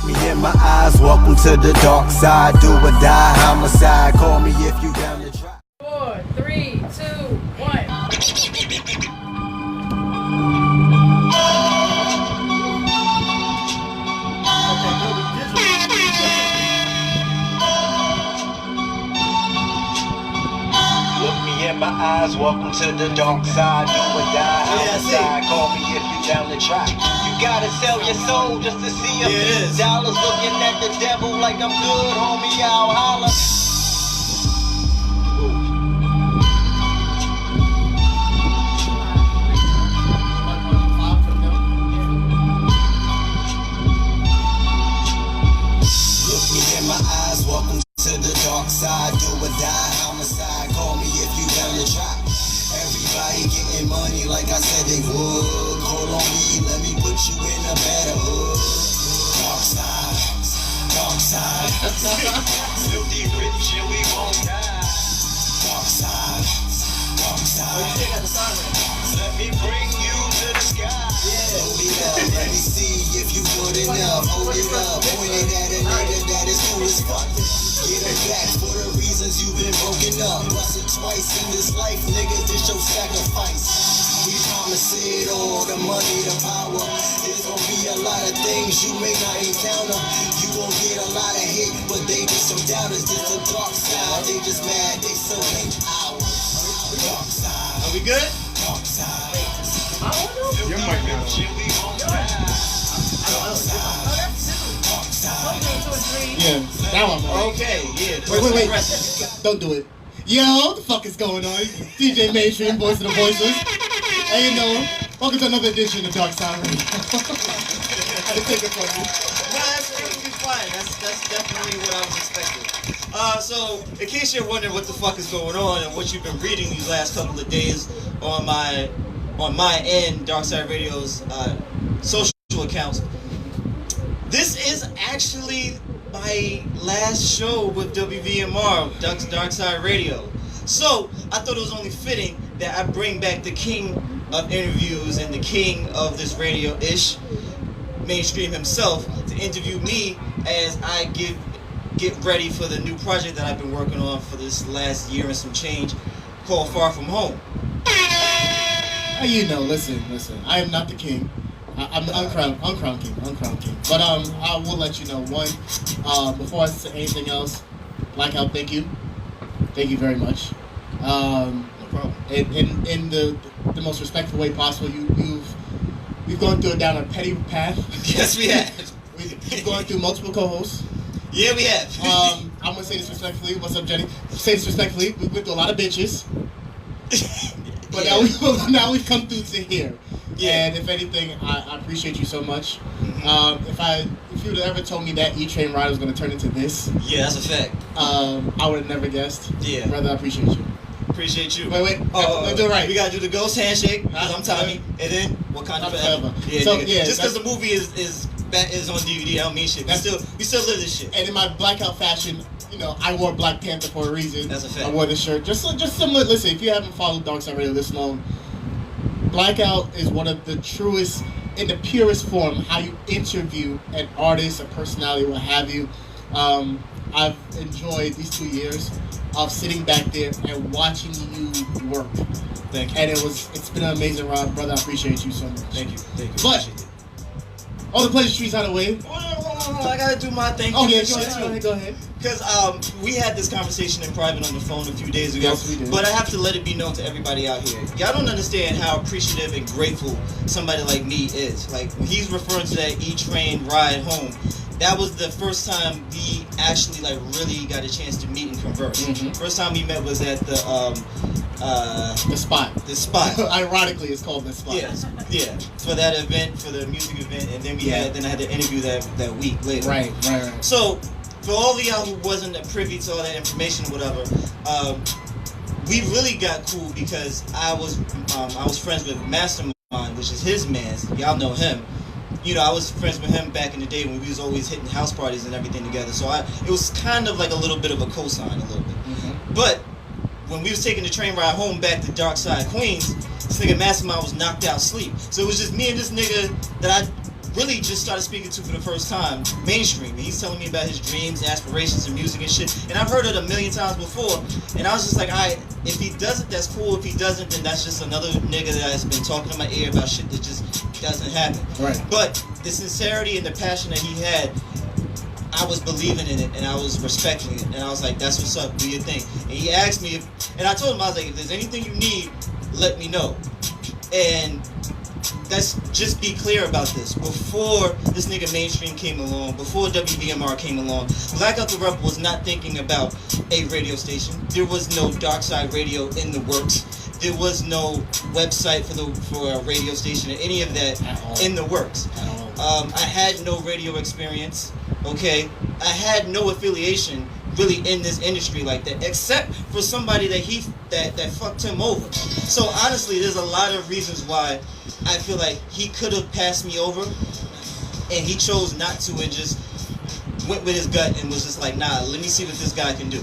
me in my eyes, welcome to the dark side. Do or die, homicide. Call me if you down to try. 4, 3, 2, 1. My eyes, welcome to the dark side. Do or die, homicide. Call me if you down to try. You gotta sell your soul just to see a few dollars. Looking at the devil like I'm good, homie. I'll holler. Look me in my eyes, welcome to the dark side. Do or die, homicide. Call me if you down to try. Everybody getting money like I said they would. Call on me, let me put you in a better hood. Dark side, dark side. Filthy rich and we won't die. Dark side, dark side. Let me bring you to the sky. Hold it up, let me see if you good enough. Hold it up, point it at a nigga that is cool as fuck. Get it back for the reasons you've been broken up. Busted twice in this life, niggas, this your sacrifice. We promise it all, the money, the power. There's gonna be a lot of things you may not encounter. You gon' get a lot of hate, but they just some doubters. This the dark side, they just mad, they still ain't ours. Dark side. Are we good? Dark side. Your mic now. Yeah, that one. Okay, yeah. Wait. Don't do it. Yo, what the fuck is going on? DJ Mainstream, voice of the voiceless. Hey, you know, welcome to another edition of Darkside Radio. I had to take it from you. No, that's perfectly fine. That's definitely what I was expecting. So, in case you're wondering what the fuck is going on and what you've been reading these last couple of days on my end, Darkside Radio's social accounts, this is actually my last show with WVMR, Darkside Radio. So, I thought it was only fitting that I bring back the king of interviews and the king of this radio-ish, Mainstream himself, to interview me as I get ready for the new project that I've been working on for this last year and some change, called Far From Home. You know, listen. I am not the king. I'm the uncrowned king. But I will let you know, one, before I say anything else, Blackout, thank you very much. No problem. In the most respectful way possible, we've gone through it down a petty path. Yes, we have. We've gone through multiple co-hosts. Yeah, we have. I'm gonna say this respectfully. What's up, Jenny? Say this respectfully. We went through a lot of bitches. But now we've come through to here. Yeah. And if anything, I appreciate you so much. Mm-hmm. If you would have ever told me that E-Train ride was going to turn into this, yeah, that's a fact. I would have never guessed. Yeah. Brother, I appreciate you. Appreciate you. Wait. Let's do it right. We got to do the ghost handshake, because I'm Tommy, and then Wakanda forever. Yeah, so, yeah, just because the movie is on DVD, I don't mean shit. We still live this shit. And in my Blackout fashion, you know, I wore Black Panther for a reason. That's a fact. I wore this shirt. Just similar. Listen, if you haven't followed Darkside Radio this long, Blackout is one of the truest, in the purest form, how you interview an artist, a personality, what have you. I've enjoyed these 2 years of sitting back there and watching you work. Thank you. And it's been an amazing ride, brother. I appreciate you so much. Thank you. But all the pleasantries out of the way. I gotta do my thing. Oh yeah, go ahead. Because we had this conversation in private on the phone a few days ago. Yes, we did. But I have to let it be known to everybody out here. Y'all don't understand how appreciative and grateful somebody like me is. Like, when he's referring to that E-Train ride home, that was the first time we actually really got a chance to meet and converse. Mm-hmm. First time we met was at the spot. The spot. Ironically, it's called the spot. Yeah. For that event, for the music event, and then I had the interview that week later. Right. So, for all of y'all who wasn't privy to all that information or whatever, we really got cool because I was friends with Mastermind, which is his man. Y'all know him. You know, I was friends with him back in the day when we was always hitting house parties and everything together. So it was kind of like a little bit of a cosign, a little bit. Mm-hmm. But when we was taking the train ride home back to Darkside, Queens, this nigga Mastermind was knocked out asleep. So it was just me and this nigga that I really just started speaking to for the first time, mainstream. And he's telling me about his dreams, aspirations, and music and shit. And I've heard it a million times before. And I was just like, alright, if he does it, that's cool. If he doesn't, then that's just another nigga that has been talking in my ear about shit that just doesn't happen. Right. But the sincerity and the passion that he had, I was believing in it and I was respecting it. And I was like, that's what's up, do your thing. And he asked me and I told him, I was like, if there's anything you need, let me know. And let's just be clear about this. Before this nigga mainstream came along, before WVMR came along, Blackout the Rebel was not thinking about a radio station. There was no Darkside Radio in the works. There was no website for a radio station or any of that in the works. I had no radio experience. Okay, I had no affiliation really in this industry like that, except for somebody that fucked him over. So honestly, there's a lot of reasons why I feel like he could have passed me over, and he chose not to and just went with his gut and was just like, nah, let me see what this guy can do.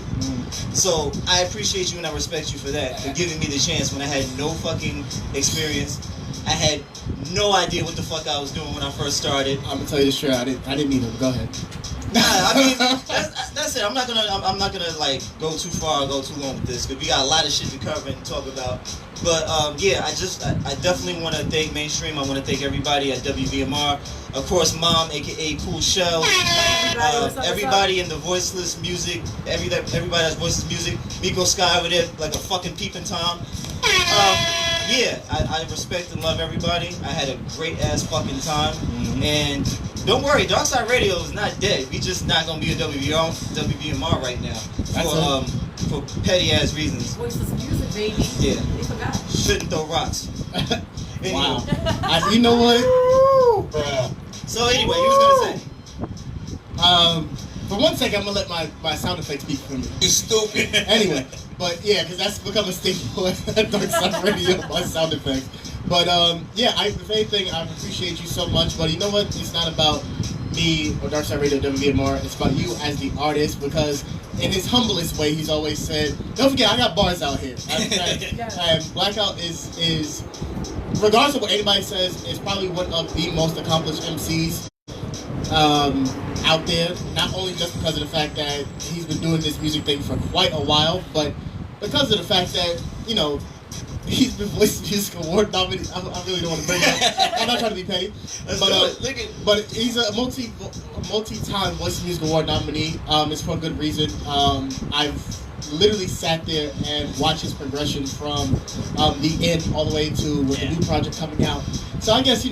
So I appreciate you and I respect you for that, for giving me the chance when I had no fucking experience. I had no idea what the fuck I was doing when I first started. I'm gonna tell you the truth. I didn't need him. Go ahead. Nah, I mean that's it. I'm not gonna like go too far or go too long with this because we got a lot of shit to cover and talk about. But yeah, I definitely want to thank Mainstream. I want to thank everybody at WVMR. Of course, Mom, aka Cool Shell. Everybody in the voiceless music. Everybody that's voiceless music. Miko Sky over there like a fucking peeping Tom. Yeah, I respect and love everybody. I had a great ass fucking time. And don't worry, Darkside Radio is not dead. We just not gonna be a WVMR right now. For petty ass reasons. Voiceless music, baby. Yeah. They forgot. Shouldn't throw rocks. Anyway. Wow. You know what? So anyway, you was gonna say. For 1 second, I'm gonna let my sound effects speak for me. You stupid. Anyway, but yeah, because that's become a staple at Darkside Radio, my sound effects. But yeah, if anything, I appreciate you so much. But you know what? It's not about me or Darkside Radio WVMR. It's about you as the artist, because in his humblest way, he's always said, "Don't forget, I got bars out here." And Blackout is, regardless of what anybody says, is probably one of the most accomplished MCs out there. Not only just because of the fact that he's been doing this music thing for quite a while, but because of the fact that, you know, he's been Voice Music Award nominated. I really don't want to bring it up. I'm not trying to be petty. But he's a multi-time Voice Music Award nominee. It's for a good reason. I've literally sat there and watched his progression from the end all the way to with the new project coming out. So I guess,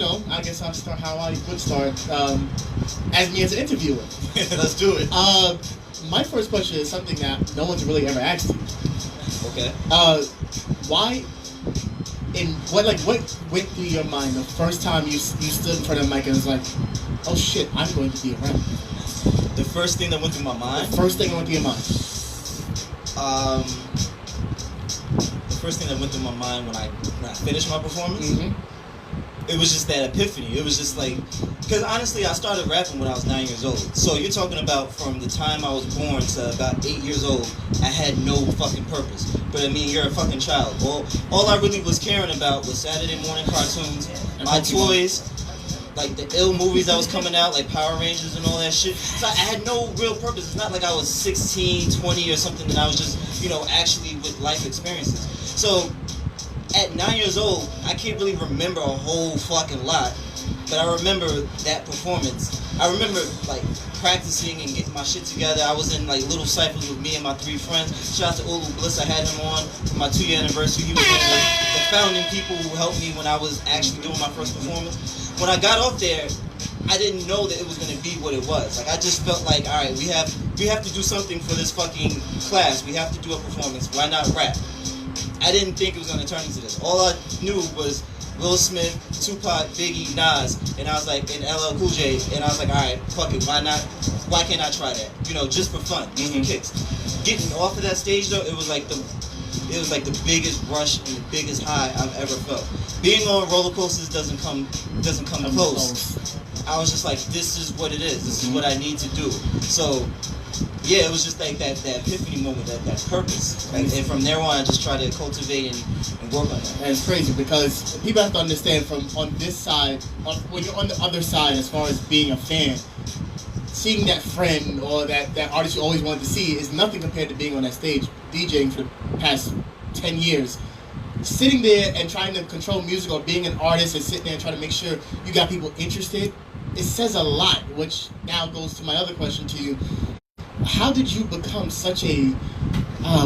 I'll start how I would start as me as an interviewer. Let's do it. My first question is something that no one's really ever asked you. Okay. Why? And what went through your mind the first time you stood in front of the mic and was like, oh shit, I'm going to be a rapper? The first thing that went through my mind? The first thing that went through your mind. The first thing that went through my mind when I finished my performance, it was just that epiphany. It was just like, because honestly, I started rapping when I was 9 years old. So you're talking about from the time I was born to about 8 years old, I had no fucking purpose. But I mean, you're a fucking child. All I really was caring about was Saturday morning cartoons, my toys, like the ill movies that was coming out, like Power Rangers and all that shit. So I had no real purpose. It's not like I was 16, 20 or something, and I was just, actually with life experiences. So at 9 years old, I can't really remember a whole fucking lot, but I remember that performance. I remember like practicing and getting my shit together. I was in like little cyphers with me and my 3 friends. Shout out to Olu Bliss. I had him on for my 2-year anniversary. He was one of the founding people who helped me when I was actually doing my first performance. When I got off there, I didn't know that it was gonna be what it was. Like I just felt like, all right, we have to do something for this fucking class. We have to do a performance. Why not rap? I didn't think it was gonna turn into this. All I knew was Will Smith, Tupac, Biggie, Nas, and I was like, and LL Cool J, and I was like, all right, fuck it, why not? Why can't I try that? Just for fun, just for kicks. Getting off of that stage though, it was like the biggest rush and the biggest high I've ever felt. Being on roller coasters doesn't come close. I was just like, this is what it is. This is what I need to do. So, yeah, it was just like that epiphany moment, that purpose. Like, and from there on, I just try to cultivate and work on that. And it's crazy because people have to understand from on this side, when you're on the other side as far as being a fan, seeing that friend or that artist you always wanted to see is nothing compared to being on that stage, DJing for the past 10 years. Sitting there and trying to control music or being an artist and sitting there and trying to make sure you got people interested, it says a lot, which now goes to my other question to you. How did you become such a,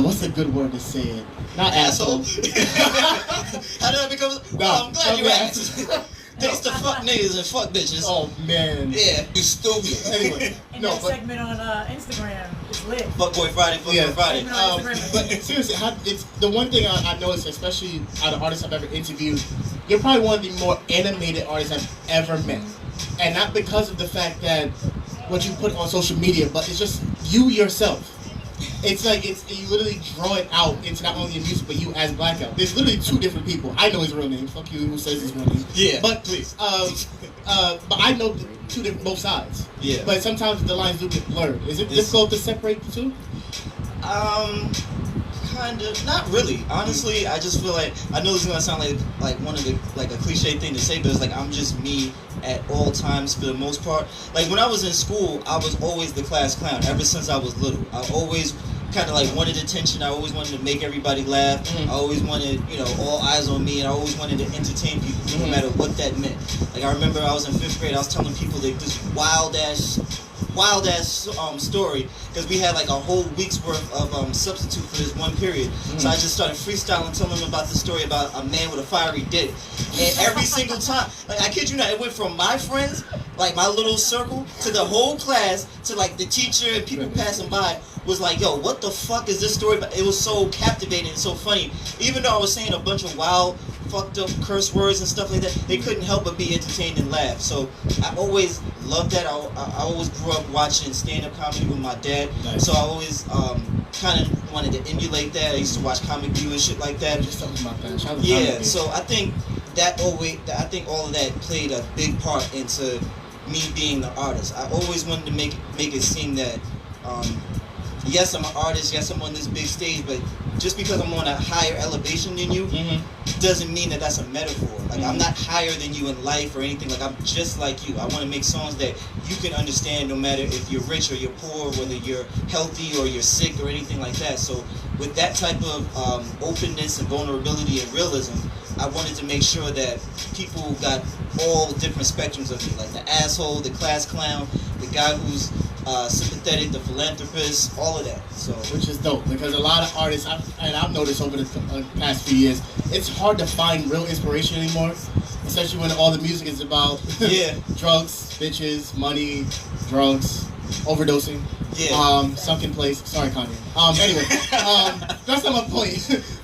what's a good word to say it? Not asshole. How did I become? Well, I'm glad you asked. Thanks to fuck niggas and fuck bitches. Oh man. Yeah, you stupid. Anyway, And that segment on Instagram is lit. Fuckboy Friday, Fuckboy Friday. But seriously, it's the one thing I noticed, especially out of artists I've ever interviewed, you're probably one of the more animated artists I've ever met. And not because of the fact that what you put on social media, but it's just you yourself. It's like you literally draw it out into not only your music but you as Blackout. There's literally two different people. I know his real name. Fuck you, who says his real name? Yeah. But please. But I know two different both sides. Yeah. But sometimes the lines do get blurred. Is it difficult to separate the two? Kind of. Not really. Honestly, I just feel like I know this is gonna sound like one of the like a cliche thing to say, but it's like I'm just me at all times for the most part. Like when I was in school, I was always the class clown ever since I was little. I always kind of like wanted attention. I always wanted to make everybody laugh. I always wanted, all eyes on me, and I always wanted to entertain people, no matter what that meant. Like I remember I was in 5th grade, I was telling people like this wild ass story because we had like a whole week's worth of substitute for this one period. So I just started freestyling, telling them about the story about a man with a fiery dick. And every single time, like I kid you not, it went from my friends, like my little circle, to the whole class, to like the teacher and people passing by was like, yo, what the fuck is this story about? It was so captivating and so funny. Even though I was saying a bunch of wild, fucked up curse words and stuff like that, they couldn't help but be entertained and laugh. So I always loved that. I always grew up watching stand-up comedy with my dad. Nice. So I always kind of wanted to emulate that. I used to watch Comic View and shit like that. Just talking about that. Yeah, so I think all of that played a big part into me being the artist. I always wanted to make it seem that yes, I'm an artist, yes, I'm on this big stage, but just because I'm on a higher elevation than you doesn't mean that that's a metaphor. Like, I'm not higher than you in life or anything. Like, I'm just like you. I want to make songs that you can understand no matter if you're rich or you're poor, whether you're healthy or you're sick or anything like that. So with that type of openness and vulnerability and realism, I wanted to make sure that people got all different spectrums of me, like the asshole, the class clown, the guy who's sympathetic, the philanthropist, all of that. So, which is dope because a lot of artists, I've noticed over the past few years, it's hard to find real inspiration anymore, especially when all the music is about drugs, bitches, money, drugs, overdosing. Yeah. Sunken place. Sorry, Kanye. Anyway, that's not my point.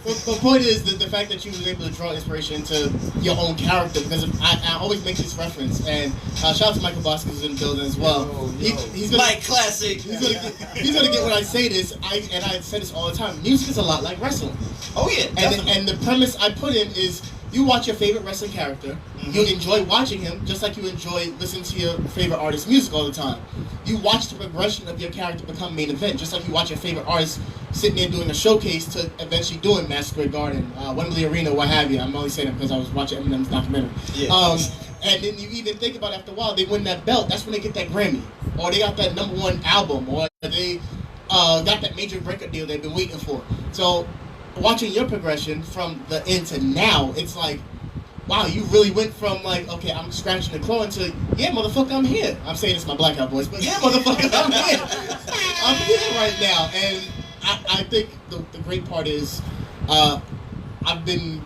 The point is that the fact that you was able to draw inspiration into your own character, because I always make this reference, and shout out to Michael Boskin who's in the building as well. He's gonna, Mike Classic. He's gonna get when I say this. I say this all the time. Music is a lot like wrestling. Oh yeah, definitely. And the premise I put in is you watch your favorite wrestling character, you enjoy watching him just like you enjoy listening to your favorite artist's music all the time. You watch the progression of your character become main event, just like you watch your favorite artist sitting there doing a showcase to eventually doing Madison Square Garden, Wembley Arena, what have you. I'm only saying that because I was watching Eminem's documentary. Yeah. And then you even think about after a while, they win that belt, that's when they get that Grammy. Or they got that #1 album, or they got that major record deal they've been waiting for. So watching your progression from the end to now, it's like, wow, you really went from like, okay, I'm scratching the claw into, yeah, motherfucker, I'm here. I'm saying this in my Blackout voice, but yeah, motherfucker, I'm here. I'm here right now. And I think the great part is I've been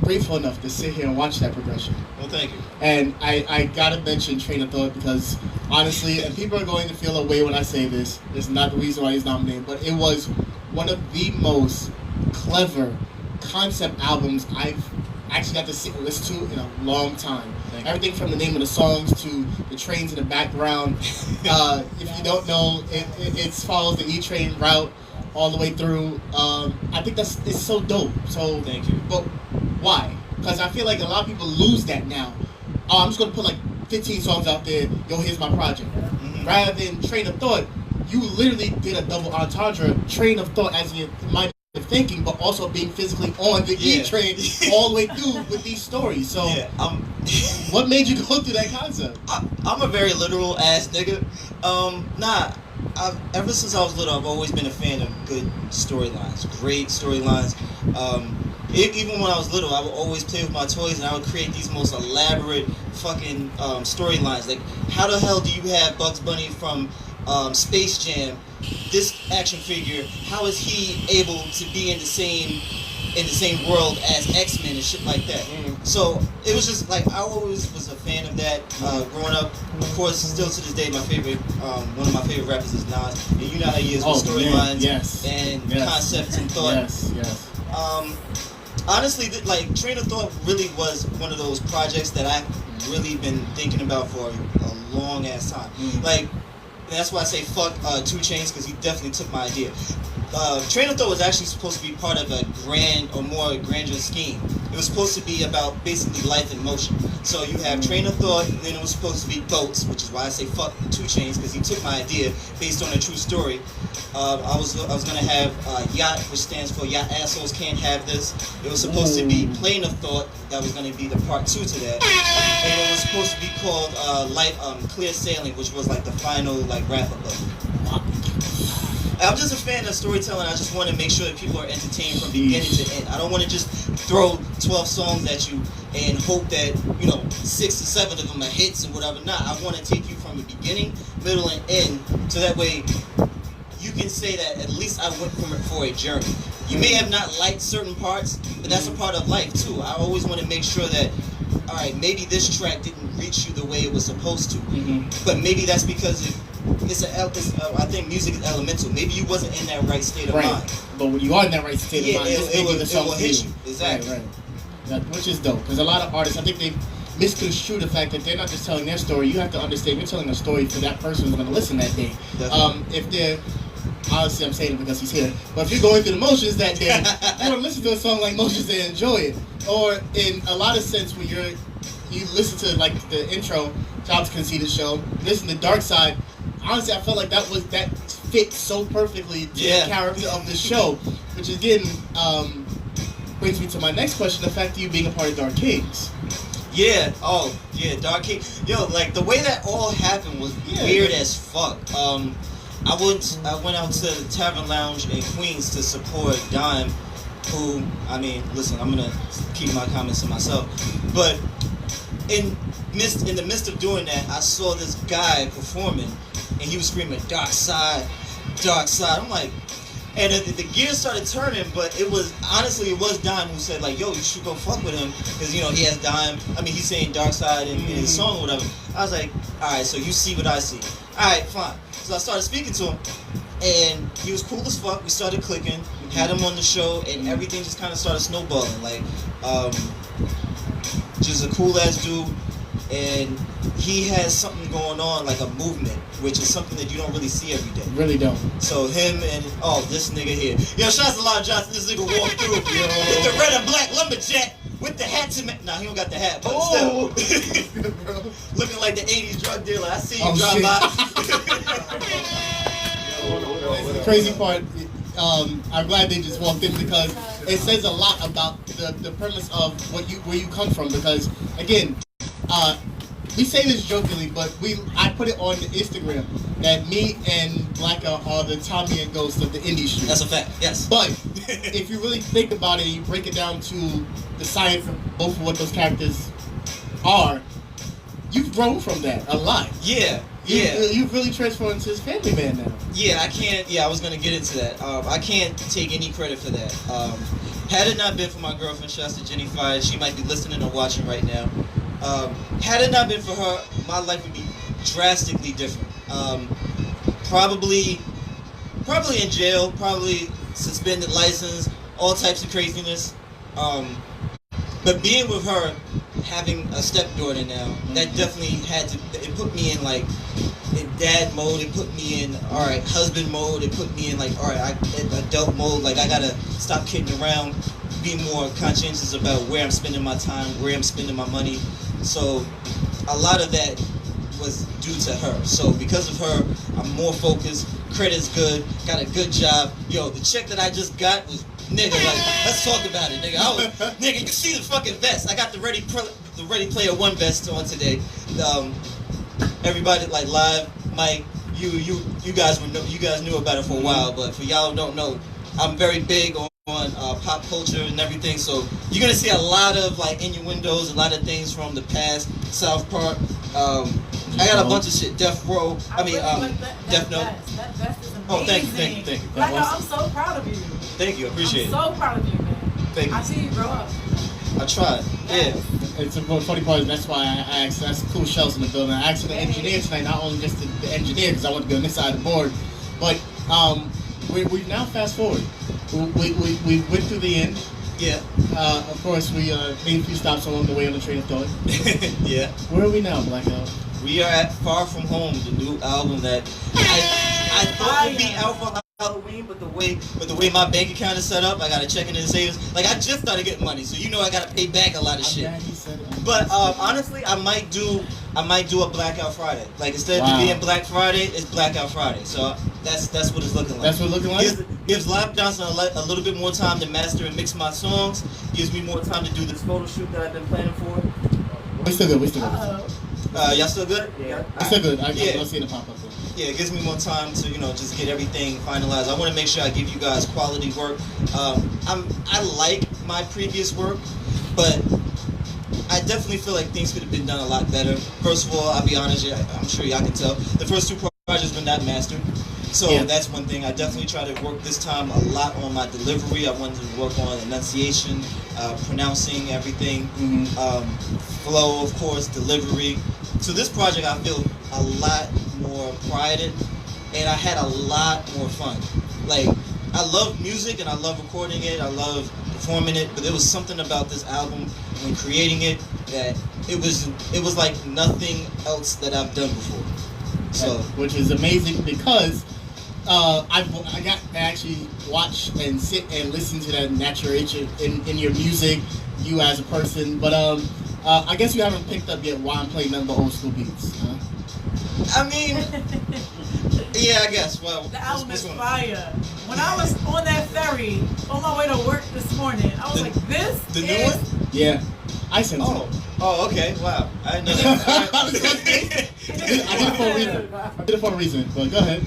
grateful enough to sit here and watch that progression. Well, thank you. And I gotta mention Train of Thought because honestly, and people are going to feel a way when I say this, it's not the reason why he's nominated, but it was one of the most clever concept albums I've actually got to sit and listen to in a long time. Everything from the name of the songs to the trains in the background. If you don't know, it follows the E-Train route all the way through. I think it's so dope. So thank you. But why? Because I feel like a lot of people lose that now. Oh, I'm just gonna put like 15 songs out there, yo, here's my project. Mm-hmm. Rather than Train of Thought, you literally did a double entendre, Train of Thought as your mind of thinking, but also being physically on the E train all the way through with these stories. So, what made you go through that concept? I'm a very literal ass nigga. Ever since I was little, I've always been a fan of good storylines, great storylines. Even when I was little, I would always play with my toys and I would create these most elaborate fucking storylines. Like, how the hell do you have Bugs Bunny from Space Jam, this action figure? How is he able to be in the same world as X-Men and shit like that? So it was just like I always was a fan of that growing up. Of course, still to this day, my favorite, one of my favorite rappers is Nas, and you know how he is with storylines and concepts and thought. Yes. Honestly, like Train of Thought really was one of those projects that I've really been thinking about for a long ass time. Like, that's why I say fuck 2 Chainz, because he definitely took my idea. Train of Thought was actually supposed to be part of a more grander scheme. It was supposed to be about basically life in motion. So you have Train of Thought, and then it was supposed to be Boats, which is why I say fuck 2 Chainz, because he took my idea based on a true story. I was gonna have Yacht, which stands for Yacht Assholes Can't Have This. It was supposed to be Plane of Thought. That was gonna be the part 2 to that, and it was supposed to be called Clear Sailing, which was like the final like wrap up of it. I'm just a fan of storytelling. I just want to make sure that people are entertained from beginning to end. I don't want to just throw 12 songs at you and hope that, 6 to 7 of them are hits and whatever. Nah, I want to take you from the beginning, middle, and end, so that way you can say that at least I went from it for a journey. You may have not liked certain parts, but that's a part of life too. I always want to make sure that, all right, maybe this track didn't reach you the way it was supposed to, but maybe that's because I think music is elemental. Maybe you wasn't in that right state of mind. But when you are in that right state of mind, it will hit you. Exactly. Right. Which is dope, because a lot of artists, I think they misconstrue the fact that they're not just telling their story. You have to understand you're telling a story for that person who's going to listen that day. If they're, obviously I'm saying it because he's here, but if you're going through the motions that day, you don't listen to a song like Motions and enjoy it. Or in a lot of sense, when you listen to like the intro, Jobs Conceited Show, listen to Darkside. Honestly, I felt like that fit so perfectly to the character of the show, which again brings me to my next question: the fact of you being a part of Dark Kings. Dark King. Yo, like the way that all happened was weird as fuck. I went out to the Tavern Lounge in Queens to support Dime, who, I mean, listen, I'm gonna keep my comments to myself, but in the midst of doing that, I saw this guy performing, and he was screaming, Darkside, Darkside. I'm like, and the gears started turning, but it was Dime who said, like, yo, you should go fuck with him, because, he has Dime, he's saying Darkside in his song or whatever. I was like, alright, so you see what I see. Alright, fine. So I started speaking to him, and he was cool as fuck. We started clicking, had him on the show, and everything just kind of started snowballing. Like, just a cool ass dude, and he has something going on, like a movement, which is something that you don't really see every day. Really don't. So him and this nigga here. Yo, shouts to Lon Johnson. This nigga walked through with the red and black lumberjack with the hat to me. Nah, he don't got the hat, but still. Looking like the 80s drug dealer. I see you drive by. The crazy part, I'm glad they just walked in, because it says a lot about the premise of where you come from. Because again, we say this jokingly, but I put it on the Instagram that me and Blackout are the Tommy and Ghost of the industry. That's a fact. Yes. But if you really think about it, and you break it down to the science of both of what those characters are, you've grown from that a lot. Yeah. You've really transformed into this family man now. Yeah, I can't. Yeah, I was gonna get into that. I can't take any credit for that. Had it not been for my girlfriend, shouts to Jenny Fire, she might be listening or watching right now. Had it not been for her, my life would be drastically different. Probably in jail, probably suspended license, all types of craziness. But being with her, having a stepdaughter now, that definitely it put me in like, in dad mode, it put me in, alright, husband mode, it put me in like, alright, adult mode, like I gotta stop kidding around, be more conscientious about where I'm spending my time, where I'm spending my money. So a lot of that was due to her. So because of her, I'm more focused. Credit's good. Got a good job. Yo, the check that I just got was, nigga, like, let's talk about it, nigga. Nigga, you can see the fucking vest. I got the Ready Player One vest on today. Everybody, like, live, Mike, you guys knew about it for a while, but for y'all who don't know, I'm very big on pop culture and everything, so you're gonna see a lot of like innuendos, a lot of things from the past. South Park. I got a bunch of shit. Death Row. Death Note. That vest is amazing. Oh, thank you. Blackout, I'm so proud of you. Thank you, appreciate it. I'm so proud of you, man. Thank you. I see you grow up. I tried. Yeah. It's a funny part. That's why I asked. That's cool shells in the building. I asked the engineer tonight, not only just the engineer, because I want to be on this side of the board, but we now fast forward. We went through the end. Yeah. Of course, we made a few stops along the way on the train of thought. Yeah. Where are we now, Blackout? We are at Far From Home, the new album that I thought would be out for Halloween, but the way my bank account is set up, I gotta check in and savings. Like, I just started getting money, so you know I gotta pay back a lot of shit. But honestly, I might do a Blackout Friday. Like, instead of being Black Friday, it's Blackout Friday. So that's what it's looking like. That's what it's looking like. Gives Live Johnson a little bit more time to master and mix my songs. Gives me more time to do this photo shoot that I've been planning for. We still good. Y'all still good? Yeah. It's still good. I'm seeing it pop up there. Yeah, it gives me more time to, just get everything finalized. I want to make sure I give you guys quality work. I like my previous work, but I definitely feel like things could have been done a lot better. First of all, I'll be honest, I'm sure y'all can tell, the first two projects were not mastered. So that's one thing. I definitely try to work this time a lot on my delivery. I wanted to work on enunciation, pronouncing everything, flow, of course, delivery. So this project, I feel a lot more pride in, and I had a lot more fun. Like, I love music and I love recording it. I love performing it, but there was something about this album when creating it that it was like nothing else that I've done before. So, which is amazing because I got to actually watch and sit and listen to that maturation in your music, you as a person. But I guess you haven't picked up yet why I'm playing none but old school beats. Huh? I mean, yeah, I guess. Well, the album is fire. When I was on that ferry on my way to work this morning, I was like, "This the is new one." Yeah, I sent it. Oh, okay. Wow, I didn't know that. I did it for a reason. But go ahead,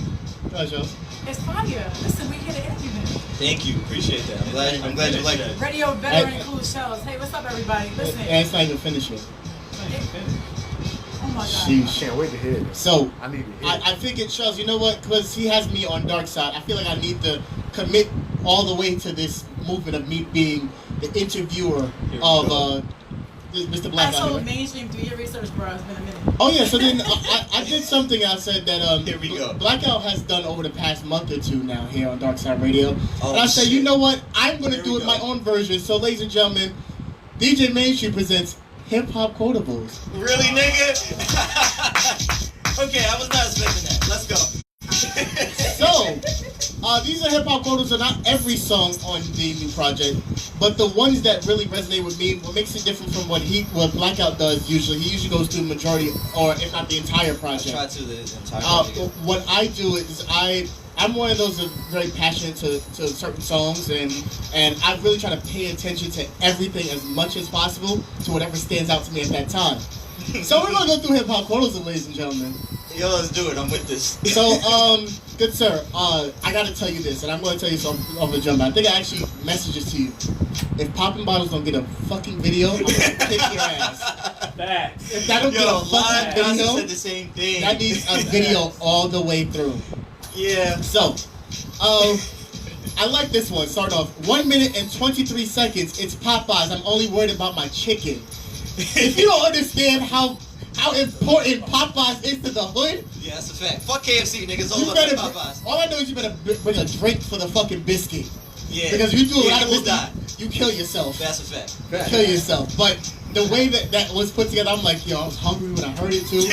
Charles. It's fire. Listen, we here to interview him. Thank you, appreciate that. I'm glad you like it. Radio veteran cool shells. Hey, what's up, everybody? Listen. And it's not even finished yet. Oh my God. Sheesh. Can't wait to hear it. So, I need to hear it. I figured, Charles, you know what? Because he has me on Darkside, I feel like I need to commit all the way to this movement of me being the interviewer of Mr. Blackout. I told mainstream do your research, bro. It's been a minute. Oh, yeah. So then I did something. I said that Here we go. Blackout has done over the past month or two now here on Darkside Radio. Oh, and I said, shit. you know what? I'm going to Here do we it my go. own version. So, ladies and gentlemen, DJ Mainstream presents Hip Hop Quotables. Really, nigga? Okay, I was not expecting that. Let's go. So, these are hip hop quotas, are not every song on the new project, but the ones that really resonate with me. What makes it different from what Blackout does usually, he usually goes through the majority, or if not the entire project. I try to the entire project. What I do is I'm one of those that are very passionate to certain songs, and I really try to pay attention to everything as much as possible to whatever stands out to me at that time. So we're gonna go through hip hop quotas, ladies and gentlemen. Yo, let's do it. I'm with this. So, good sir, I gotta tell you this, and I'm gonna tell you something off the jump. I think I actually messaged this to you. If Poppin' Bottles don't get a fucking video, I'm gonna kick your ass. Facts. If that don't get a Live fucking Johnson video, said the same thing. that needs a video all the way through. Yeah. So, I like this one. Start off 1 minute and 23 seconds. It's Popeyes. I'm only worried about my chicken. If you don't understand how important Popeyes is to the hood, Yeah, that's a fact. Fuck KFC, niggas. All you about better. Popeyes. All I know is you better bring a drink for the fucking biscuit. Yeah. Because if you do a lot of will die. biscuit, you kill yourself. That's a fact. Kill yourself. But the way that was put together, I'm like, yo, I was hungry when I heard it too.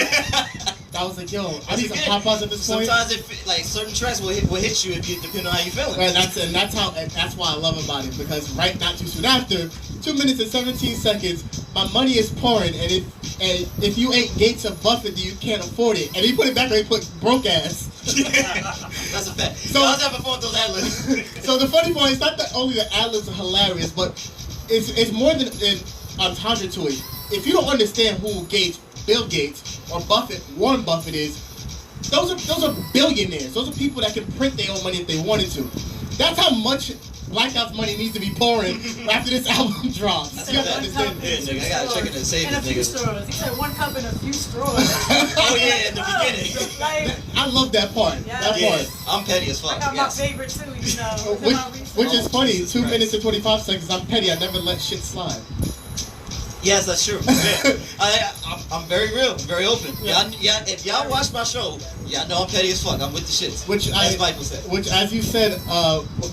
I was like, yo, I need some Popeyes at this point. Sometimes like certain tracks will hit you if you depending on how you feeling. Right, that's why I love about it, because not too soon after, 2 minutes and 17 seconds. My money is pouring, and if you ain't Gates or Buffett, you can't afford it. And he put it back where he put broke ass. That's a fact. So I was having fun with those ad-libs. So the funny part is not that only the ad-libs are hilarious, but it's more than an entendre to it. If you don't understand who Gates, Bill Gates, or Buffett, Warren Buffett is, those are billionaires. Those are people that can print their own money if they wanted to. That's how much Blackout's money needs to be pouring after this album drops. You have to understand. Yeah, nigga, I gotta check it and save and a this few nigga. straws. He said 1 cup and a few straws. Oh yeah, in the beginning. Like, I love that part. Yeah. That Yeah, part. I'm petty as fuck. I got Yes. my favorite too, you know. Which is funny. Jesus 2 Christ. minutes and 25 seconds. I'm petty. I never let shit slide. Yes, that's true. Yeah. I'm very real, very open. Yeah. Yeah, if y'all watch my show, y'all know I'm petty as fuck. I'm with the shits. Which as Michael said. Which, as you said,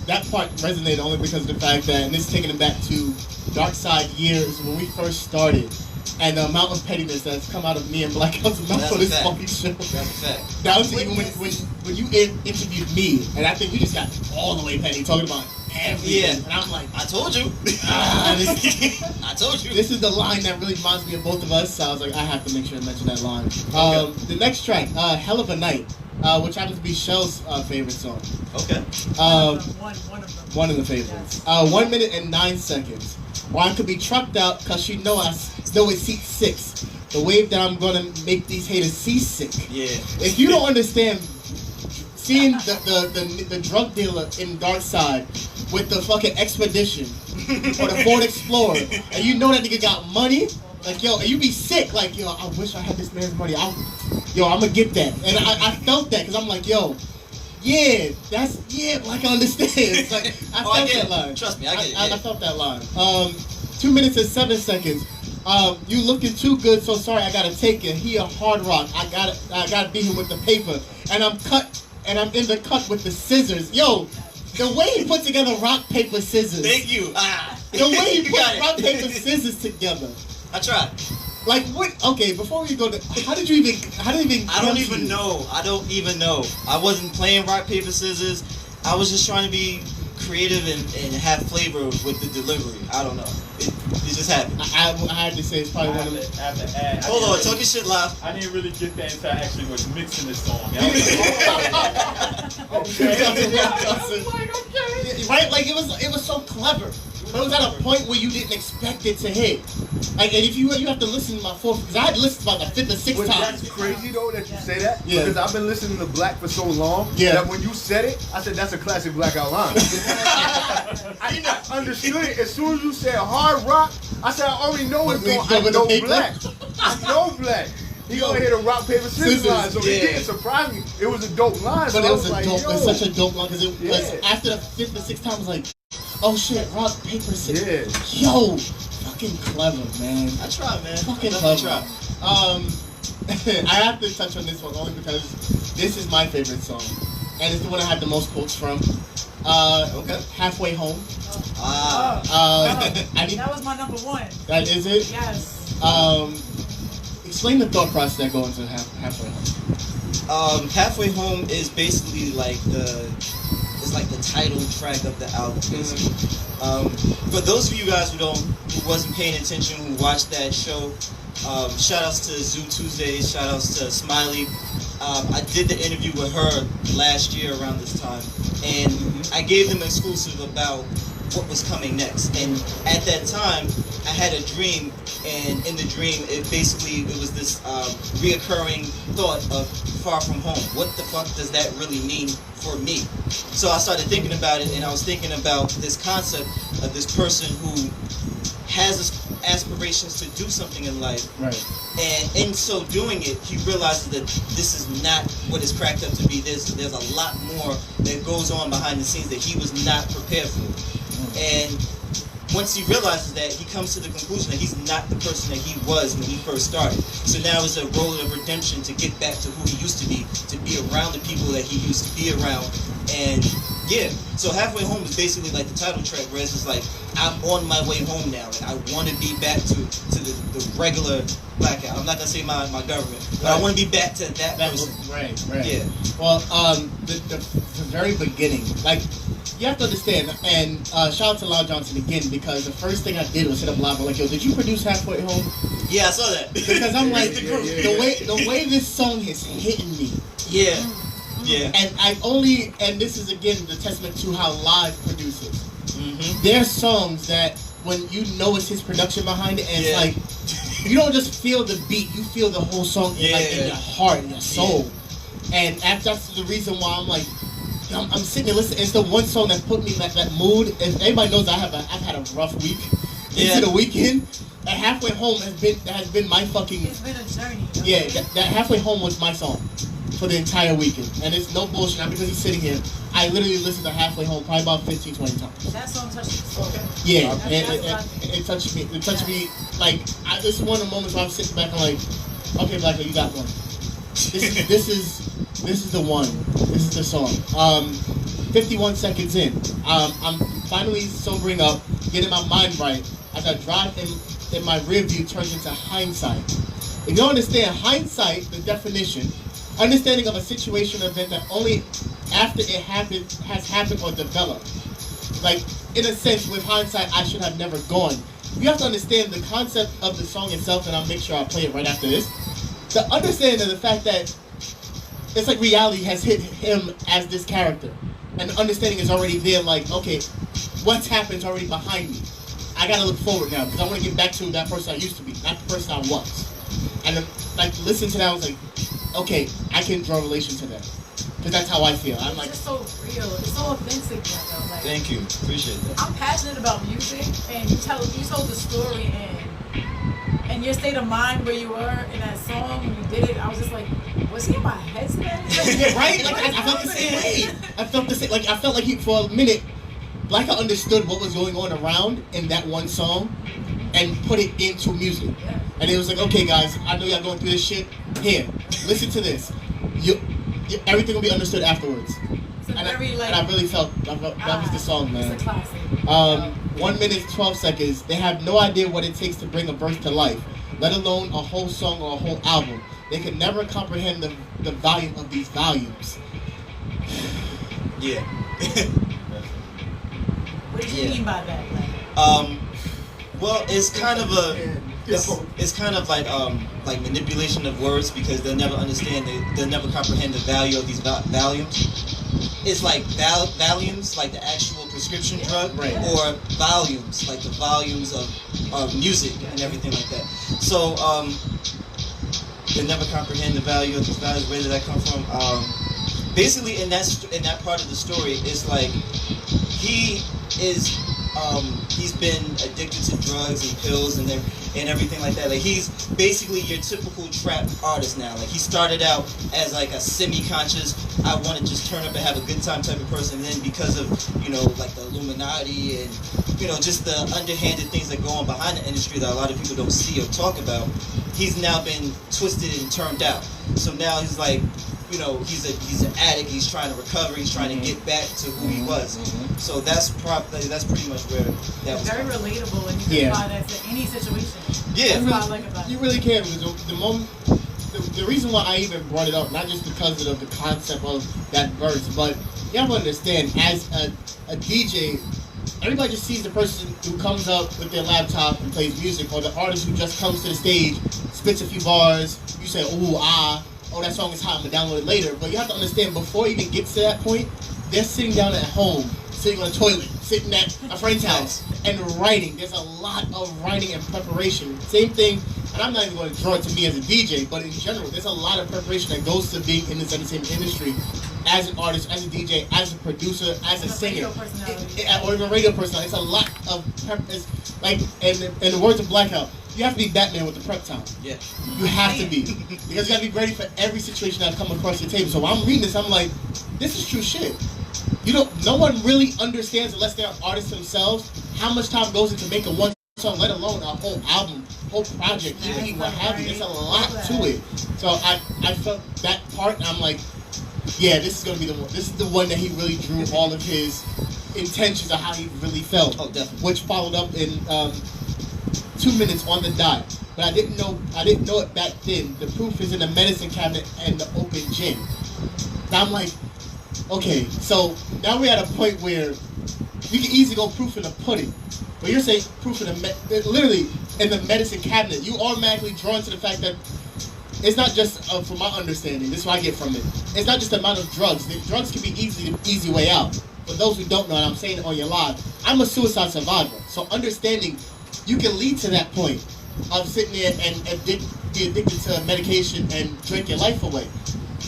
that part resonated only because of the fact that, and this is taking it back to Darkside years when we first started, and the amount of pettiness that's come out of me and Blackout's mouth That's for a this fact. fucking show. That's a fact. That was even when you interviewed me, and I think we just got all the way petty talking about everything. Yeah. And I'm like, I told you. I told you. this is the line that really reminds me of both of us, so I was like, I have to make sure to mention that line. The next track, Hell of a Night, which happens to be Shell's favorite song. Okay. One of them. One of the favorites. 1 minute and 9 seconds. Or I could be trucked out because she know it's seat 6. The wave that I'm gonna make these haters seasick. Yeah. If you don't understand, seeing the drug dealer in Darkside with the fucking Expedition or the Ford Explorer, and you know that nigga got money, like yo, and you be sick, like yo, I wish I had this man's money. I'm gonna get that, and I felt that because I'm like yo. Yeah, like I understand. It's like I felt that line. Trust me, I get it. Yeah. I felt that line. 2 minutes and 7 seconds. You looking too good, so sorry I gotta take it. He a hard rock. I gotta beat him with the paper. And I'm in the cut with the scissors. Yo, the way he put together rock, paper, scissors. Thank you. The way he You put got it. rock, paper, scissors together. I tried. Like what? Okay, before we go to, I don't even know. I don't even know. I wasn't playing rock, paper, scissors. I was just trying to be creative and have flavor with the delivery. I don't know. It just happened. I had to say it's probably one of the. I have to add. Hold on, talk your shit live. I didn't really get that until I actually was mixing this song. I was Okay. Right? Like it was so clever. But it was at a point where you didn't expect it to hit. Like, and if you have to listen to my fourth, because I had listened about the fifth or sixth time. That's crazy though that you say that. Yeah. Because I've been listening to Black for so long that when you said it, I said that's a classic Blackout line. I understood it as soon as you said hard rock. I said I already know it's going. I know Black. I know Black. He gonna hit a rock paper scissors line, so it didn't surprise me. It was a dope line. But so it was like, it's such a dope line because it was Yeah. after the fifth or sixth time I was like, oh shit, rock, paper, scissors. Yeah. Yo, fucking clever, man. I tried, man. Fucking I clever. tried. I have to touch on this one only because this is my favorite song. And it's the one I had the most quotes from. Okay. Halfway Home. I need, That was my number 1. that is it? Yes. Explain the thought process that goes into Halfway Home. Halfway Home is basically like it's like the title track of the album, basically. For those of you guys who wasn't paying attention, who watched that show, shout outs to Zoo Tuesdays, shout outs to Smiley. I did the interview with her last year around this time, and I gave them exclusive about what was coming next. And at that time, I had a dream, and in the dream, it was this reoccurring thought of far from home. What the fuck does that really mean for me? So I started thinking about it, and I was thinking about this concept of this person who has aspirations to do something in life. Right. And in so doing it, he realizes that this is not what is cracked up to be. There's a lot more that goes on behind the scenes that he was not prepared for. And once he realizes that, he comes to the conclusion that he's not the person that he was when he first started. So now it's a road of redemption to get back to who he used to be around the people that he used to be around, and Yeah, so Halfway Home is basically like the title track, where it's just like, I'm on my way home now. Like, I want to be back to the regular Blackout. I'm not going to say my government, but I want to be back to that person. Right. Yeah. Well, the very beginning, like, you have to understand, and shout out to Loud Johnson again, because the first thing I did was hit up Live, like, yo, did you produce Halfway Home? Yeah, I saw that. Because I'm like, the way this song has hit me. Yeah. Yeah. And this is again the testament to how Live produces. Mm-hmm. There's songs that when you know it's his production behind it, and it's like, you don't just feel the beat, you feel the whole song in your heart, in your soul. And that's the reason why I'm like, I'm sitting there listening. It's the one song that put me in that mood. And everybody knows I've had a rough week into the weekend. And Halfway Home has been my fucking. It's been a journey. Yeah, that Halfway Home was my song for the entire weekend, and it's no bullshit. Not because he's sitting here. I literally listened to Halfway Home probably about 15, 20 times. That song touched me so good. Yeah, it touched me. It touched me like this is one of the moments where I'm sitting back and like, okay, Blackout, you got one. This is the one. This is the song. 51 seconds in, I'm finally sobering up, getting my mind right. As I drive in my rear view turns into hindsight. If you don't understand hindsight, the definition, understanding of a situation or event that only after it has happened or developed. Like, in a sense, with hindsight, I should have never gone. You have to understand the concept of the song itself, and I'll make sure I play it right after this. The understanding of the fact that it's like reality has hit him as this character. And the understanding is already there, like, okay, what's happened is already behind me. I gotta look forward now, because I want to get back to that person I used to be, not the person I was. And then, like, listen to that, I was like, okay, I can draw a relation to that. Because that's how I feel. I'm like, it's just so real. It's so authentic, like, Thank you. Appreciate that. I'm passionate about music, and you told the story, and your state of mind where you were in that song when you did it. I was just like, was he in my head today? yeah, right? Like, I felt the same way. I felt the same. Like, I felt like for a minute, Blackout understood what was going on around in that one song and put it into music. Yeah. And it was like, okay, guys, I know y'all going through this shit. Here, listen to this. Everything will be understood afterwards. And I really felt that was the song, man. It's a classic. 1 minute, 12 seconds. They have no idea what it takes to bring a verse to life, let alone a whole song or a whole album. They can never comprehend the volume of these volumes. Yeah. What do you mean by that? Well, it's kind of it's kind of like manipulation of words, because they'll never understand they'll never comprehend the value of these volumes. It's like volumes, like the actual prescription drug, right, or volumes, like the volumes of music and everything like that. So they never comprehend the value of these values. Where did that come from? Basically, in that part of the story, it's like he's been addicted to drugs and pills and everything like that. Like, he's basically your typical trap artist now. Like, he started out as like a semi-conscious, I want to just turn up and have a good time type of person. And then because of, like the Illuminati and, just the underhanded things that go on behind the industry that a lot of people don't see or talk about, he's now been twisted and turned out. So now he's like, he's an addict. He's trying to recover. He's trying to get back to who he was. So that's pretty much where that was. Very relatable, and you can apply that to any situation. Yeah, that's what I like about it. You really can. The reason why I even brought it up, not just because of the concept of that verse, but you have to understand, as a DJ, everybody just sees the person who comes up with their laptop and plays music, or the artist who just comes to the stage, spits a few bars. You say, ooh, ah. Oh, that song is hot, I'm going to download it later. But you have to understand, before it even gets to that point, they're sitting down at home, sitting on a toilet, sitting at a friend's house, and writing. There's a lot of writing and preparation. Same thing, and I'm not even going to draw it to me as a DJ, but in general, there's a lot of preparation that goes to being in this entertainment industry as an artist, as a DJ, as a producer, as a singer, or even a radio personality. It's a lot of prep. It's like, in the words of Blackout, you have to be Batman with the prep time. Yeah. You have to be. Because you got to be ready for every situation that come across your table. So when I'm reading this, I'm like, this is true shit. No one really understands, unless they're artists themselves, how much time goes into making one song, let alone a whole album, whole project, EP, what have you. There's a lot to it. So I felt that part, and I'm like, yeah, this is gonna be the one. This is the one that he really drew all of his intentions of how he really felt. Oh, definitely. Which followed up in 2 minutes on the dot. But I didn't know it back then. The proof is in the medicine cabinet and the open gin. And I'm like, okay, so now we're at a point where you can easily go proof in the pudding. But you're saying proof in literally in the medicine cabinet. You automatically drawn to the fact that it's not just, from my understanding, this is what I get from it. It's not just the amount of drugs. The drugs can be easy way out. For those who don't know, and I'm saying it on your live, I'm a suicide survivor. So understanding you can lead to that point of sitting there and be addicted to medication and drink your life away.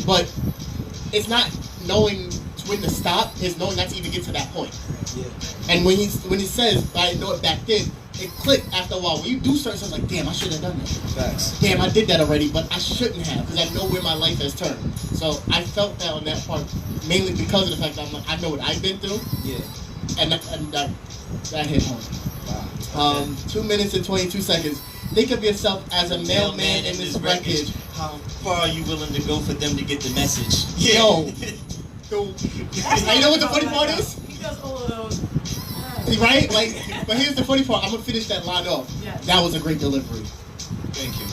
But it's not knowing when to stop, it's knowing not to even get to that point. Yeah. And when he says, I didn't know it back then, it clicked after a while. When you do certain stuff, like, damn, I should have done that. Facts. Damn, I did that already, but I shouldn't have, because I know where my life has turned. So I felt that on that part, mainly because of the fact that I'm like, I know what I've been through. Yeah. And that hit home. Wow. Okay. 2 minutes and 22 seconds. Think of yourself as a mailman in this wreckage. How far are you willing to go for them to get the message? Yo. You know what the funny part is? He does all of those. Right? Like, but here's the funny part. I'm gonna finish that line off. Yes. That was a great delivery. Thank you.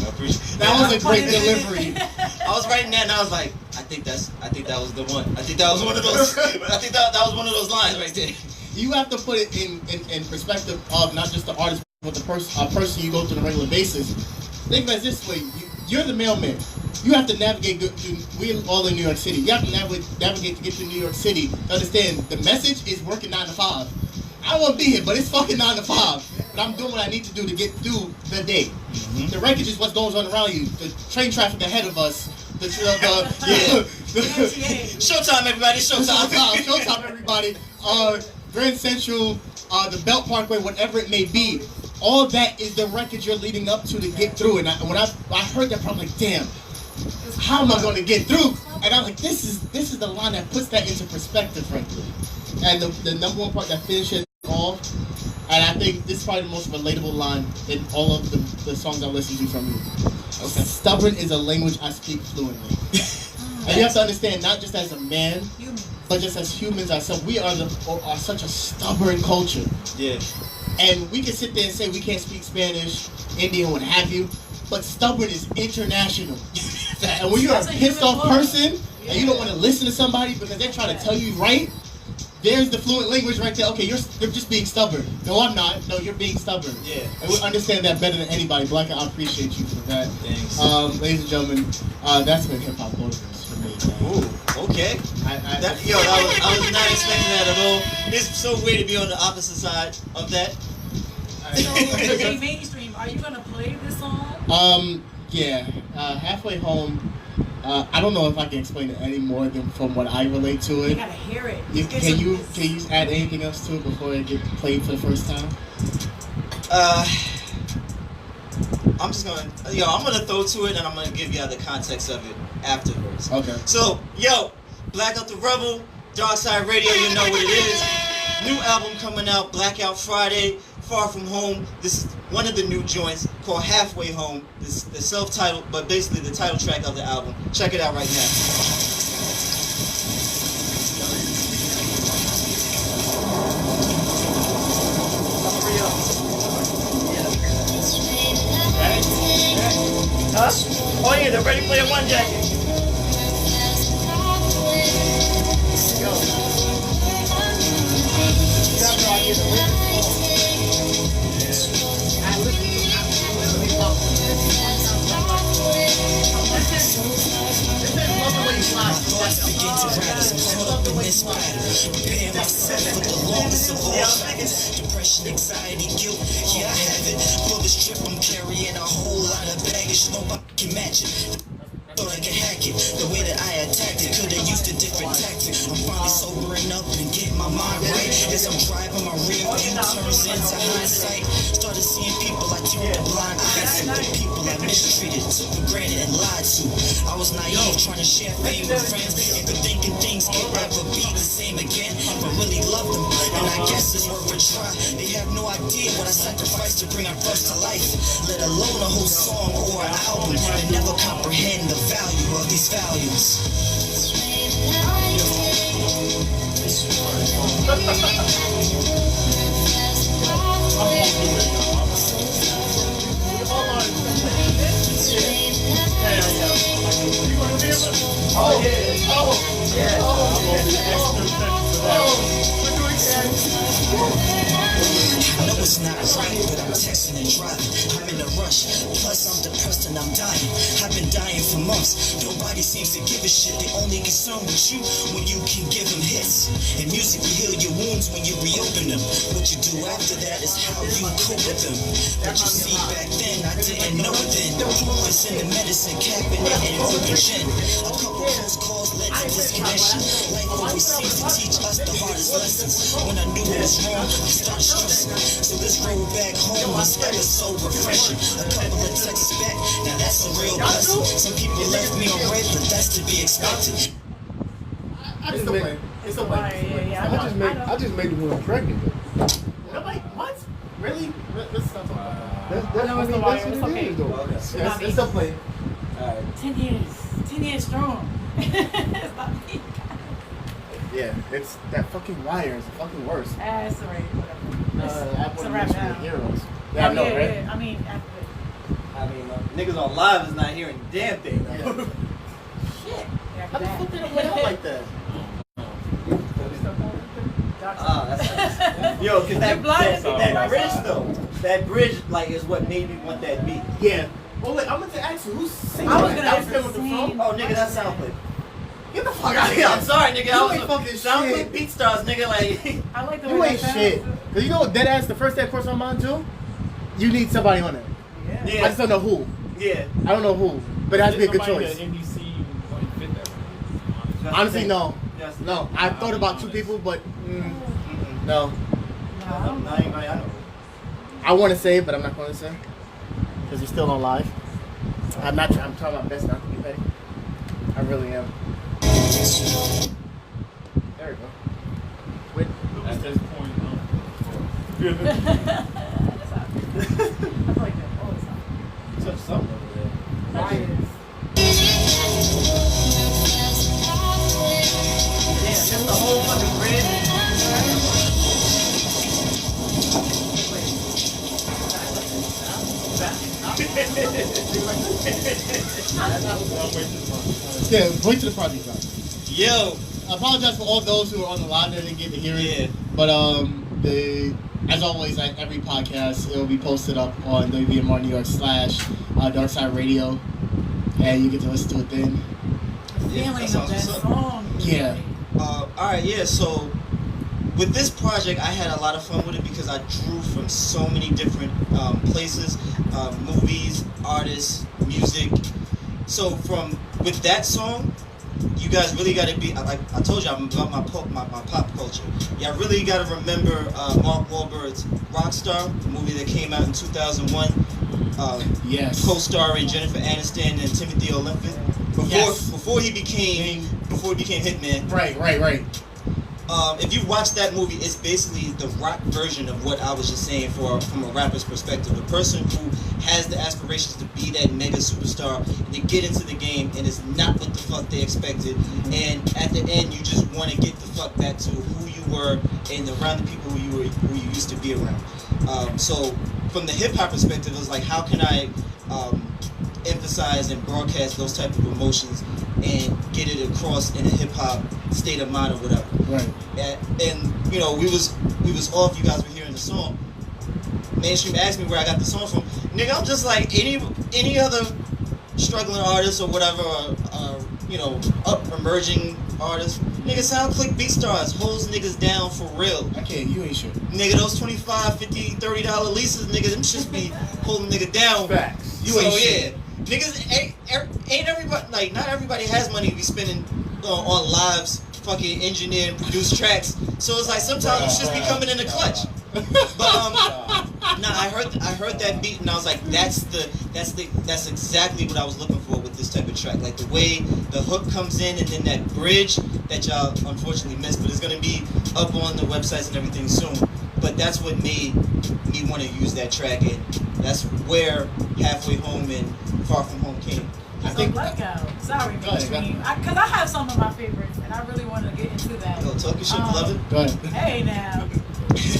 I appreciate it. That was a great delivery. I was writing that and I was like, I think that was the one. I think that was one of those. I think that was one of those lines right there. You have to put it in perspective of not just the artist, but the person you go through on a regular basis. Think about it this way: you're the mailman. You have to navigate. We're all in New York City. You have to navigate to get to New York City. To understand the message is working 9 to 5. I won't be here, but it's fucking 9 to 5. But I'm doing what I need to do to get through the day. Mm-hmm. The wreckage is what goes on around you. The train traffic ahead of us. Showtime, everybody! Showtime, everybody! Grand Central, the Belt Parkway, whatever it may be. All that is the wreckage you're leading up to get through. And when I heard that, I'm like, damn, how am I going to get through? And I'm like, this is the line that puts that into perspective, frankly. And the number one part that finishes off, and I think this is probably the most relatable line in all of the songs I listen to from you. Okay. Stubborn is a language I speak fluently. And you have to understand, not just as a man, but just as humans ourselves, we are such a stubborn culture. Yeah. And we can sit there and say we can't speak Spanish, Indian, what have you, but stubborn is international. And when you're a pissed off person and you don't want to listen to somebody because they're trying to tell you right, there's the fluent language right there. Okay, you're just being stubborn. No, I'm not. No, you're being stubborn. Yeah. And we understand that better than anybody. Blackout, I appreciate you for that. Thanks. Ladies and gentlemen, that's been hip hop voters for me. Ooh, okay. I was not expecting that at all. It's so weird to be on the opposite side of that. So, mainstream, are you gonna play this song? Yeah. Halfway home. I don't know if I can explain it any more than from what I relate to it. You gotta hear it. Can you add anything else to it before it gets played for the first time? I'm just gonna, I'm gonna throw to it and I'm gonna give y'all the context of it afterwards. Okay. So, Blackout the Rebel, Darkside Radio, you know what it is. New album coming out, Blackout Friday, Far From Home. This is one of the new joints called Halfway Home. This is the self-titled, but basically the title track of the album. Check it out right now. Huh? Oh yeah, the Ready Player One jacket. Thoughts begin to rise, I'm caught up in this battle. Prepare myself for the longest of all battles. Depression, anxiety, guilt, yeah I have it. For this trip I'm carrying a whole lot of baggage, nobody can match it. Thought I could hack it, the way that I attacked it. Could've used a different tactic. I'm finally sobering up and getting my mind right. As I'm driving, my rear view turns into hindsight. Started seeing people I turned a blind eye to. The people I mistreated, took for granted and lied to. I was naive, trying to share fame with friends, and thinking things could never be the same again. But really love them, and I guess it's worth a try. They have no idea what I sacrificed to bring our first to life, let alone a whole song or an album. They never comprehend the value of these values. I know it's not right, but I'm texting and driving. I'm in a rush, plus I'm depressed and I'm dying. I've been dying for months. Nobody seems to give a shit. They only concerned with you when you can give them hits. And music will heal your wounds when you reopen them. What you do after that is how you cope with them. But you see, back then I didn't know it then. The proof is in the medicine cabinet and open gin. A couple close calls led to disconnection. Life always seems to teach us the hardest lessons. When I knew it was wrong, I started stressing. So this road back home is ever so refreshing. A couple of texts back, now that's a real blessing. Some people left me on red, but that's to be expected. It's the way. It's the way. I just made the woman pregnant. Nobody, what? Really? Let's stop talking about That's No, it's what the it wire. is, though. It's It's still playing. Alright. 10 years. 10 years strong. It's not me. Yeah, it's that fucking wire is the fucking worst. It's alright, whatever. I It's a wouldn't wrap mention now. the heroes. Oh, Yeah, I know, right? yeah. I mean, after. I mean, niggas on live is not hearing a damn thing. Yeah. Shit. Yeah, How the fuck did it play out like that? That's yo, cause You're that blind. bridge though, that bridge like is what made me want that beat. Yeah. Well, wait, I'm gonna ask you who's singing. I was that? gonna That ask them the with the same. phone? Oh nigga, that SoundClick. Get the fuck out of Yeah, here. I'm sorry, nigga. You I ain't was fucking SoundClick shit. Beat Stars, nigga. Like I like the You way ain't that shit. sounds. Cause you know what dead ass the first day course on mine too? You need somebody on it. Yeah. I yeah, just don't know who. yeah. I don't know who. But it has to be a good choice. NBC wouldn't fit that. Honestly, no. Just- No. I thought about two people, but no. No, Not anybody I know. I want to say it, but I'm not going to say. Because we're still on live. I'm trying my best not to be petty. I really am. There we go. Wait. At this point, That's not I like that all the time. Touch something over there. Wires. Yeah, just the whole fucking bridge. Yeah, wait till the project drops. Yo, I apologize for all those who are on the line that didn't get to hear it. Yeah. But as always, like every podcast, it'll be posted up on WVMR New York / Darkside Radio, and you get to listen to it then. The feeling that of sounds that what's up. song. Yeah. all right, yeah. So with this project, I had a lot of fun with it because I drew from so many different places, movies, artists, music. So with that song, you guys really got to be, like I told you, I'm about my pop culture. Y'all really got to remember Mark Wahlberg's Rockstar, the movie that came out in 2001. Yes. Co-starring Jennifer Aniston and Timothy Olyphant. Before he became Hitman. Right. If you watch that movie, it's basically the rock version of what I was just saying from a rapper's perspective. The person who has the aspirations to be that mega superstar and to get into the game and it's not what the fuck they expected. And at the end, you just want to get the fuck back to who you were and around the people who you used to be around. So from the hip hop perspective, it was like, how can I emphasize and broadcast those type of emotions and get it across in a hip hop state of mind or whatever. Right. And you know, we was off. You guys were hearing the song. Mainstream asked me where I got the song from. Nigga, I'm just like any other struggling artist or whatever, you know, emerging artist. Nigga, SoundClick BeatStars holds niggas down for real. I can't. You ain't sure. Nigga, those $25, $50, $30 leases, nigga, them just be holding nigga down. Facts. You ain't yeah. shit. Niggas ain't everybody, like, not everybody has money to be spending on lives, fucking engineer and produce tracks. So it's like sometimes you just be coming in the clutch. But nah, I heard that beat and I was like, that's exactly what I was looking for with this type of track. Like the way the hook comes in and then that bridge that y'all unfortunately missed, but it's gonna be up on the websites and everything soon. But that's what made me want to use that track, and that's where Halfway Home and Far From Home came I So think Blackout. Sorry, Go ahead, mainstream. Because I have some of my favorites, and I really want to get into that. Yo, talk your shit, beloved. Go ahead. Hey, now.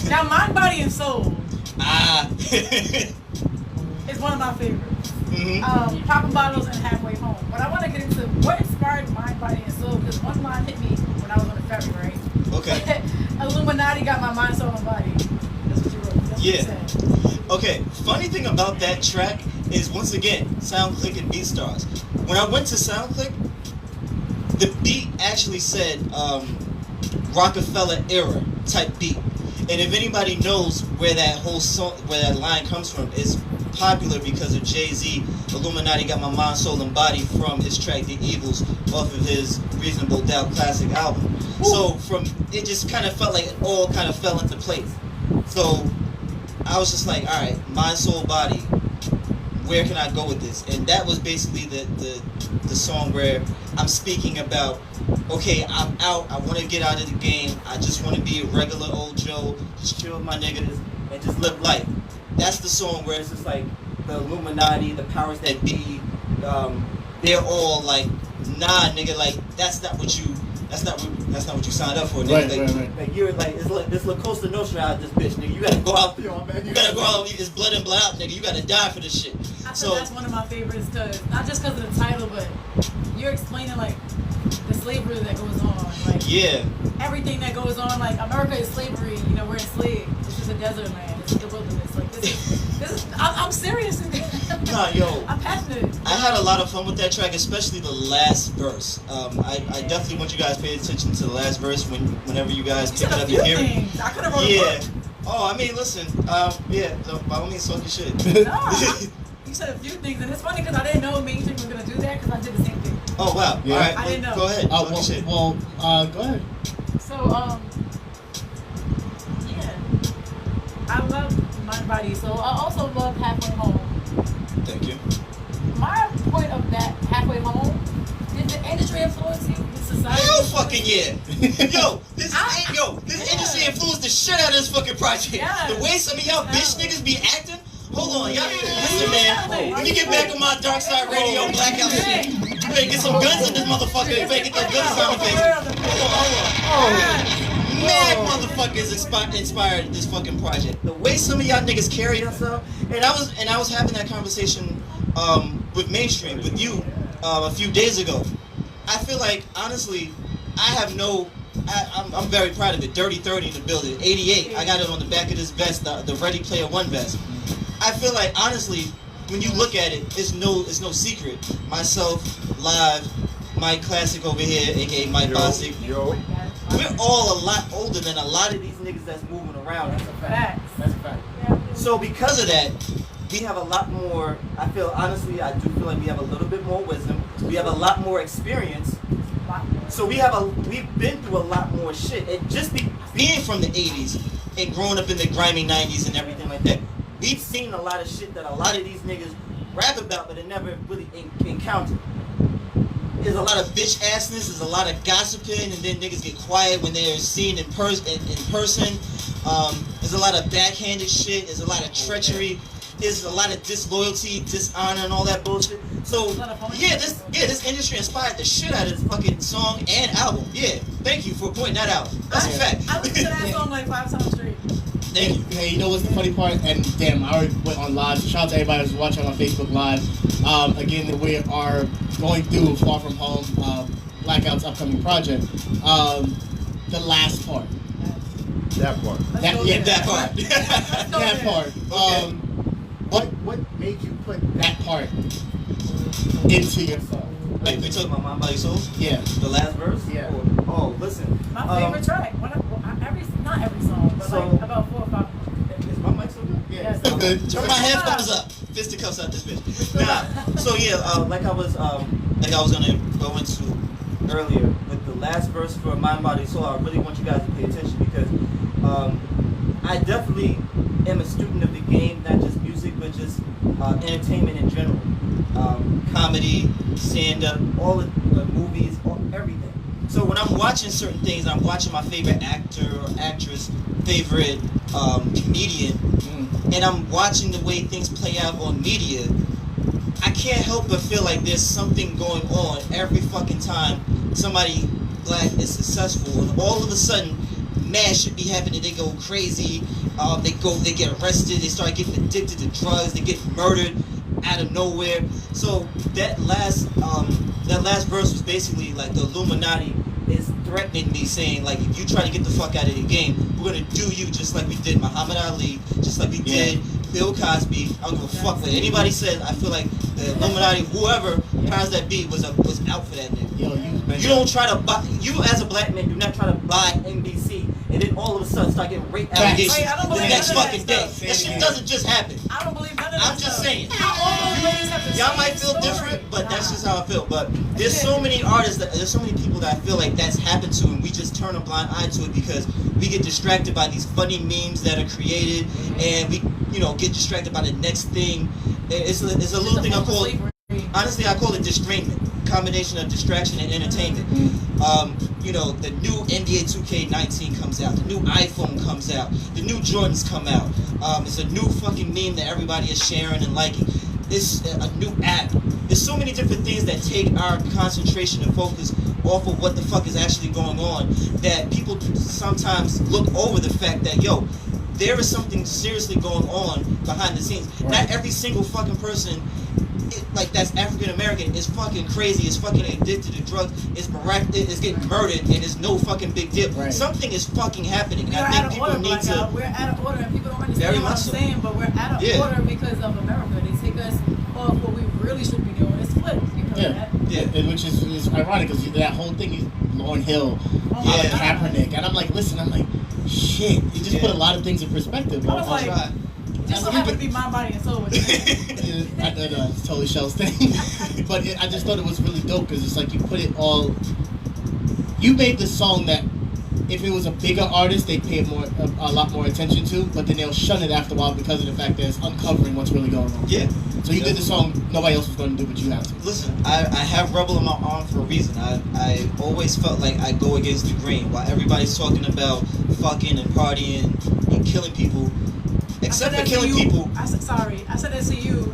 Now, Mind, Body, and Soul Ah. is one of my favorites. Mm-hmm. Popping Bottles and Halfway Home. But I want to get into what inspired Mind, Body, and Soul, because one line hit me when I was on the ferry, right? Okay. Illuminati got my mind, soul, and body. That's what you wrote. That's Yeah. what you said. Okay, funny thing about that track is, once again, SoundClick and BeatStars. When I went to SoundClick, the beat actually said Rockefeller era type beat. And if anybody knows where that whole song, where that line comes from, it's popular because of Jay-Z. Illuminati got my mind, soul, and body from his track The Eagles off of his Reasonable Doubt classic album. So from it just kind of felt like it all kind of fell into place. So I was just like, all right, mind, soul, body. Where can I go with this? And that was basically the song where I'm speaking about, okay, I'm out, I want to get out of the game, I just want to be a regular old Joe, just chill with my niggas, and just live life. That's the song where it's just like the Illuminati, the powers that be, they're all like, nah, nigga, like that's not what you signed up for, nigga. Right. Like you're like it's like this La Costa Nostra out this bitch, nigga. You gotta go out, you gotta go out, it's blood and blood out, nigga. You gotta die for this shit. I think that's one of my favorites, cause not just because of the title, but you're explaining like the slavery that goes on, like everything that goes on. Like America is slavery, you know, we're enslaved. This is a desert land. This is the wilderness. Like this is. I'm serious. Nah, yo. I'm passionate. I had a lot of fun with that track, especially the last verse. I definitely want you guys to pay attention to the last verse whenever you guys pick it up and hear it. I could have wrote a book. Oh, I mean, listen. By all means, talk your shit. No, you said a few things, and it's funny because I didn't know mainstream was gonna do that because I did the same thing. Oh wow! Yeah. All right, I didn't know. Go ahead. Talk your shit. Well, go ahead. So I love Mind, Body, Soul. I also love Halfway Home. Thank you. My point of that Halfway Home, did the industry influence you? Did society? Hell fucking yeah! Yo, this industry influenced the shit out of this fucking project. Yes. The way some of y'all bitch niggas be acting. Hold on, y'all. Listen, man. When you get back on my Darkside Radio Blackout shit, you better get some guns in this motherfucker. You better get those guns on the face. Hold on. Mad motherfuckers inspired this fucking project. The way some of y'all niggas carry yourself, and I was having that conversation with mainstream with you a few days ago. I feel like honestly, I'm very proud of it. Dirty 30 in the building. 88. I got it on the back of this vest, the Ready Player One vest. I feel like honestly, when you look at it, it's no secret. Myself, live, Mike Classic over here, aka Mike Bostic. Yo. We're all a lot older than a lot of these niggas that's moving around. That's a fact. That's a fact. Yeah. So because of that, we have a lot more, I do feel like we have a little bit more wisdom. We have a lot more experience. So we've been through a lot more shit. And just being from the 80s and growing up in the grimy 90s and everything like that, we've seen a lot of shit that a lot of these niggas rap about, but they never really encountered. There's a lot of bitch assness, there's a lot of gossiping, and then niggas get quiet when they're seen in person. There's a lot of backhanded shit, there's a lot of treachery, there's a lot of disloyalty, dishonor, and all that bullshit. So this industry inspired the shit out of this fucking song and album. Yeah, thank you for pointing that out. That's a fact. I listened to that song like 5 times straight. Thank you. Hey, you know what's the funny part? And damn, I already went on live. Shout out to everybody who's watching on my Facebook Live. Again, we are going through Far From Home, Blackout's upcoming project. The last part. That part. That part. That part. Okay. What made you put that part into your song? Like we talking about Mind, Body, Soul? Yeah. The last verse? Yeah. Oh, listen. My favorite track. Not every song, but like about 4 or 5. Is my mic so good? Yes. Good. Turn my headphones up. Fisticuffs out this bitch. Nah. So yeah, like I was gonna go into earlier with the last verse for Mind, Body, Soul. I really want you guys to pay attention because I definitely am a student of the game, not just music, but just entertainment in general. Comedy, stand-up, all the movies, everything. So when I'm watching certain things, I'm watching my favorite actor or actress, favorite comedian, and I'm watching the way things play out on media, I can't help but feel like there's something going on every fucking time somebody black is successful, and all of a sudden, mad shit be happening. They go crazy. They get arrested. They start getting addicted to drugs. They get murdered out of nowhere. So that last verse was basically like the Illuminati is threatening me, saying like, if you try to get the fuck out of the game, we're gonna do you just like we did Muhammad Ali, just like we did Bill Cosby. I don't give a fuck what anybody says. I feel like the Illuminati, whoever powers that be, was out for that nigga. You don't try to buy. You as a black man do not try to buy NBC and then all of a sudden start getting rape allegations the next fucking day. That shit doesn't just happen. I don't believe none of that. I'm just saying. Y'all might feel different, but that's just how I feel. But there's so many artists, there's so many people that I feel like that's happened to, and we just turn a blind eye to it because we get distracted by these funny memes that are created, and we, get distracted by the next thing. It's a little thing I call it. Honestly, I call it distrainment. Combination of distraction and entertainment. The new NBA 2K19 comes out, the new iPhone comes out, the new Jordans come out. It's a new fucking meme that everybody is sharing and liking. It's a new app. There's so many different things that take our concentration and focus off of what the fuck is actually going on, that people sometimes look over the fact that, there is something seriously going on behind the scenes. Right. Not every single fucking person that's African American is fucking crazy, is fucking addicted to drugs, is getting murdered, and it's no fucking big deal. Right. Something is fucking happening. And I think people need to. We're out of order, and people don't understand what I'm saying, but we're out of order because of America. They take us off what we really should be doing. It's flipped. That? And which is ironic because that whole thing is Lauryn Hill, Kaepernick, and I'm like, shit. It just put a lot of things in perspective. I was like, just so happen to be my body and soul with it. I know, it's totally Shell's thing. But I just thought it was really dope because it's like you put it all. You made the song that if it was a bigger artist, they'd pay a lot more attention to, but then they'll shun it after a while because of the fact that it's uncovering what's really going on. Yeah. So you did the song nobody else was going to do, but you have to. Listen, I have Rebel in my arm for a reason. I always felt like I go against the grain. While everybody's talking about fucking and partying and killing people, except for killing people. I said that to you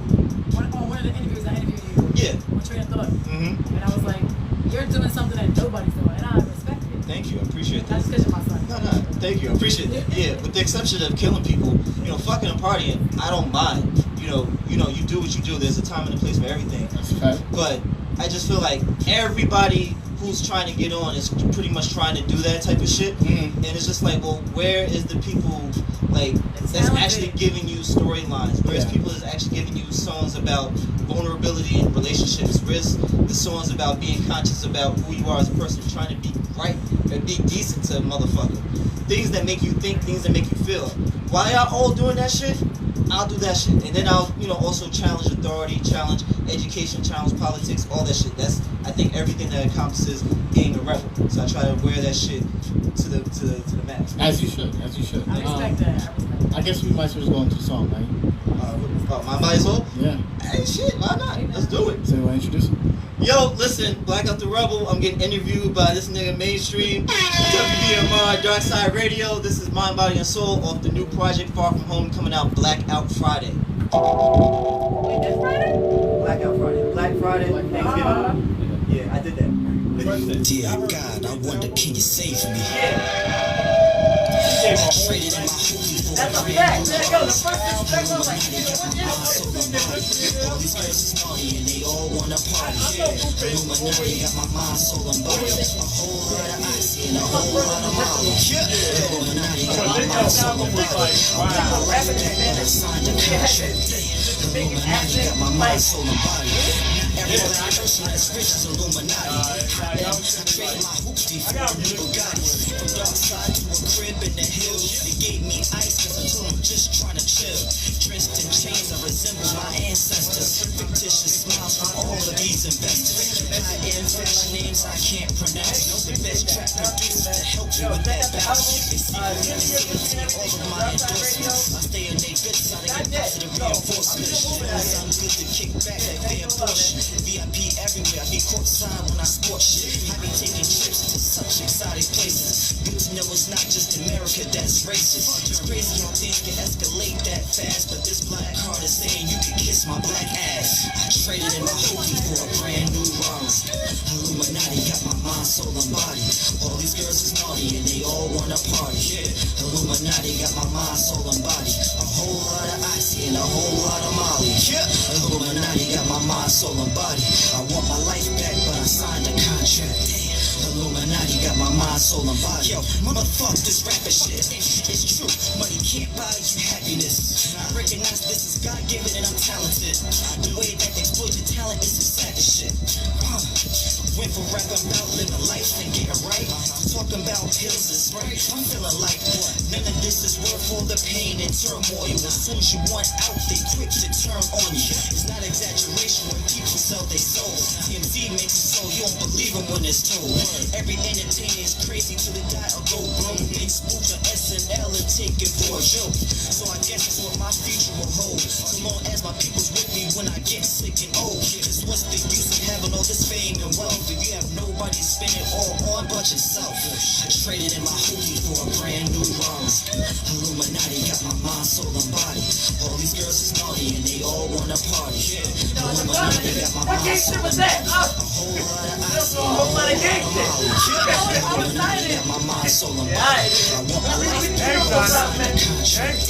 on one of the interviews I interviewed you. Yeah. On Train of Thought. Mm-hmm. And I was like, you're doing something that nobody's doing, and I respect it. Thank you, I appreciate that. That's because you're my son. No, thank you, I appreciate that. Yeah, with the exception of killing people, fucking and partying, I don't mind. You do what you do. There's a time and a place for everything. That's okay. But I just feel like everybody who's trying to get on is pretty much trying to do that type of shit. Mm-hmm. And it's just like, well, where is the people that's actually giving you storylines? Where's people that's actually giving you songs about vulnerability in relationships? Where's the songs about being conscious about who you are as a person, trying to be right and be decent to a motherfucker? Things that make you think, things that make you feel. While y'all all doing that shit, I'll do that shit. And then I'll, also challenge authority, challenge education, challenge politics, all that shit. That's, I think, everything that encompasses being a rebel. So I try to wear that shit to the max. As you should. I respect that. I guess we might as well just go into the song, right? My body soul? Yeah. Hey, shit, why not? Let's do it. So you want to introduce it? Yo, listen, Blackout the Rebel. I'm getting interviewed by this nigga Mainstream, WBMR, Darkside Radio. This is Mind, Body, and Soul off the new project Far From Home coming out Blackout Friday. Wait, this Friday? Blackout Friday. Black Friday, Thanksgiving. Yeah, I did that. Dear God, I wonder, can you save me? Yeah. Traded in my holy for That's a fact. There you go. The first respect was like, All these girls is naughty and they all wanna party. Illuminati got my mind, soul, and body. A whole lot of icy and a whole lot of molly. Illuminati got my mind, soul, and body. Signed a contract. Illuminati got my mind, soul, and body. Every black person that's rich is Illuminati. I trade my hoopty for a Bugatti. From Darkside to a crib in the hills. They gave me ice cause I told them just trying to chill. Dressed in chains, I resemble my ancestors. Fictitious smiles from all of these investors. High-end fashion names I can't pronounce. The best this track produced to help you with that balance. They see me all of my endorsements. I stay on their good side, I get positive reinforcement. I'm good to kick back like fair portion. VIP everywhere, I be courtside when I sport shit. I be taking trips to such exotic places. Good to know it's not just America that's racist. It's crazy how things can escalate that fast, but this black heart is saying you can kiss my black ass. I traded in my hoopty for a brand new Rari. Illuminati got my mind, soul, and body. All these girls is naughty and they all wanna party. Yeah. Illuminati got my mind, soul, and body. A whole lot of Oxy and a whole lot of Molly. Yeah. Illuminati got my mind, soul, and body. I want my life back, but I signed a contract. Damn. Illuminati got my mind, soul, and body. Yo, motherfuck this rapper shit. It's true, money can't buy you happiness. I recognize this is God-given and I'm talented. The way that they exploit your talent is the saddest shit. Went from rapping about living life and getting right. Talking about pills is right. I'm feeling like what? None of this is worth all the pain and turmoil. As soon as you want out, they quick to turn on you. It's not exaggeration when people sell their souls. TMZ makes it so you don't believe them when it's told. Every entertainer is crazy till they die or go broke. They spook on SNL and take it for a joke. So I guess that's what my future will hold. So long as my people's with me when I get sick and old. Cause what's the use of having all this fame and wealth if you have nobody spending all on but yourself? I traded in my hoopty for a brand new Rari. Illuminati got my mind, soul, and body. All these girls is naughty and they all wanna party. Illuminati got my mind, soul, and body. A whole lot of Oxy, a whole lot of Molly. Illuminati got my mind, soul, and body. I want my life back, but I signed a contract.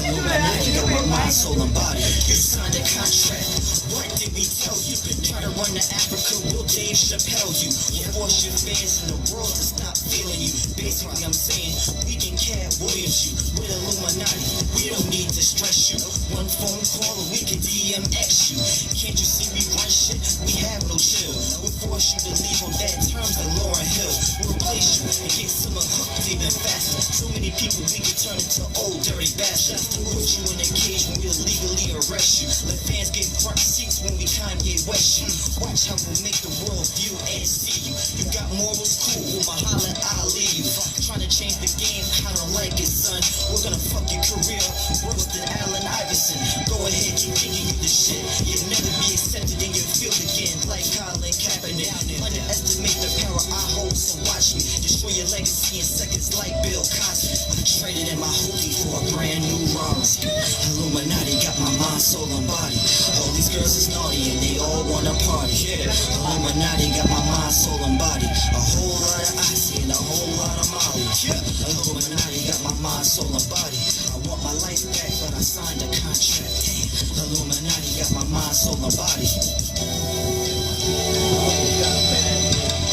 Illuminati got my mind, soul, and body. You signed a contract. What did we tell you? Try to run to Africa, will Dave Chappelle you? You force your fans in the world to stop feeling you. Basically, I'm saying, we can Cat Williams you. With Illuminati, we don't need to stress you. One phone call and we can DMX you. Can't you see we run shit? We have no chill. We'll force you to leave on bad terms like Lauryn Hill. We'll replace you and get someone hooked even faster. So many people we can turn into old dirty bastards. Put you in a cage when we'll legally arrest you. Let fans get front seats when we Kanye West you. Watch how we make the world view and see you. You got morals, cool, Muhammad Ali you. Trying to change the game, I don't like it, son. We're gonna fuck your career, worse than Allen Iverson. Go ahead, keep thinking you the shit. You'll never be accepted in your field again, like Colin Kaepernick. Underestimate the power I hold, so watch me destroy your legacy in seconds like Bill Cosby. I traded in my hoopty for a brand new Rari. Illuminati got my mind, soul, and body. All these girls is naughty and they all wanna party. Yeah. Illuminati got my mind, soul, and body. A whole lot of Oxy and a whole lot of Molly. Yeah. Illuminati got my mind, soul, and body. I want my life back, but I signed a contract. Damn. Illuminati got my mind, soul, and body.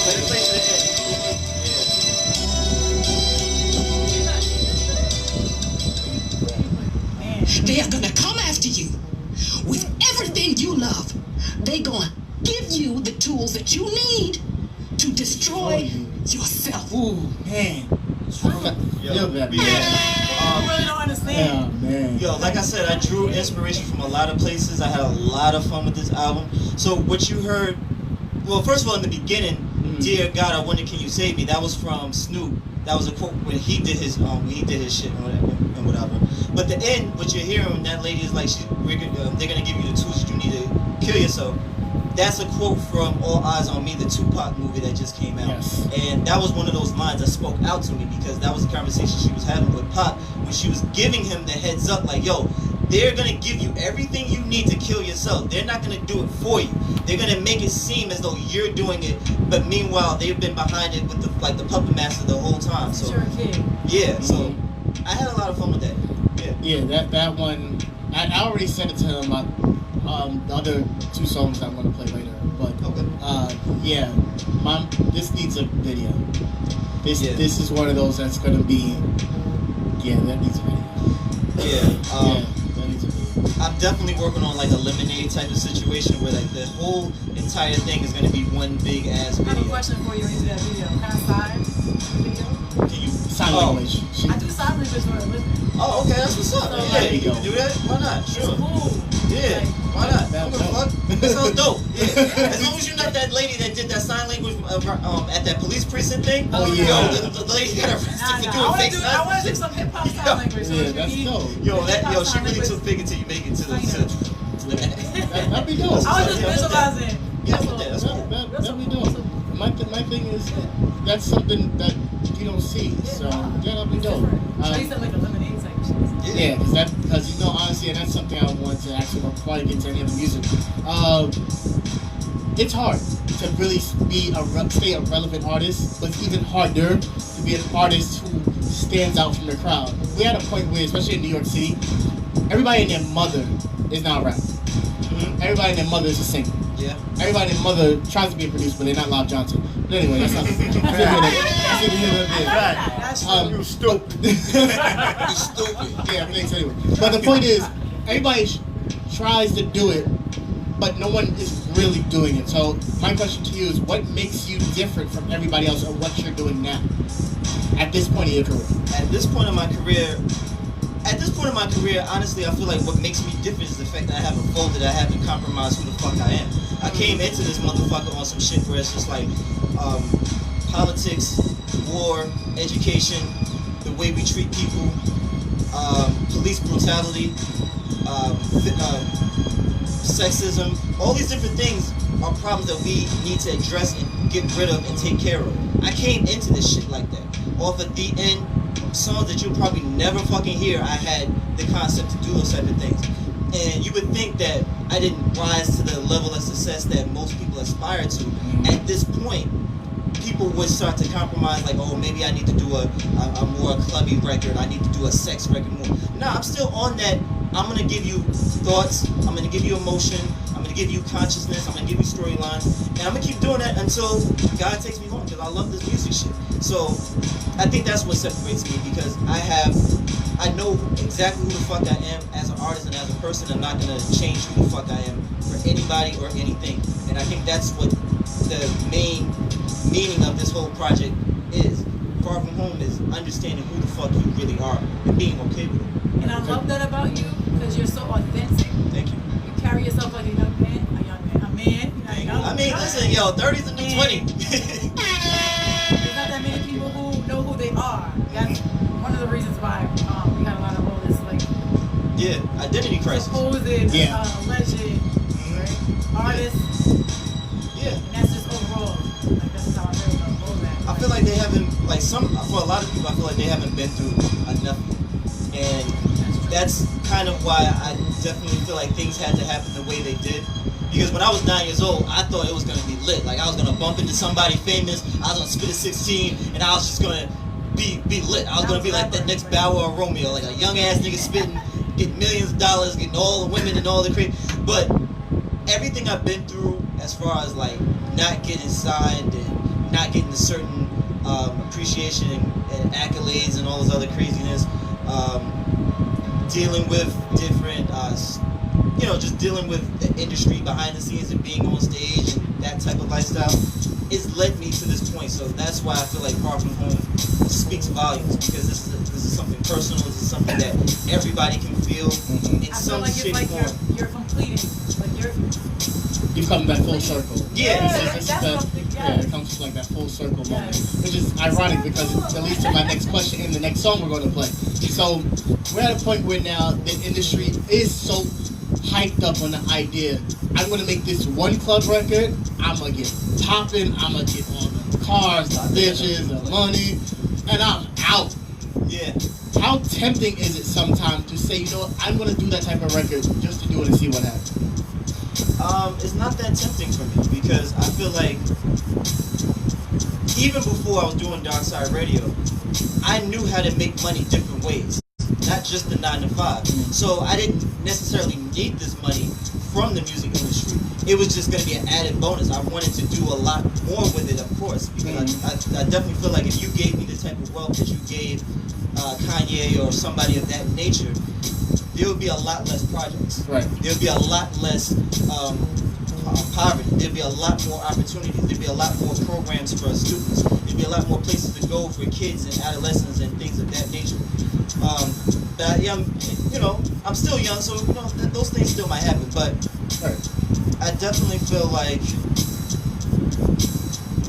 Let it play to the end. They are gonna come after you with everything you love. They gonna give you the tools that you need to destroy yourself. Ooh, man. Yo, I really don't understand. Yeah, man. Yo, like I said, I drew inspiration from a lot of places. I had a lot of fun with this album. So what you heard, well, first of all, in the beginning, "Dear God, I wonder can you save me?" That was from Snoop. That was a quote when he did his shit and whatever. But the end, what you're hearing when that lady is like, they're gonna give you the tools that you need to kill yourself. That's a quote from All Eyes on Me, the Tupac movie that just came out. Yes. And that was one of those lines that spoke out to me because that was the conversation she was having with Pac when she was giving him the heads up, like, yo, they're gonna give you everything you need to kill yourself. They're not gonna do it for you. They're gonna make it seem as though you're doing it, but meanwhile they've been behind it with the puppet master the whole time. So Sure, kid. yeah, so I had a lot of fun with that. Yeah, that one. I already said it to him. The other two songs I want to play later, but Okay. this needs a video. This is one of those that's gonna be. Yeah, that needs a video. That needs a video. I'm definitely working on like a Lemonade type of situation where like the whole entire thing is gonna be one big ass I have a video. question for you into that video. Can I sign the video? Do you? Sign language. I do sign language for a living. Oh, okay, that's what's up. So, Yeah, there you you go. can do that. Why not? Sure. It's cool. Yeah, why not? That sounds dope. Yeah. As long as you're not that lady that did that sign language at that police precinct thing. Oh yeah. Yo, the lady got arrested for doing fake signs. I want to do some hip hop sign language. Yeah, that's dope. Yo, she really took fake until you make it to the. That'd be dope. I was just visualizing. That'd be dope. My thing is, that's something that you don't see. So yeah, that'd be dope. You said like a lemonade type shit. Yeah, because you know, honestly, and that's something I want to actually before I get into any of the music. It's hard to really stay a relevant artist, but it's even harder to be an artist who stands out from the crowd. We're at a point where, especially in New York City, everybody and their mother is now a rapper. Mm-hmm. Everybody and their mother is a singer. Yeah. Everybody and their mother tries to be a producer, but they're not Lob Johnson. But anyway, that's not. You stupid. You stupid. Yeah, thanks anyway. But the point is, everybody tries to do it, but no one is really doing it. So my question to you is, what makes you different from everybody else, or what you're doing now at this point in your career? At this point in my career, honestly, I feel like what makes me different is the fact that I haven't folded, I haven't compromised who the fuck I am. I came into this motherfucker on some shit where it's just like politics, war, education, the way we treat people, police brutality, sexism, all these different things are problems that we need to address and get rid of and take care of. I came into this shit like that. Off of the end songs that you'll probably never fucking hear, I had the concept to do those type of things. And you would think that I didn't rise to the level of success that most people aspire to. At this point, people would start to compromise, like, oh, maybe I need to do a more clubby record, I need to do a sex record more. Nah, I'm still on that. I'm gonna give you thoughts, I'm gonna give you emotion, I'm gonna give you consciousness, I'm gonna give you storylines, and I'm gonna keep doing that until God takes me home, because I love this music shit. So I think that's what separates me, because I know exactly who the fuck I am as an artist and as a person. I'm not gonna change who the fuck I am for anybody or anything. And I think that's what the main meaning of this whole project is. Far From Home is understanding who the fuck you really are and being okay with it. And I love that about you, because you're so authentic. Thank you. You carry yourself like a young man, a man. I mean, listen, yo, 30's the new 20. There's not that many people who know who they are. That's one of the reasons why we got a lot of all this, like, identity crisis. Supposed, alleged, right? Artists. Yeah. And that's just overall. Like, that's how I feel about all that. I feel like they haven't, like, for a lot of people, I feel like they haven't been through enough. And that's kind of why I definitely feel like things had to happen the way they did. Because when I was 9 years old, I thought it was going to be lit. Like, I was going to bump into somebody famous, I was going to spit at 16, and I was just going to be lit. I was going to be like that next Bow Wow or Romeo, like a young ass nigga spitting, getting millions of dollars, getting all the women and all the crazy. But everything I've been through, as far as like not getting signed and not getting a certain appreciation and accolades and all this other craziness, dealing with different, just dealing with the industry behind the scenes and being on stage and that type of lifestyle, it's led me to this point. So that's why I feel like Far From Home speaks volumes, because this is something personal. This is something that everybody can feel in some shape or form. You're completing, like you come back full circle. Yeah. It comes to like that full circle moment, which is ironic because it leads to my next question in the next song we're going to play. So we're at a point where now the industry is so hyped up on the idea, I'm going to make this one club record, I'm going to get popping, I'm going to get all the cars, the bitches, the money, and I'm out. Yeah. How tempting is it sometimes to say, you know what, I'm going to do that type of record just to do it and see what happens? It's not that tempting for me, because I feel like even before I was doing Darkside Radio, I knew how to make money different ways, not just the 9 to 5. So I didn't necessarily need this money from the music industry. It was just going to be an added bonus. I wanted to do a lot more with it, of course, because I definitely feel like if you gave me the type of wealth that you gave Kanye or somebody of that nature, there would be a lot less projects. Right. There would be a lot less poverty. There'd be a lot more opportunities. There'd be a lot more programs for students. There'd be a lot more places to go for kids and adolescents and things of that nature. That I'm still young, so those things still might happen. But I definitely feel like.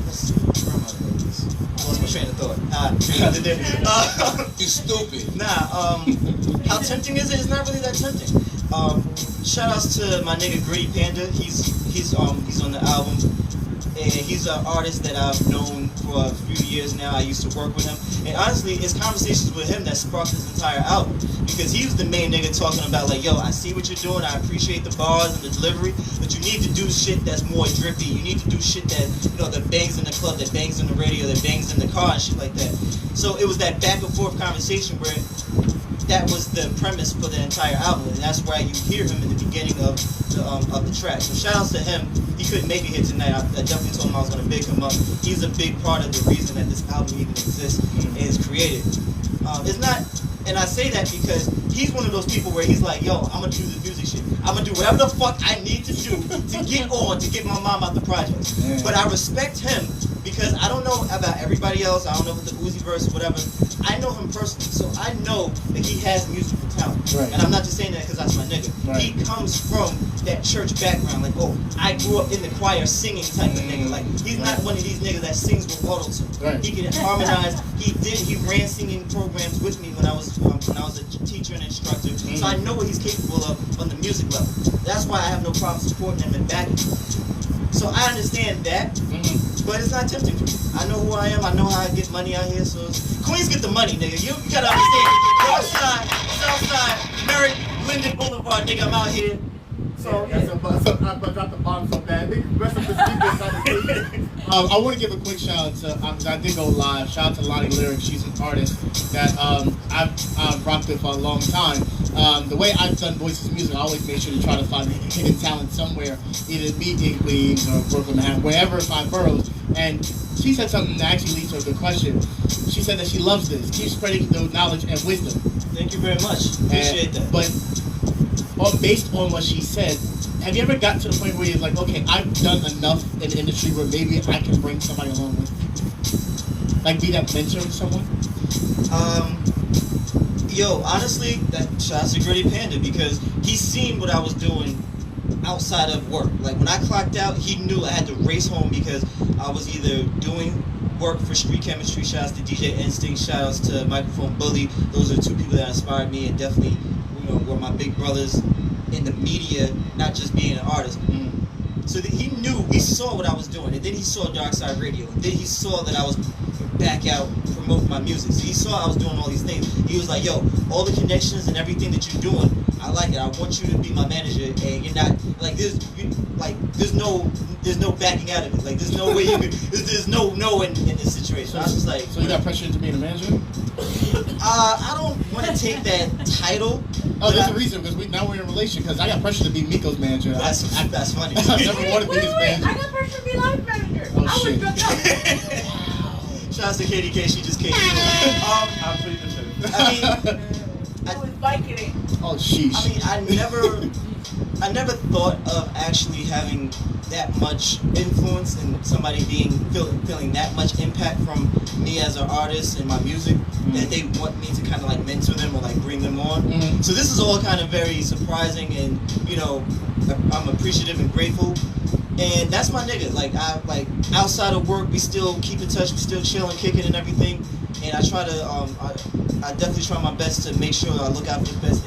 Let's see, where am I going with this? I lost my train of thought. You stupid. How tempting is it? It's not really that tempting. Shout outs to my nigga Gritty Panda. He's on the album. And he's an artist that I've known for a few years now. I used to work with him. And honestly, it's conversations with him that sparked this entire album. Because he was the main nigga talking about like, yo, I see what you're doing. I appreciate the bars and the delivery. But you need to do shit that's more drippy. You need to do shit that, that bangs in the club, that bangs in the radio, that bangs in the car and shit like that. So it was that back and forth conversation where that was the premise for the entire album. And that's why you hear him in the beginning of the track. So shout outs to him. He couldn't make it here tonight. I definitely told him I was going to big him up. He's a big part of the reason that this album even exists and is created. It's not, and I say that because he's one of those people where he's like, yo, I'm going to do the music shit. I'm going to do whatever the fuck I need to do to get my mom out the projects. But I respect him because I don't know about everybody else. I don't know about the Uzi verse or whatever. I know him personally, so I know that he has musical talent. And I'm not just saying that because that's my nigga. He comes from that church background, like, oh, I grew up in the choir singing type of nigga. Like, he's not one of these niggas that sings with auto-tune. He can harmonize. He ran singing programs with me when I was a teacher and instructor. So I know what he's capable of on the music level. That's why I have no problem supporting him and backing him. So I understand that, but it's not tempting for me. I know who I am. I know how I get money out here. So Queens get the money, nigga. You gotta understand. Northside, Southside, Merritt, Linden Boulevard, nigga. I'm out here. So yeah. I dropped the bomb so bad. Rest of the speakers. I want to give a quick shout out to, I did go live. Shout out to Lonnie Lyric. She's an artist that I've rocked with for a long time. The way I've done Voices of Music, I always make sure to try to find hidden talent somewhere, either be in Queens or Brooklyn, Manhattan, wherever 5 boroughs. And she said something that actually leads to a good question. She said that she loves this. Keep spreading the knowledge and wisdom. Thank you very much. Appreciate that. But based on what she said, have you ever gotten to the point where you're like, okay, I've done enough in the industry where maybe I can bring somebody along with me? Like be that mentor to someone? Honestly, that shouts to Gritty Panda because he's seen what I was doing outside of work. Like when I clocked out, he knew I had to race home because I was either doing work for Street Chemistry. Shouts to DJ Instinct. Shouts to Microphone Bully. Those are 2 people that inspired me and definitely, were my big brothers in the media, not just being an artist. So that he saw what I was doing, and then he saw Darkside Radio, and then he saw that I was back out promoting my music. So he saw I was doing all these things. He was like, yo, all the connections and everything that you're doing, I like it. I want you to be my manager, and you're not like this. There's no backing out of it. Like there's no way you could. There's no in this situation. I was just like, so you got pressure into being a manager? I don't want to take that title. Oh, there's a reason because now we're in a relationship. Because I got pressure to be Miko's manager. That's funny. I never wanted to be his manager. I got pressure to be live manager. Oh shit! Shouts to KDK. She just came. I'll plead the fifth. I was biking it. Oh sheesh. I mean, I never thought of actually having that much influence and somebody feeling that much impact from me as an artist and my music that they want me to kind of like mentor them or like bring them on. So this is all kind of very surprising and I'm appreciative and grateful. And that's my nigga. Like outside of work, we still keep in touch. We still chilling, kicking, and everything. And I try to, I definitely try my best to make sure I look out for the best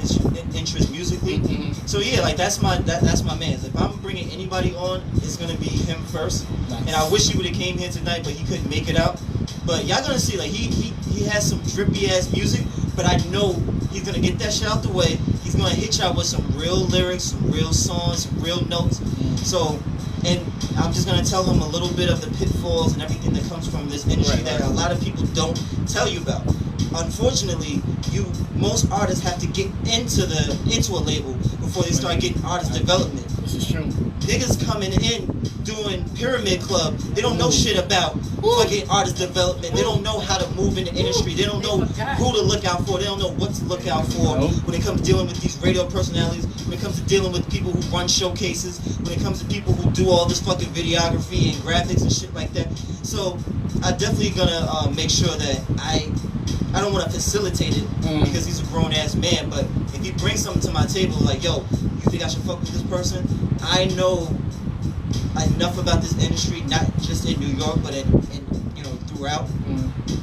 interest musically. So yeah, like that's my man. If I'm bringing anybody on, it's gonna be him first. Nice. And I wish he would have came here tonight, but he couldn't make it out. But y'all gonna see, like he has some drippy ass music, but I know he's gonna get that shit out the way. He's gonna hit y'all with some real lyrics, some real songs, some real notes. So. And I'm just going to tell him a little bit of the pitfalls and everything that comes from this industry that a lot of people don't tell you about. Unfortunately, most artists have to get into a label before they start getting artist development. This is true. niggas coming in doing Pyramid Club, they don't know shit about fucking artist development. They don't know how to move in the industry. They don't know who to look out for. They don't know what to look out for when it comes to dealing with these radio personalities, when it comes to dealing with people who run showcases, when it comes to people who do all this fucking videography and graphics and shit like that. So I'm definitely gonna make sure that I don't want to facilitate it because he's a grown ass man, but if he brings something to my table like, yo, you think I should fuck with this person? I know enough about this industry, not just in New York, but in throughout,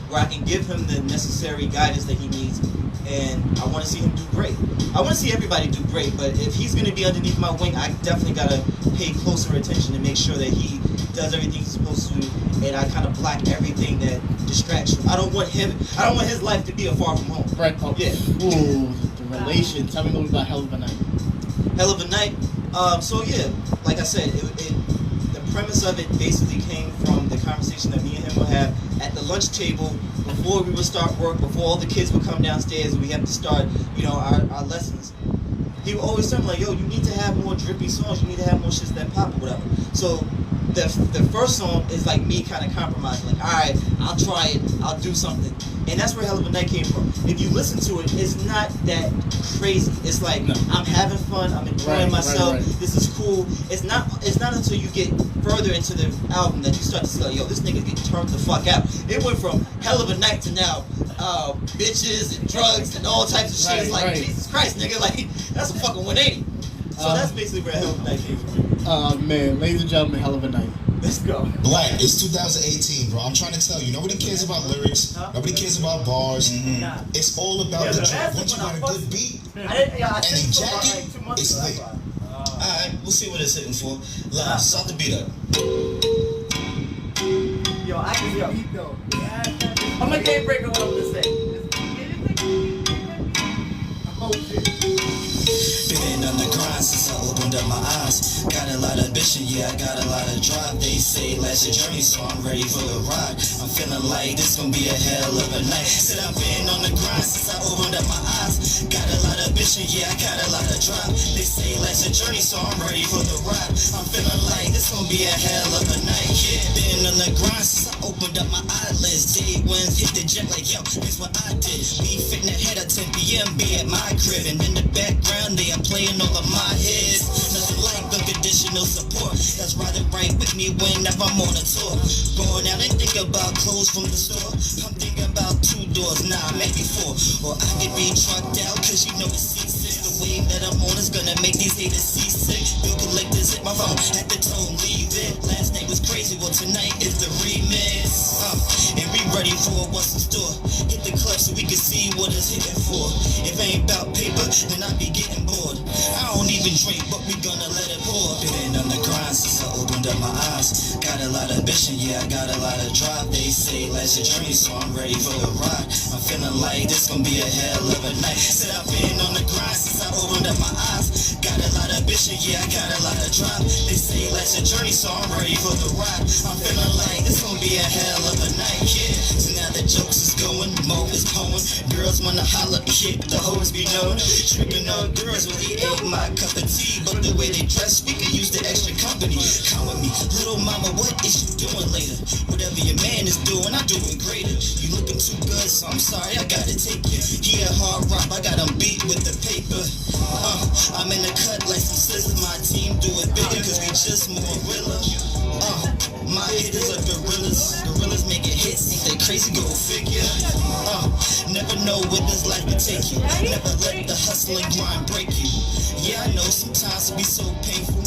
where I can give him the necessary guidance that he needs, and I want to see him do great. I want to see everybody do great, but if he's going to be underneath my wing, I definitely got to pay closer attention to make sure that he does everything he's supposed to do, and I kind of block everything that distracts him. I don't want his life to be a far from home. Right. Oh. Yeah. Ooh, the relation. Tell me a little about Hell of a Night. Hell of a Night. So yeah, like I said, the premise of it basically came from the conversation that me and him would have at the lunch table before we would start work, before all the kids would come downstairs and we have to start, our lessons. He would always tell me like, yo, you need to have more drippy songs, you need to have more shits that pop or whatever. So the first song is like me kind of compromising, like, alright, I'll try it, I'll do something. And that's where Hell of a Night came from. If you listen to it, it's not that crazy. It's like, I'm having fun, I'm enjoying myself, this is cool. It's not until you get further into the album that you start to see like, yo, this nigga get turned the fuck out. It went from Hell of a Night to now bitches and drugs and all types of shit. It's like, Jesus Christ, nigga, like, that's a fucking 180. So that's basically where Hell of a Night came from. Man, ladies and gentlemen, Hell of a Night. Let's go. Black, it's 2018, bro. I'm trying to tell you, nobody cares about lyrics. Nobody cares about bars. It's all about the track. Once you got a good beat and a jacket, it's lit. Alright, we'll see what it's hitting for. Live, start the beat up. Yo, I can hear beat though. I'm a game breaker what I'm gonna say. Oh shit. Been on the grind since I opened up my eyes. Got a lot of ambition, yeah, I got a lot of drive. They say life's a journey, so I'm ready for the ride. I'm feeling like this gon' be a hell of a night. Said I've been on the grind since I opened up my eyes. Got a lot of ambition, yeah, I got a lot of drive. They say life's a journey, so I'm ready for the ride. I'm feeling like this gon' be a hell of a night. Yeah, been on the grind since I opened up my eyelids. Day ones hit the jet like, yo, here's what I did. Be fitting ahead at 10 p.m., be at my crib. And in the background, they are playing all of my hits. Nothing like unconditional support. That's riding right with me whenever I'm on a tour. Going out and think about clothes from the store. I'm thinking about 2 doors, nah, maybe 4. Or I could be trucked out, cause you know it's C6. The wave that I'm on is gonna make these haters seasick. Bill collectors hit my phone at the tone, leave it. Last night was crazy, well tonight is the remix. And we ready for what's in store. Hit the club so we can see what it's hitting for. If it ain't about paper, then I be getting bored. I don't even drink, but we gonna let it pour. Been on the grind since I opened up my eyes. Got a lot of ambition, yeah, I got a lot of drive. They say life's a journey, so I'm ready for the ride. I'm feeling like this gon' be a hell of a night. Said I've been on the grind since I opened up my eyes. Got a lot of ambition, yeah, I got a lot of drive. They say life's a journey, so I'm ready for the ride. I'm feeling like this gon' be a hell of a night, yeah. So now the jokes is going, Mo is poem. Girls wanna holler, yeah, the hoes be known. Tripping on girls, really ain't my cup of tea. But the way they dress, we can use the extra company. Come with me, little mama, what is you doing later? Whatever your man is doing, I'm doing greater. You looking too good, so I'm sorry, I gotta take you. He a hard rock, I got him beat with the paper. I'm in the cut like some scissors. My team do it bigger, cause we just more realer. My hitters are gorillas. Gorillas making hits, ain't they crazy? Go figure. Never know where this life can take you. Never let the hustle and grind break you. Yeah, I know sometimes it be so painful,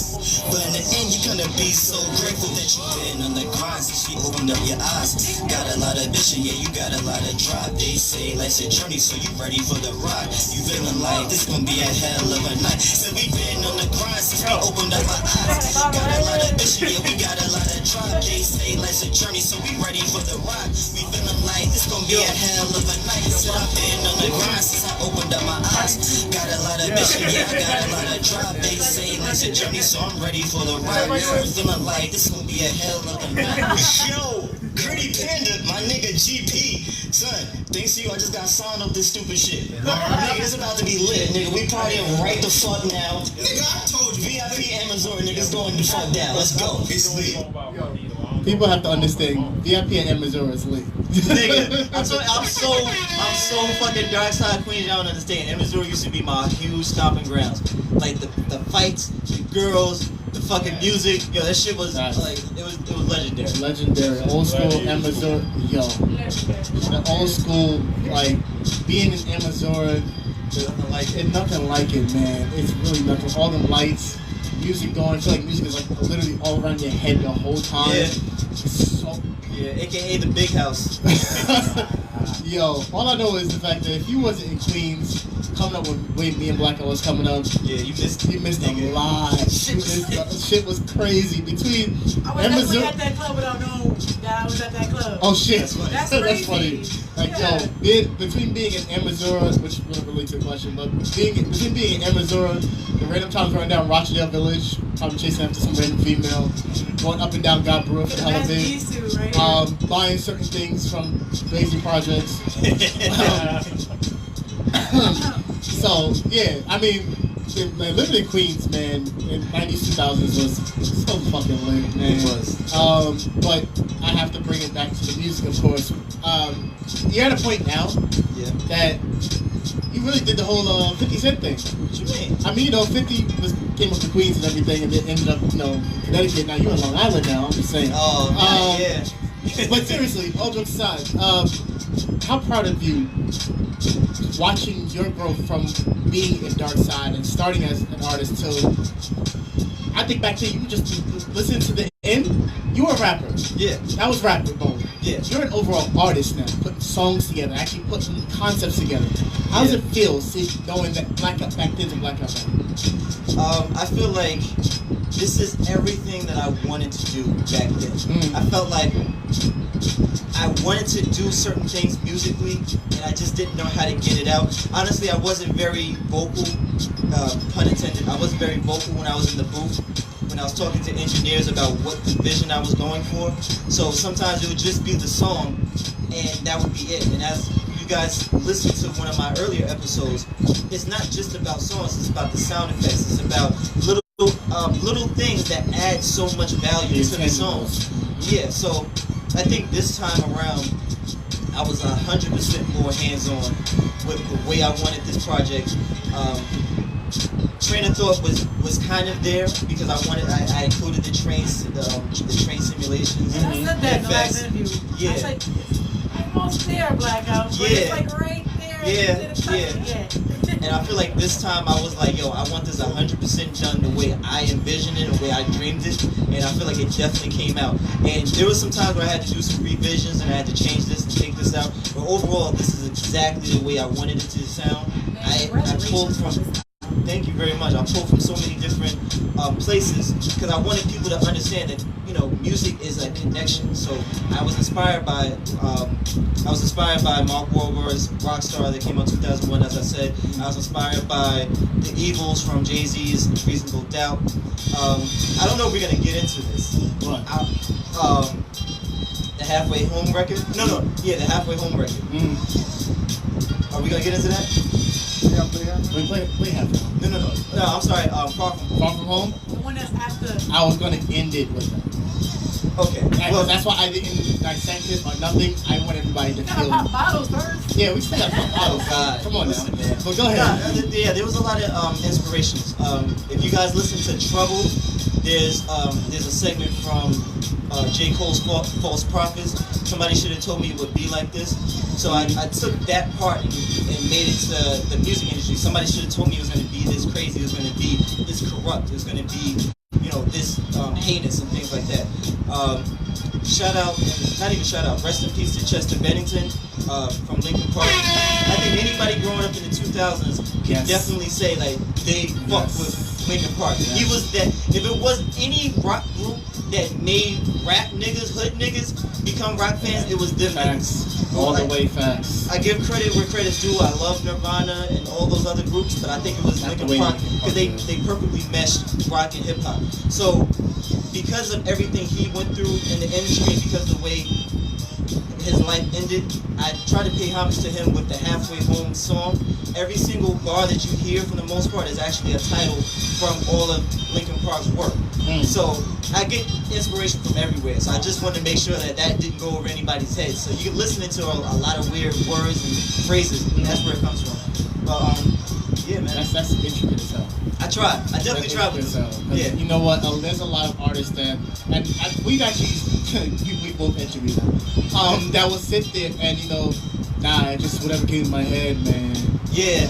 but in the end you're gonna be so grateful that you've been on the grind since you opened up your eyes. Got a lot of ambition, yeah, you got a lot of drive. They say life's a journey, so you ready for the ride. You feeling like this gon' be a hell of a night. So we been on the grind since we opened up our eyes. Got a lot of ambition, yeah, we got a lot of drive. They say life's a journey, so we ready for the ride. We feeling like this gon' be a hell of a night. So I've been on the grind since I opened up my eyes. Got a lot of ambition, yeah, I got a lot of drive. They say life's a journey, so I'm ready for the ride. We feeling like this gon' be a hell of a night. Yo, Gritty Panda, my nigga GP. Son, thanks to you, I just got signed up this stupid shit. Nigga, it's about to be lit, nigga. We partying right the fuck now. Nigga, I told told you, VIP and Missouri niggas going the fuck down. Let's go. It's lit. People have to understand, VIP and Missouri is lit. Nigga, I'm so fucking Darkside Queens. Y'all don't understand. And Missouri used to be my huge stomping grounds. Like the fights, the girls, the fucking music. Yo, that shit was like it was legendary. Legendary, old school and Missouri. Yo, the old school like being in Missouri. Nothing like it, man. It's really nothing. All the lights, music going. I feel like music is like literally all around your head the whole time. Yeah. It's so. Yeah, aka the big house. Yo, all I know is the fact that if you wasn't in Queens, coming up when me and Blackout was coming up, yeah, you missed a lot. Shit was crazy between. I was definitely at that club without knowing that I was at that club. Oh shit, that's crazy. That's funny. Like yo, between being in Missouri, which wouldn't relate to the question, but between being in Missouri, the random times running down Rochdale Village, probably chasing after some random female, going up and down God Brewer for the hell of it. Right? Buying certain things from Lazy Projects. So yeah, I mean, living in Queens, man, in 90s, 2000s was so fucking lit, man. It was. But I have to bring it back to the music, of course. You're at a point now that you really did the whole 50 Cent thing. What you mean? I mean, 50 came up to Queens and everything, and then ended up, in Connecticut. Now you're in Long Island now. I'm just saying. Oh, yeah. But seriously, all jokes aside, how proud of you watching your growth from being in Darkside and starting as an artist to, I think back then you just listen to the end, you were a rapper. Yeah. That was rap mode. Yeah. You're an overall artist now, putting songs together, actually putting concepts together. How does it feel knowing that Blackout back then to Blackout now? I feel like this is everything that I wanted to do back then. I felt like I wanted to do certain things musically, and I just didn't know how to get it out. Honestly, I wasn't very vocal, pun intended. I wasn't very vocal when I was in the booth, when I was talking to engineers about what the vision I was going for. So sometimes it would just be the song, and that would be it. And as you guys listen to one of my earlier episodes, it's not just about songs, it's about the sound effects, it's about little things that add so much value to the songs. Yeah, so I think this time around, I was 100% more hands-on with the way I wanted this project. Train of thought was kind of there because I included the train simulations. I said that in the last interview. Yeah. I was like, I'm almost there, Blackout. But it's like right there. Yeah. And I feel like this time I was like, yo, I want this 100% done the way I envisioned it, the way I dreamed it, and I feel like it definitely came out. And there was some times where I had to do some revisions and I had to change this and take this out, but overall, this is exactly the way I wanted it to sound. I pulled from... Thank you very much. I pulled from so many different places because I wanted people to understand that music is a connection. So I was inspired by Mark Wahlberg's Rockstar that came out 2001. As I said, I was inspired by the Eagles from Jay-Z's Reasonable Doubt. I don't know if we're gonna get into this. What? The Halfway Home record. The Halfway Home record. Are we gonna get into that? Play Halfway Home. No, I'm sorry. Far From Home. The one that's after. I was going to end it with that. Okay. Well, that's why I didn't dissect it or nothing. I want everybody to feel. Pop bottles first. Yeah, we still got pop bottles. Oh God. Come on, listen, now. Man. But go ahead. Yeah, there was a lot of inspirations. If you guys listen to Trouble, there's a segment from J. Cole's False Prophets. Somebody should have told me it would be like this. So I took that part and made it to the music industry. Somebody should have told me it was going to be this crazy, it was going to be this corrupt, it was going to be, this heinous and things like that. Rest in peace to Chester Bennington from Linkin Park. I think anybody growing up in the 2000s can definitely say like they fucked with Linkin Park. He was that. If it was any rock group that made rap niggas, hood niggas become rock fans, it was them niggas. All the way facts. I give credit where credit's due. I love Nirvana and all those other groups, but I think it was Linkin Park because they perfectly meshed rock and hip hop. So because of everything he went through in the industry, and because of the way his life ended, I try to pay homage to him with the Halfway Home song. Every single bar that you hear, for the most part, is actually a title from all of Linkin Park's work. So I get inspiration from everywhere. So I just wanted to make sure that that didn't go over anybody's head. So you're listening to a lot of weird words and phrases, and that's where it comes from. But yeah, man, that's intricate as hell. I tried. I definitely tried with it. Yeah. You know what? There's a lot of artists that, and we've actually, we both interviewed them, that will sit there and, you know, nah, just whatever came to my head, man. Yeah.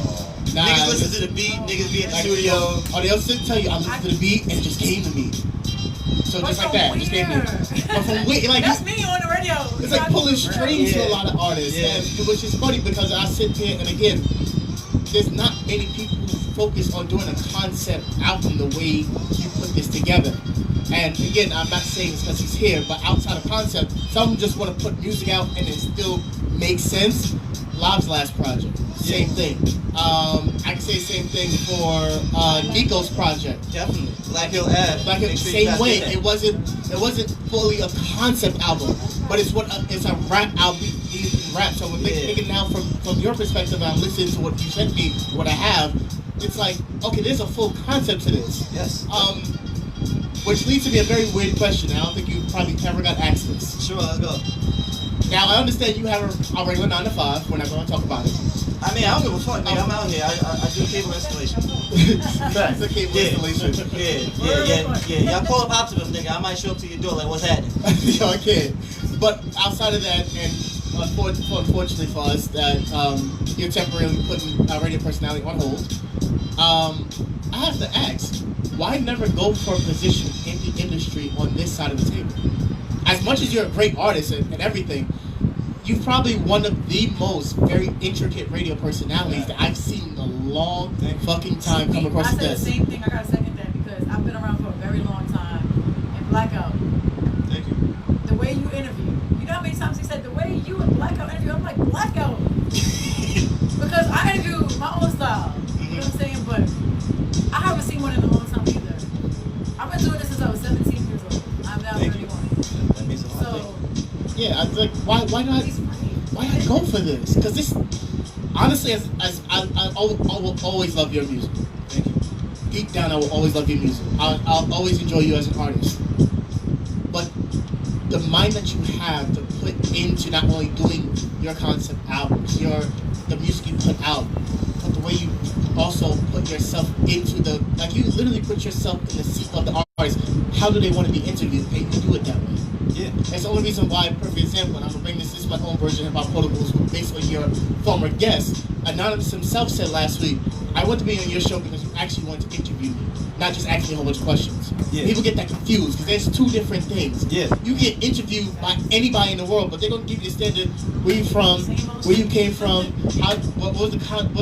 Nah, niggas listen to the beat, niggas be in the studio. Or they'll sit and tell you, I listened to the beat and it just came to me. So just like that, just came to me. But from like, that's me on the radio. It's like pulling strings to a lot of artists, and, which is funny because I sit here and again, there's not many people who focus on doing a concept album the way you put this together. And again, I'm not saying it's because he's here, but outside of concept, some just want to put music out and it still makes sense. Lob's last project, same thing. I can say the same thing for Nico's project. Definitely. Black Hill Ave. Black Hill, same way. It wasn't fully a concept album, but it's a rap album. Rap. So when thinking now from your perspective, I'm listening to what you sent me, what I have. It's like, okay, there's a full concept to this. Yes. Which leads to me a very weird question. I don't think you probably ever got asked this. Sure, let's go. Now, I understand you have a regular 9 to 5. We're not going to talk about it. I mean, I don't give a fuck, nigga. I'm out here. I do cable installation. It's a cable installation. Yeah. Y'all call up Optimum, nigga. I might show up to your door like, what's happening? Yo, I can't. But outside of that, and unfortunately for us, that you're temporarily putting our radio personality on hold, I have to ask, why never go for a position in the industry on this side of the table? As much as you're a great artist and everything, you've probably one of the most very intricate radio personalities that I've seen in a long fucking time come across the desk. I said the same thing. I gotta second that because I've been around for a very long time. And Blackout, thank you. The way you interview, you know how many times he said the way you and Blackout interview? I'm like, Blackout. Because I interview my own style. You know what I'm saying? But I haven't seen one in a long time either. I've been doing this since I was 17 years old. I'm now 31. That means a lot. So, yeah, I was like, why not go for this? Because this, honestly, as I will always love your music. Thank you. Deep down, I will always love your music. I'll always enjoy you as an artist. But the mind that you have to put into not only doing your concept albums, the music you put out, but the way you also put yourself into like you literally put yourself in the seat of the artist. How do they want to be interviewed? And you do it that way. Yeah. That's the only reason why, perfect example, and I'm going to bring this is my own version of Hip Hop Protocols based on your former guest. Anonymous himself said last week, I want to be on your show because you actually want to interview me, not just ask me a whole bunch of questions. Yeah. People get that confused because there's two different things. Yeah. You get interviewed by anybody in the world, but they're going to give you the standard, where you from, where you came from, what's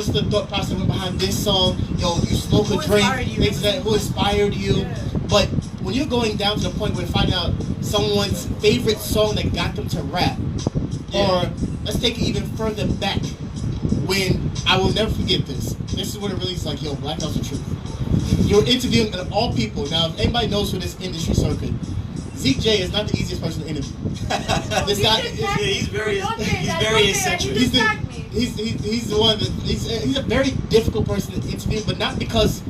the thought process behind this song, yo, you smoke a drink, things like that, who inspired you. Yeah. But when you're going down to the point where you find out someone's favorite song that got them to rap, or let's take it even further back, when I will never forget this. This is what it really is like, yo, Blackout's the truth. You're interviewing all people. Now, if anybody knows for this industry circuit, Zeke J is not the easiest person to interview. This guy, he's very eccentric. He's the one that he's a very difficult person to interview, but not because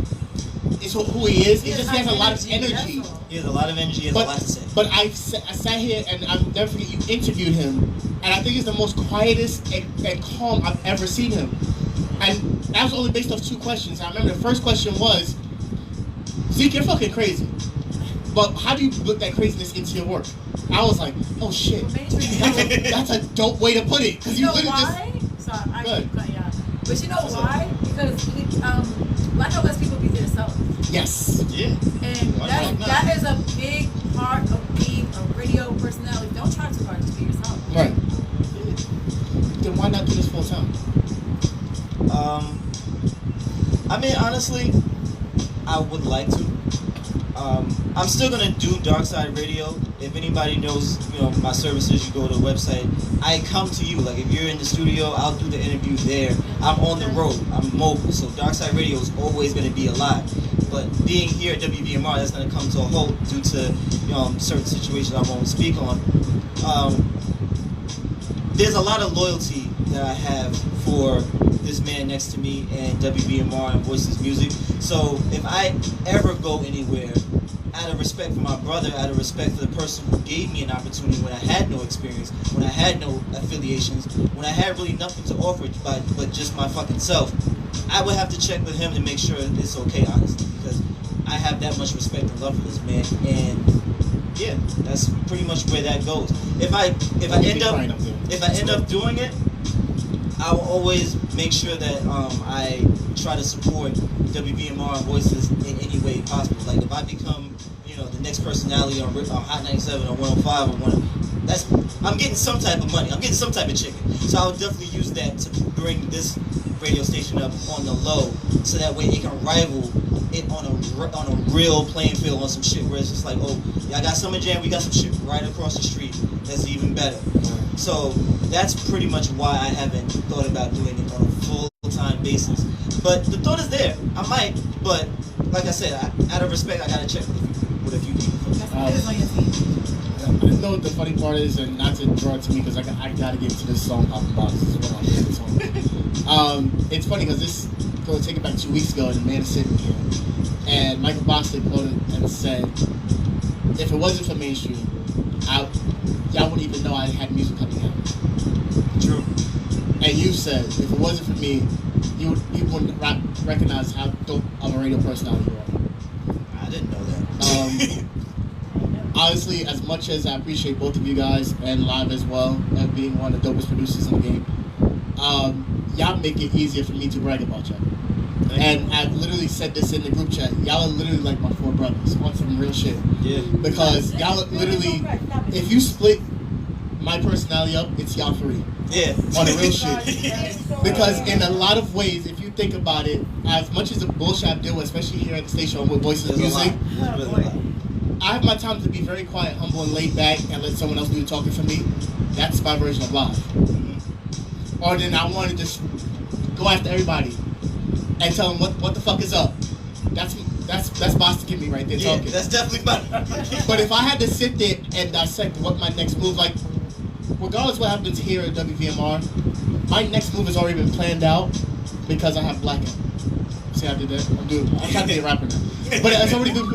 it's who he is. He just has a lot of energy. He has a lot of energy. He has a lot to say. But I sat here and I'll never forget you interviewed him, and I think he's the most quietest and calm I've ever seen him. And that was only based off 2 questions. I remember the first question was, Zeke, you're fucking crazy, but how do you put that craziness into your work? I was like, oh shit, that's a dope way to put it. Because you know why? Sorry, I keep cutting you out. But you know why? Because Blackout lets people be themselves. Yes. Yeah. And that is a big part of being a radio personality. Don't try too hard to be yourself. Right. Then why not do this full time? I mean, honestly, I would like to. I'm still gonna do Darkside Radio. If anybody knows, my services, you go to the website. I come to you. Like if you're in the studio, I'll do the interview there. I'm on the road. I'm mobile. So Darkside Radio is always gonna be alive. But being here at WVMR, that's gonna come to a halt due to certain situations I won't speak on. there's a lot of loyalty that I have for this man next to me and WBMR and Voices Music. So if I ever go anywhere, out of respect for my brother, out of respect for the person who gave me an opportunity when I had no experience, when I had no affiliations, when I had really nothing to offer but just my fucking self, I would have to check with him to make sure it's okay, honestly, because I have that much respect and love for this man, and yeah, that's pretty much where that goes. If I end up doing it, I will always make sure that I try to support WBMR and Voices in any way possible. Like if I become, the next personality on Hot 97 or 105 or I'm getting some type of money. I'm getting some type of chicken. So I would definitely use that to bring this radio station up on the low, so that way it can rival it on a real playing field on some shit where it's just like, oh, yeah, I got Summer Jam, we got some shit right across the street that's even better. So that's pretty much why I haven't thought about doing it on a full-time basis. But the thought is there. I might, but like I said, out of respect, I gotta check with a few people. I know what the funny part is, and not to draw it to me because I gotta get to this song Papa Box. This is what I'm doing this song. It's funny because this going to take it back 2 weeks ago, and the man is sitting here, and Michael Boston quoted and said, "If it wasn't for mainstream, y'all wouldn't even know I had music coming out." True. And you said, if it wasn't for me, you wouldn't recognize how dope of a radio personality you are. I didn't know that. Honestly, as much as I appreciate both of you guys and Live as well, being one of the dopest producers in the game, y'all make it easier for me to brag about y'all. And I've literally said this in the group chat. Y'all are literally like my four brothers on some real shit. Yeah. Because y'all are literally, if you split my personality up, it's y'all three. Yeah. On the real shit. Because in a lot of ways, if you think about it, as much as the bullshit I deal with, especially here at the station with Voices Music, I have my time to be very quiet, humble, and laid back and let someone else do the talking for me. That's my version of Live. Or then I want to just go after everybody and tell them what the fuck is up. That's Boston Kid me right there talking. That's definitely fun. But if I had to sit there and dissect what my next move, like, regardless what happens here at WVMR, my next move has already been planned out because I have Blackout. See how I did that? I'm trying to be a rapper now. But it's already been...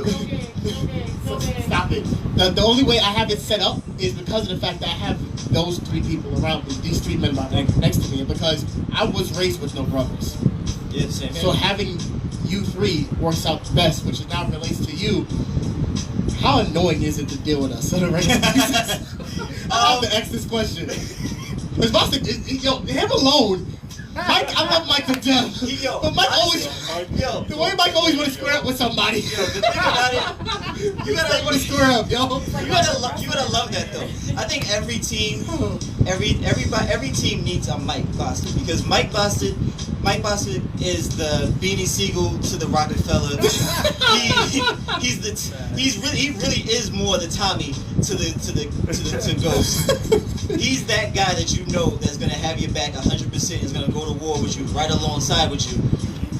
Stop it. The only way I have it set up is because of the fact that I have those three people around me, these three men next to me, and because I was raised with no brothers. Yeah, same. So having you three works out the best, which now relates to you. How annoying is it to deal with us on a regular basis? I have to ask this question. Because Boston, him alone. Mike, I love Mike to death. But Mike always, the way Mike always want to square up with somebody. Yo, the thing about it, you gotta want to square up, yo. You gotta love that though. I think every team needs a Mike Boston, because Mike Boston is the Beanie Siegel to the Rockefeller. He really is more the Tommy to Ghost. He's that guy that that's gonna have your back 100%. Is gonna go to war with you, right alongside with you,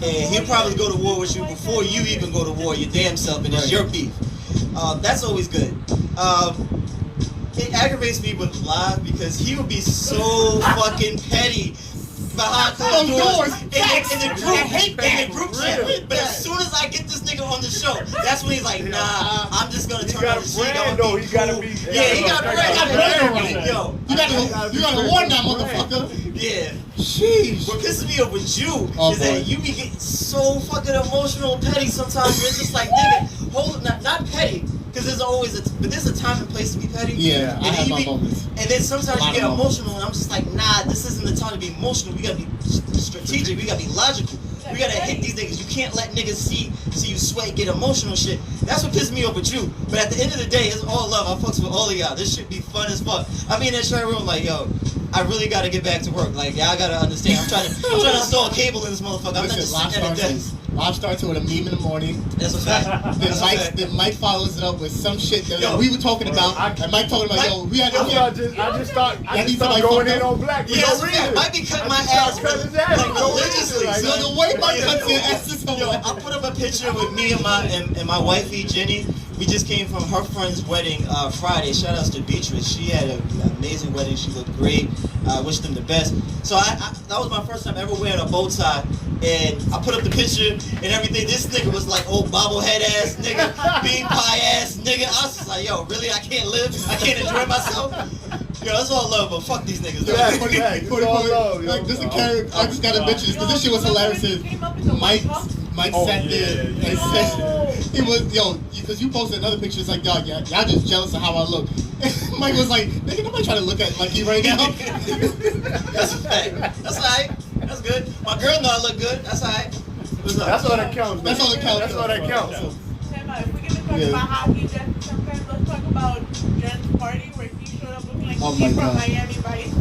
and he'll probably go to war with you before you even go to war your damn self, and it's your beef. That's always good. It aggravates me with Live because he would be so fucking petty behind closed doors in the group chat. But as soon as I get this nigga on the show, that's when he's like, nah, I'm just gonna turn on the sheet. He gotta be. Yeah, he got brand. Yo, you gotta warn that motherfucker. Yeah. Jeez. What pisses me off with you is that you be getting so fucking emotional and petty sometimes. Where it's just like, nigga, not petty. Because there's a time and place to be petty. Yeah, and I have my moments. And then sometimes you get emotional, and I'm just like, nah, this isn't the time to be emotional. We gotta be strategic. We gotta be logical. We gotta hit these niggas. You can't let niggas see you sweat, get emotional shit. That's what pisses me off with you. But at the end of the day, it's all love. I fucks with all of y'all. This shit be fun as fuck. I mean, in that shit room, like, yo, I really gotta get back to work. Like, y'all gotta understand. I'm trying to install a cable in this motherfucker. I'm not just sitting at a desk. Live starts with a meme in the morning. That's a fact. Then Mike follows it up with some shit that we were talking about. And Mike talking about, I just thought going in on Black. Yeah, Mike be cutting my ass religiously. So the way Mike cuts your ass is I put up a picture with me and my wifey Jenny We just came from her friend's wedding Friday. Shout outs to Beatrice. She had an amazing wedding. She looked great. I wish them the best. So that was my first time ever wearing a bow tie. And I put up the picture and everything. This nigga was like old bobblehead ass nigga, bean pie ass nigga. I was just like, yo, really? I can't live? I can't enjoy myself? Yo, that's all love, but fuck these niggas. Yeah, like, this is a character. I just gotta mention this because this shit was hilarious. Mike sat there and said, it was, because you posted another picture, it's like, dog, y'all just jealous of how I look. Mike was like, nigga, nobody trying to look at like you right now. That's a fact. That's alright. That's good. My girl know I look good. That's alright. That's all that counts. That's all that counts. That's all that counts. If we're gonna talk about hockey, Jen, sometimes let's talk about Jen's party where he showed up looking like he's from Miami Vice.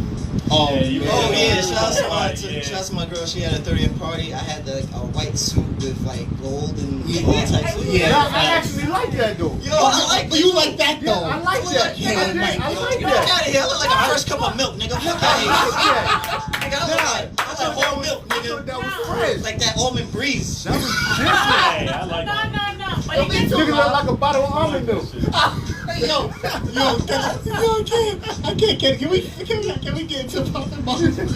Oh yeah, shout out to my girl. She had a 30th party. I had a white suit with like gold and all types of I actually like that though. Yo, I like you like that though. I like that. I like Fuck that. out of here. I look like a fresh cup of milk, nigga. Fuck out of here. Nigga, I look like almond milk, nigga. That was fresh. Like that almond breeze. That was different. Hey, I like that. No. Nigga look like a bottle of almond milk. I can't. Can we get into popping bottles? Wait, no.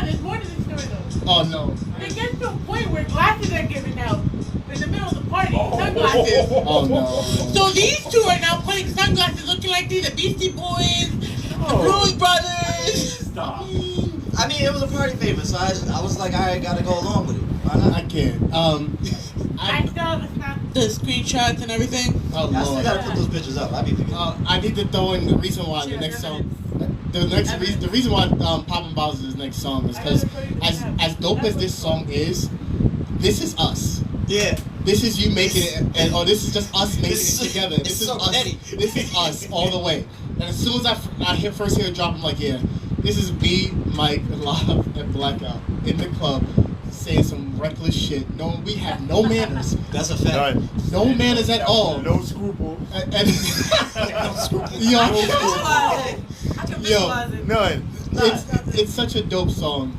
There's more to this story though. Oh no. It gets to a point where glasses are given out in the middle of the party. Sunglasses. Oh no. So these two are now putting sunglasses looking like these, the Beastie Boys, the Blues Brothers. Stop. I mean, it was a party favor, so I was like, I gotta go along with it. Why not? I can't. I still have the screenshots and everything. Oh I still Lord. gotta put those pictures up. I be thinking. I need to throw in the reason why the next song. The reason why Poppin' Bottles is next song is because as dope as this song is, this is us. Yeah. This is you making it, or this is just us making it together. This is so us. petty. This is us all the way. And as soon as I first hear it drop, I'm like, yeah, this is me, Mike, Live, and Blackout in the club saying some reckless shit. No, we have no manners. That's a fact. No manners at all. No scruples. And No scruples. None. It's such a dope song.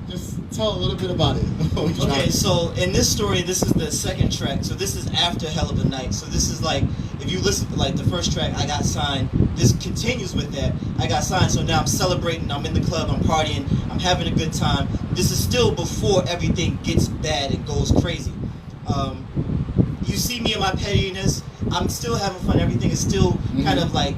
Just tell a little bit about it. Okay, so in this story, this is the second track. So this is after Hell of a Night. So this is like, if you listen to like the first track, I got signed. This continues with that. I got signed, so now I'm celebrating. I'm in the club. I'm partying. I'm having a good time. This is still before everything gets bad and goes crazy. You see me in my pettiness. I'm still having fun. Everything is still kind of like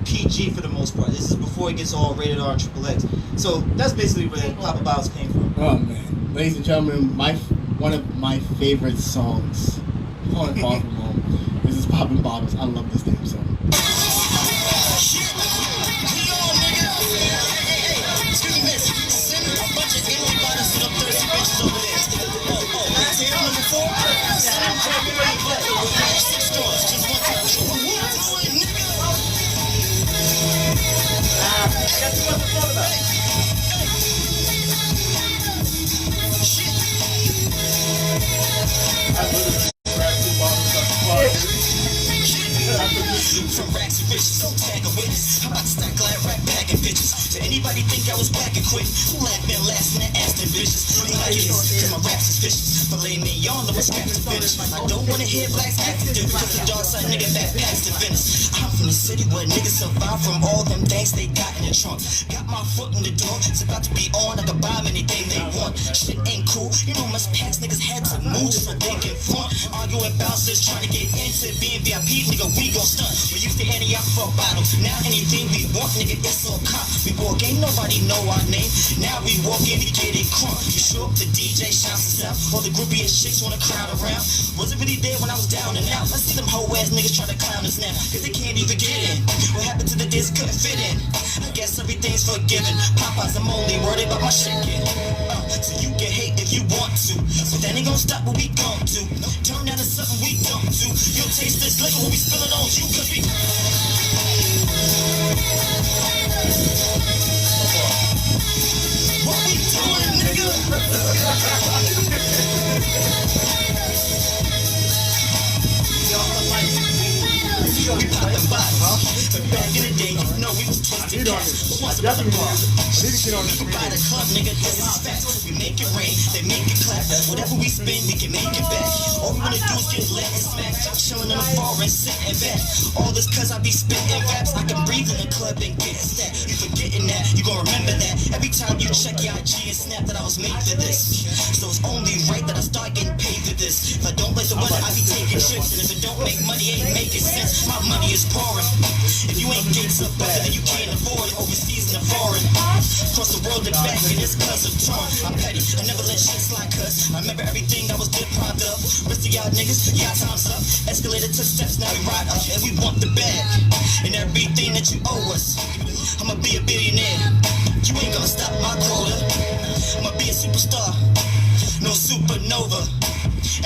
PG for the most part. This is before it gets all rated R and XXX. So that's basically where Papa Bottles came from. Oh man, ladies and gentlemen, one of my favorite songs. On Far From Home. This is Poppin' Bottles. I love this damn song. From racks and riches, so tag a witness. I'm about to start glad rap bagging bitches. To anybody think I was back and quit? Who laughed been last in the Aston bitches? Ain't like it is, cause my raps is vicious. Believe me, y'all know what's scraps to finish. I don't wanna hear blacks acting different. Cause the Darkside nigga that packs to finish. I'm from the city where niggas survive from all them things they got in the trunk. Got my foot in the door, it's about to be on. I can buy them anything they want. Shit ain't cool, you know much packs niggas had to move just so they can front. Arguing bouncers trying to get into being VIP, nigga, we gon' stunt. We used to handing out for a bottle. Now anything we want, nigga, it's so cop. We walk, ain't nobody know our name. Now we walk in, we get it crunk. You show up, the DJ shouts us out. All the groupiest chicks wanna crowd around. Wasn't really there when I was down and out. Let's see them hoe ass niggas try to clown us now, cause they can't even get in. What happened to the days couldn't fit in? I guess everything's forgiven. Popeyes, I'm only worried about my chicken. So you can hate if you want to, but that ain't gonna stop what we gon' do. Turn down to something we don't do. You'll taste this liquor when we spill it on you, cause we what we doing, nigga? We poppin' bottles, but back in the day, you know we was twisted. this. I definitely need to get on this. By the club, nigga, this is facts. We make it rain, they make it clap. Whatever we spend, we can make it back. All we wanna do is get lit and smack. I'm chilling in the forest, sitting back. All this cause I be spitting raps. I can breathe in the club and get stacked. You forgetting that, you gon' remember that. Every time you check your IG and snap that I was made for this. So it's only right that I start getting paid for this. If I don't like the weather, I be taking trips. And if it don't make money, it ain't making sense. My money is pouring. If you ain't getting some better, then you can't afford it. Overseas and foreign. Across the world and back, and it's cause of torn. I'm petty, I never let shit slide cuz I remember everything I was deprived of. Rest of y'all niggas, y'all time's up. Escalated to steps, now we ride up. And we want the bag, and everything that you owe us. I'ma be a billionaire. You ain't gonna stop my quota. I'ma be a superstar, no supernova.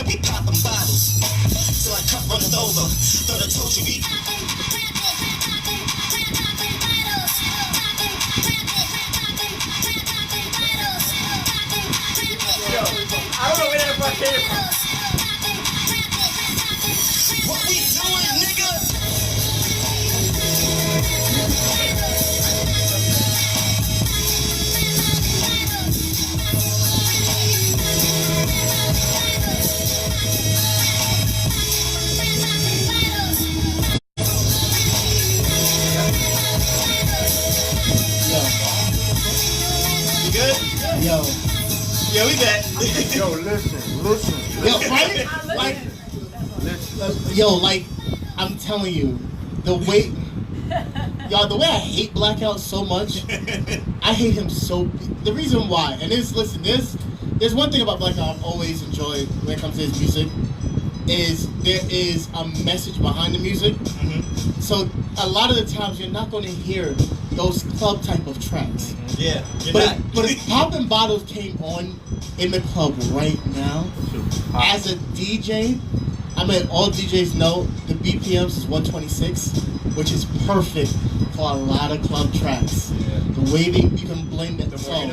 And we poppin' bottles till our cup runneth over. Thought I told you we I don't know where that fuck came from. what we doing, nigga? You good? Yo. Yeah, we back. Yo, listen. Yo, right? Like, yo, like, I'm telling you, the way, y'all, the way I hate Blackout so much, I hate him so. The reason why, and there's one thing about Blackout I've always enjoyed when it comes to his music, is there is a message behind the music. Mm-hmm. So a lot of the times you're not going to hear those club type of tracks. Yeah, But if Poppin' Bottles came on in the club right now, as a DJ, I mean, all DJs know the BPMs is 126, which is perfect for a lot of club tracks. Yeah. The way you can blend that song.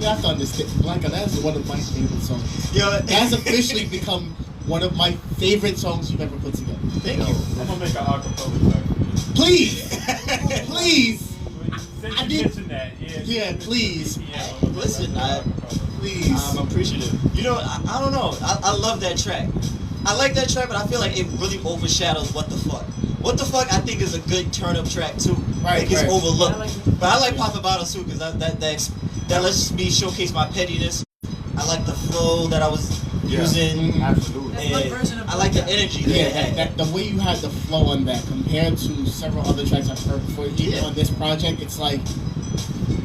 You have to understand, Blackout, that's one of my favorite songs. Yo, that's officially become one of my favorite songs you've ever put together. Thank you. I'm gonna make an acapella track for you. Please! Please! Since I you did- mentioned that, Yeah, please. Listen, Please. I'm appreciative. You know, I don't know. I love that track. I like that track, but I feel like it really overshadows What the Fuck. What the Fuck, I think, is a good turn-up track, too. Right, It gets right. overlooked. I like it. But I like Poppin' Bottles, too, because that lets me showcase my pettiness. I like the flow that I was using. Absolutely. That's my version of I like the Blackout. energy. Yeah, the way you had the flow on that compared to several other tracks I've heard before, even on this project, it's like,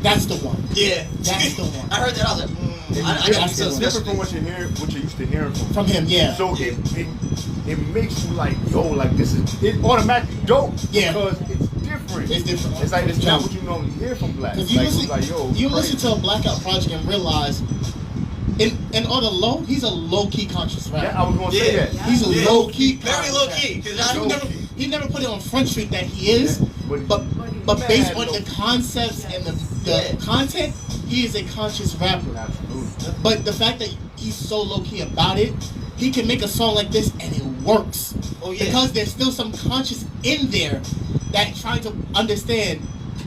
that's the one. Yeah. That's the one. I heard that, I was like, I got It's different from what you're used to hearing From him, yeah. So it makes you like, yo, like this is it automatically dope. Yeah. Because it's different. It's different. It's like it's not what you normally hear from Black. Because Like, you listen to a Blackout project and realize, and on the low, he's a low-key conscious rapper. Yeah, I was gonna say that. He's a low-key Very low-key. He never put it on Front Street that he is, but based on the concepts and the content, he is a conscious rapper. Absolutely. But the fact that he's so low-key about it, he can make a song like this and it works. Oh, yeah. Because there's still some conscious in there that trying to understand,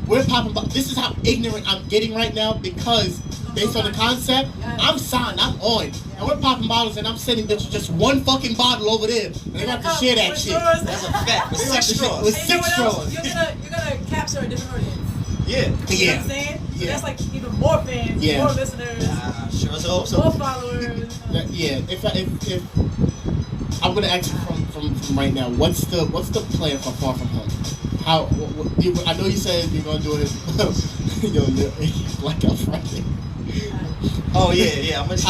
we're popping, this is how ignorant I'm getting right now because based on the concept, I'm signed, I'm on. And we're popping bottles and I'm sending bitches just one fucking bottle over there. And they have to share that shit. That's a fact. With 6 straws. With And you know 6 what else? straws. You're gonna capture a different audience. Yeah. You know what I'm saying? So that's like even more fans, Yeah. more listeners, Sure as hope more so. followers. Yeah, if I'm gonna ask you from right now, what's the plan for Far From Home? How I know you said you're gonna do it. Yo, Blackout Friday. Oh yeah. I'm gonna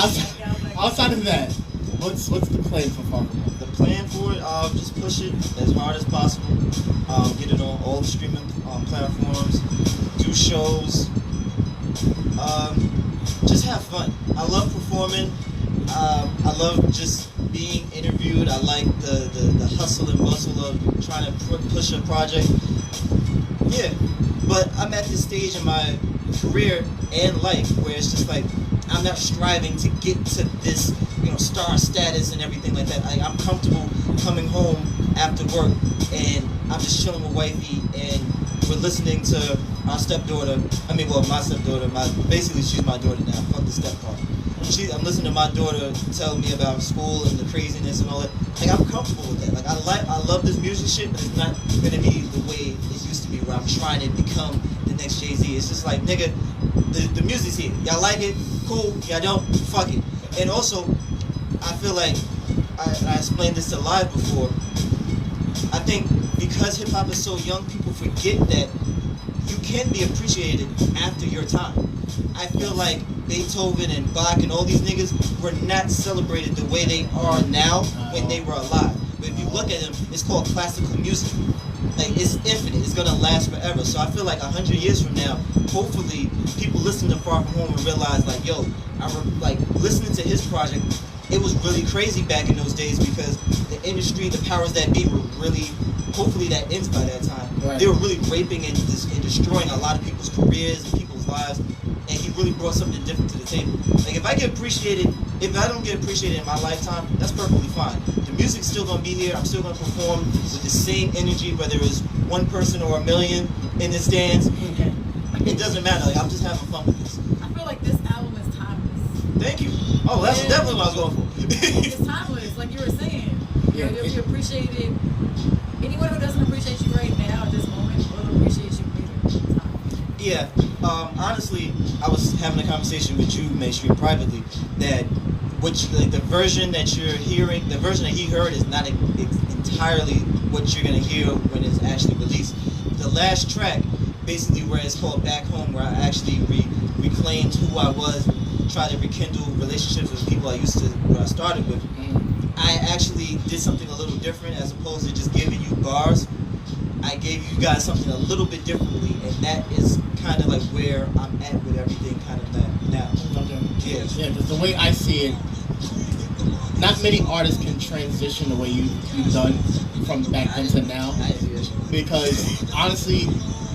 Outside of that, what's the plan for Far From Home? The plan for it, just push it as hard as possible. Get it on all the streaming platforms. Do shows. Just have fun. I love performing. I love just being interviewed. I like the hustle and bustle of trying to push a project. Yeah, but I'm at this stage in my career and life where it's just like I'm not striving to get to this, star status and everything like that. I'm comfortable coming home after work and I'm just chilling with wifey and we're listening to our stepdaughter. My stepdaughter. Basically, she's my daughter now. Fuck the step part. I'm listening to my daughter tell me about school and the craziness and all that. Like, I'm comfortable with that. Like, I love this music shit, but it's not gonna be the way it used to be, where I'm trying to become the next Jay-Z. It's just like, nigga, the music's here. Y'all like it? Cool. Y'all don't? Fuck it. And also, I feel like I explained this to Live before. I think because hip hop is so young, people forget that you can be appreciated after your time. I feel like Beethoven and Bach and all these niggas were not celebrated the way they are now when they were alive. But if you look at them, it's called classical music. Like, it's infinite. It's gonna last forever. So I feel like 100 years from now, hopefully, people listen to Far From Home and realize, like, yo, like listening to his project. It was really crazy back in those days because the industry, the powers that be, were really. Hopefully that ends by that time. Right. They were really raping and destroying a lot of people's careers and people's lives, and he really brought something different to the table. Like, if I don't get appreciated in my lifetime, that's perfectly fine. The music's still gonna be here. I'm still gonna perform with the same energy, whether it's one person or a million in the stands. Okay. It doesn't matter. Like, I'm just having fun with this. I feel like this album is timeless. Thank you. Oh, that's definitely what I was going for. It's timeless, like you were saying. Yeah, if you appreciate it. Anyone who doesn't appreciate you right now at this moment will appreciate you later. Yeah. Honestly, I was having a conversation with you, mainstream, privately, that the version that you're hearing, the version that he heard is not entirely what you're gonna hear when it's actually released. The last track, basically, where it's called Back Home, where I actually reclaimed who I was, tried to rekindle relationships with people who I started with. I actually did something a little different as opposed to just giving you bars. I gave you guys something a little bit differently, and that is kind of like where I'm at with everything kind of now. Okay. Yeah. Yeah, because the way I see it, not many artists can transition the way you've done from back then to now. Because honestly,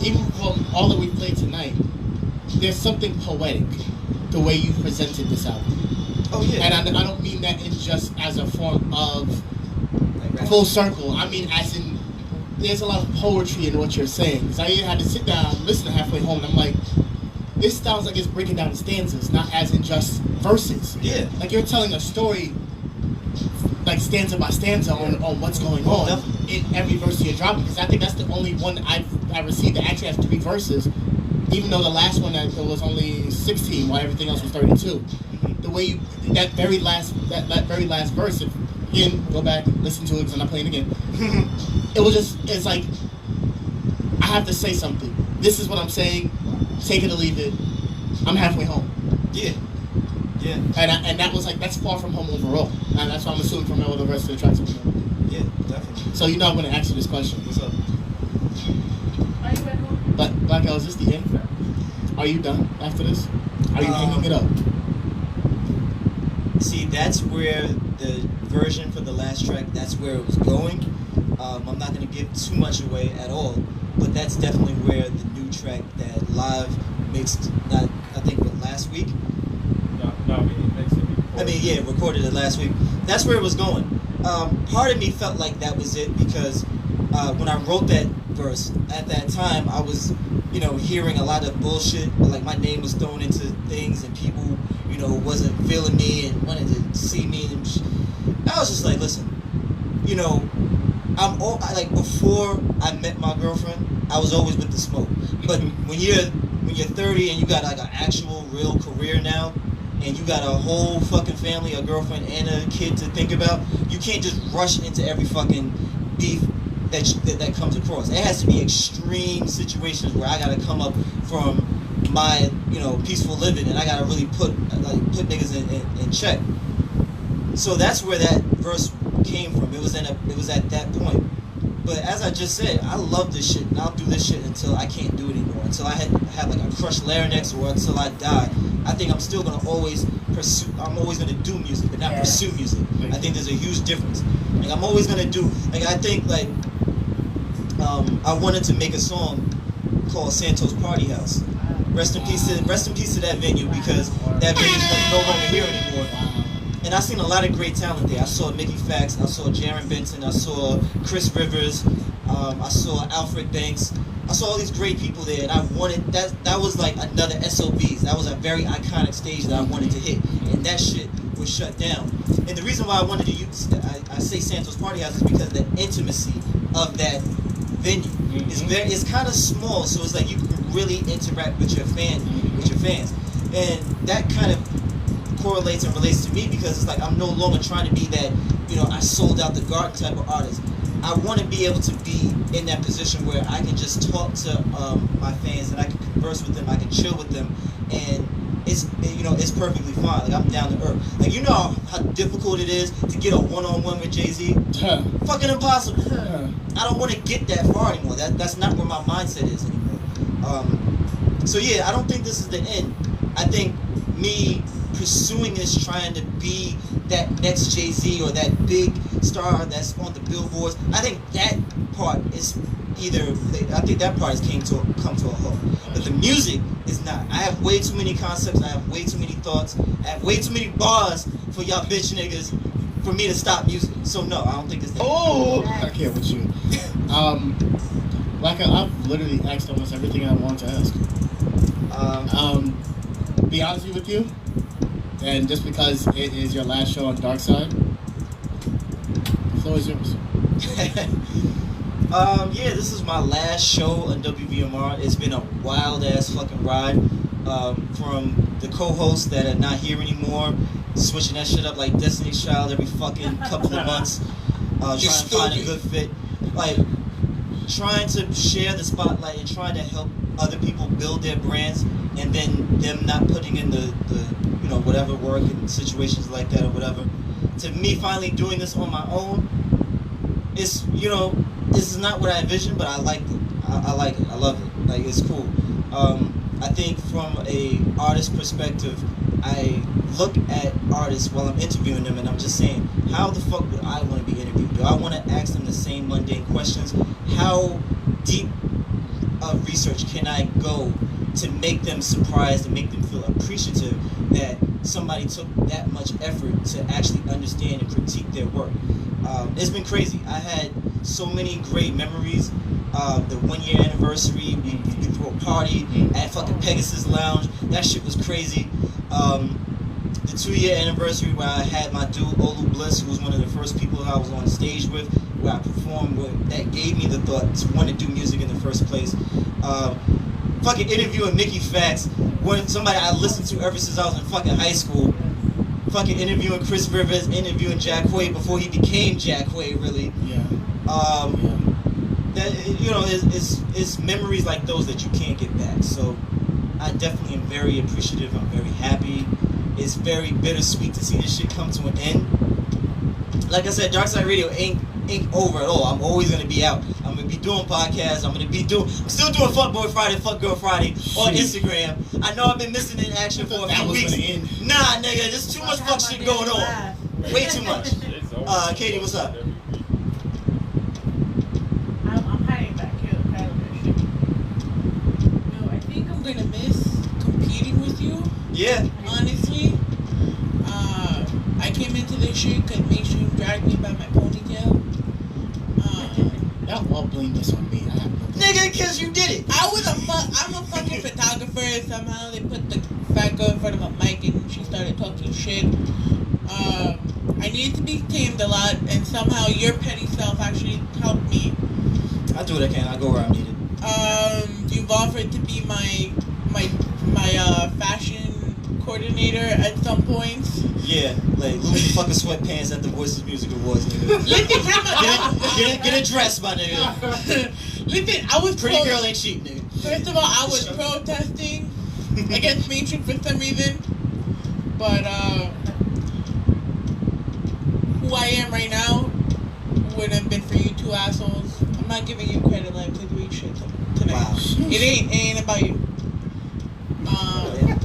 even from all that we played tonight, there's something poetic the way you presented this album. Oh yeah. And I don't mean that in just as a form of full circle. I mean as in there's a lot of poetry in what you're saying. Because I had to sit down and listen to Halfway Home, and I'm like, this sounds like it's breaking down the stanzas, not as in just verses. Yeah. Like you're telling a story, like stanza by stanza on what's going on in every verse you're dropping. Because I think that's the only one I received that actually has 3 verses, even though the last one that was only 16, while everything else was 32. The way you that very last verse, if again go back listen to it because I'm not playing again. It's like I have to say something. This is what I'm saying. Take it or leave it. I'm halfway home. Yeah. Yeah. And that was like that's Far From Home overall. And that's what I'm assuming from all the rest of the tracks. Yeah, definitely. So you know I'm gonna ask you this question. What's up? Are you at home? Blackout, is this the end? Are you done after this? Are you hanging it up? See, that's where the version for the last track, that's where it was going. I'm not going to give too much away at all, but that's definitely where the new track that Live mixed, last week? Recorded it last week. That's where it was going. Part of me felt like that was it because when I wrote that verse, at that time, I was, hearing a lot of bullshit. Like, my name was thrown into things and people, wasn't feeling me and wanted to see me. And I was just like, listen, before I met my girlfriend, I was always with the smoke. But when you're 30 and you got like an actual real career now, and you got a whole fucking family, a girlfriend and a kid to think about, you can't just rush into every fucking beef that comes across. It has to be extreme situations where I gotta come up from my peaceful living and I gotta really put niggas in check. So that's where that verse came from. It was at that point. But as I just said, I love this shit, and I'll do this shit until I can't do it anymore. Until I have like a crushed larynx, or until I die. I think I'm still gonna always pursue. I'm always gonna do music, but not pursue music. I think there's a huge difference. Like I'm always gonna do. Like I think like I wanted to make a song called Santos Party House. Rest in peace to that venue because that venue's no longer here anymore. And I seen a lot of great talent there. I saw Mickey Fax, I saw Jaron Benson, I saw Chris Rivers, I saw Alfred Banks. I saw all these great people there, and I wanted that was like another SOBs. That was a very iconic stage that I wanted to hit, and that shit was shut down. And the reason why I wanted to use, I say Santos Party House is because the intimacy of that venue is it's kind of small, so it's like you can really interact with your fans, and that kind of correlates and relates to me because it's like I'm no longer trying to be that, I sold out the garden type of artist. I want to be able to be in that position where I can just talk to my fans and I can converse with them, I can chill with them, and it's perfectly fine. Like, I'm down to earth. Like, you know how difficult it is to get a one-on-one with Jay-Z? Fucking impossible. I don't want to get that far anymore. That's not where my mindset is anymore. So yeah, I don't think this is the end. I think me pursuing this, trying to be that next Jay-Z or that big star that's on the billboards, I think that part has come to a halt. But the music is not. I have way too many concepts, I have way too many thoughts, I have way too many bars for y'all bitch niggas for me to stop music. So no, I don't think it's that. Oh, I can't with you. Like I've literally asked almost everything I wanted to ask. Be honest with you, and just because it is your last show on Darkside, the floor is yours. Yeah, this is my last show on WVMR. It's been a wild ass fucking ride. From the co-hosts that are not here anymore, switching that shit up like Destiny's Child every fucking couple of months, trying to find a good fit, like trying to share the spotlight and trying to help other people build their brands, and then them not putting in the whatever work in situations like that or whatever. To me, finally doing this on my own, it's this is not what I envisioned, but I like it. I like it. I love it. Like, it's cool. I think from a artist perspective, I look at artists while I'm interviewing them, and I'm just saying, how the fuck would I want to be interviewed? Do I want to ask them the same mundane questions? How deep of research can I go to make them surprised and make them feel appreciative that somebody took that much effort to actually understand and critique their work? It's been crazy. I had so many great memories. The 1 year anniversary, we threw a party at fucking Pegasus Lounge. That shit was crazy. The 2 year anniversary where I had my dude Olu Bliss, who was one of the first people I was on stage with, where I performed, that gave me the thought to want to do music in the first place. Fucking interviewing Mickey Fax, somebody I listened to ever since I was in fucking high school. Fucking interviewing Chris Rivers, interviewing Jack Quaid before he became Jack Quaid, really. Yeah. That it's memories like those that you can't get back. So I definitely am very appreciative. I'm very happy. It's very bittersweet to see this shit come to an end. Like I said, Darkside Radio ain't over at all. I'm always gonna be out. I'm gonna be doing podcasts. I'm still doing Fuck Boy Friday, Fuck Girl Friday on Instagram. I know I've been missing in action for a few weeks. Nah, nigga, there's too much fuck shit going on. Way too much. Katie, what's up? I'm hiding back here. No, I think I'm gonna miss competing with you. Yeah. Honestly, I came into this shit because mainstream dragged me by my ponytail. Y'all all blame this on me. I have no Nigga, because you did it. I'm a fucking photographer, and somehow they put the fat girl in front of a mic and she started talking shit. I needed to be tamed a lot, and somehow your petty self actually helped me. I do what I can. I go where I'm needed. You've offered to be my fashion coordinator at some points. Yeah, like Louis fucking sweatpants at the Voices Music Awards, nigga. Get a dress, my nigga. Listen, I was pretty girl ain't cheap, nigga. First of all, I was protesting against mainstream for some reason, but who I am right now wouldn't have been for you two assholes. I'm not giving you credit like to doing shit tonight. Wow. It ain't about you.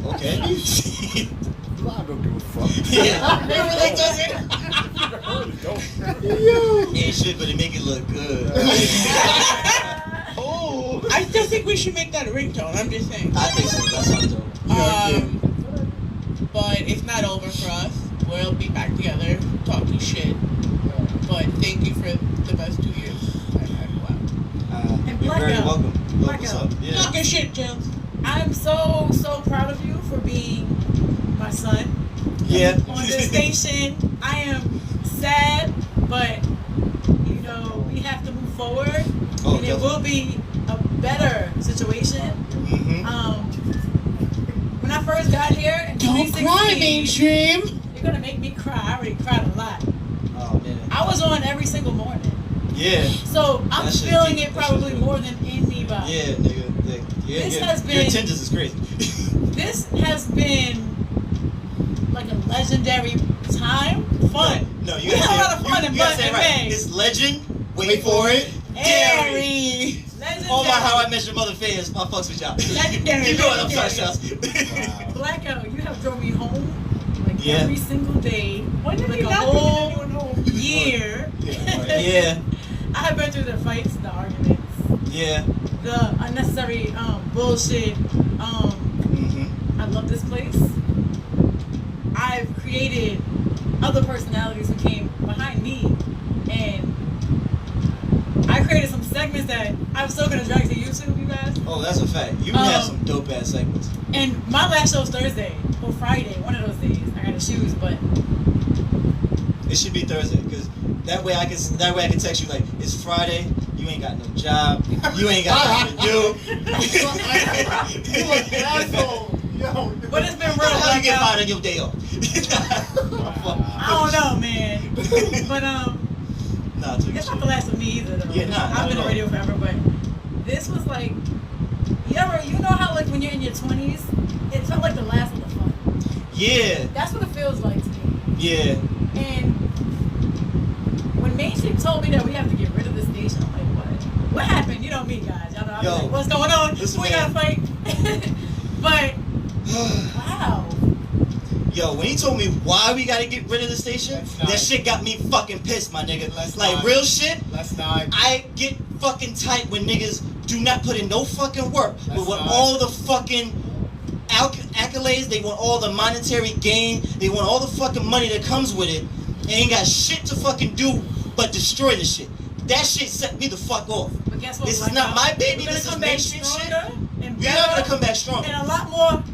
Okay. I don't give a fuck. Yeah. It really doesn't. Ain't shit, but it make it look good. Oh. I still think we should make that a ringtone. I'm just saying. I think so. That sounds dope. But it's not over for us. We'll be back together, talking shit. But thank you for the best 2 years. You're very welcome. Blackout, channels? I'm so proud of you for being my son. Yeah. On this station, I am sad, but you know we have to move forward, and it will be a better situation. When I first got here in 2016, don't cry, mainstream. You're gonna make me cry. I already cried a lot. Oh man. I was on every single morning. Yeah. So I'm feeling it probably more than anybody. Yeah, nigga. This has been. Your attendance is crazy. This has been like a legendary time. Fun. No, you we had a lot of gotta fun say, in you gotta say it right. May. It's legend. Wait for it. Dairy. Oh my, how I met your mother fans. I fucks with y'all. Legendary. Keep going. I'm sorry, Charles. Blackout, you have drove me home like every single day. When did like a whole year. Yeah. I have been through the fights, the arguments. Yeah. The unnecessary bullshit. I love this place. I've created other personalities who came behind me, and I created some segments that I'm still gonna drag to YouTube, you guys. Oh, that's a fact. You have some dope ass segments. And my last show is Thursday or Friday, one of those days. I gotta choose, but it should be Thursday, because that way I can text you like, it's Friday. You ain't got no job. You ain't got nothing to do. You an asshole. Yo. But it's been real. How you get fired on your day off? I don't know, man. But nah, it's not the last of me either, though. Yeah, nah. I've been on radio forever, but this was like, you know how like when you're in your 20s, it felt like the last of the fun. Yeah. That's what it feels like to me. Yeah. And when Mainstream told me that we have to get rid of the station, I'm like, what happened? You know me, guys. Y'all know I'm like, what's going on? We gotta fight. But wow. Yo, when he told me why we gotta get rid of the station, that shit got me fucking pissed, my nigga. Real shit. I get fucking tight when niggas do not put in no fucking work. But with all the fucking accolades, they want all the monetary gain, they want all the fucking money that comes with it, and ain't got shit to fucking do but destroy the shit. That shit set me the fuck off. But guess what? This is not my baby, this is mainstream shit. We're not gonna come back stronger. And a lot more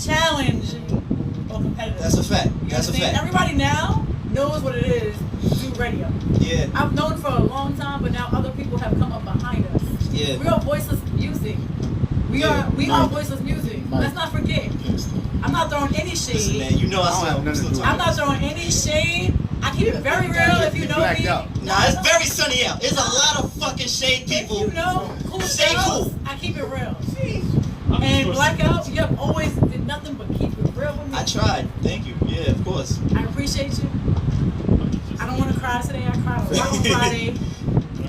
challenging or competitive. That's a fact. That's a fact. Everybody now knows what it is to do radio. Yeah. I've known for a long time, but now other people have come up behind us. Yeah. We are voiceless music. We are voiceless music. Let's not forget. I'm not throwing any shade. Listen, man, you know I'm not throwing any shade. I keep it very real if you know me. Nah, it's very sunny out. There's a lot of fucking shade people. If you know, cool. Stay cool. I keep it real. And Blackout, you have always did nothing but keep it real with me. I tried. Thank you. Yeah, of course. I appreciate you. I don't want to cry today. I cried a lot on Friday.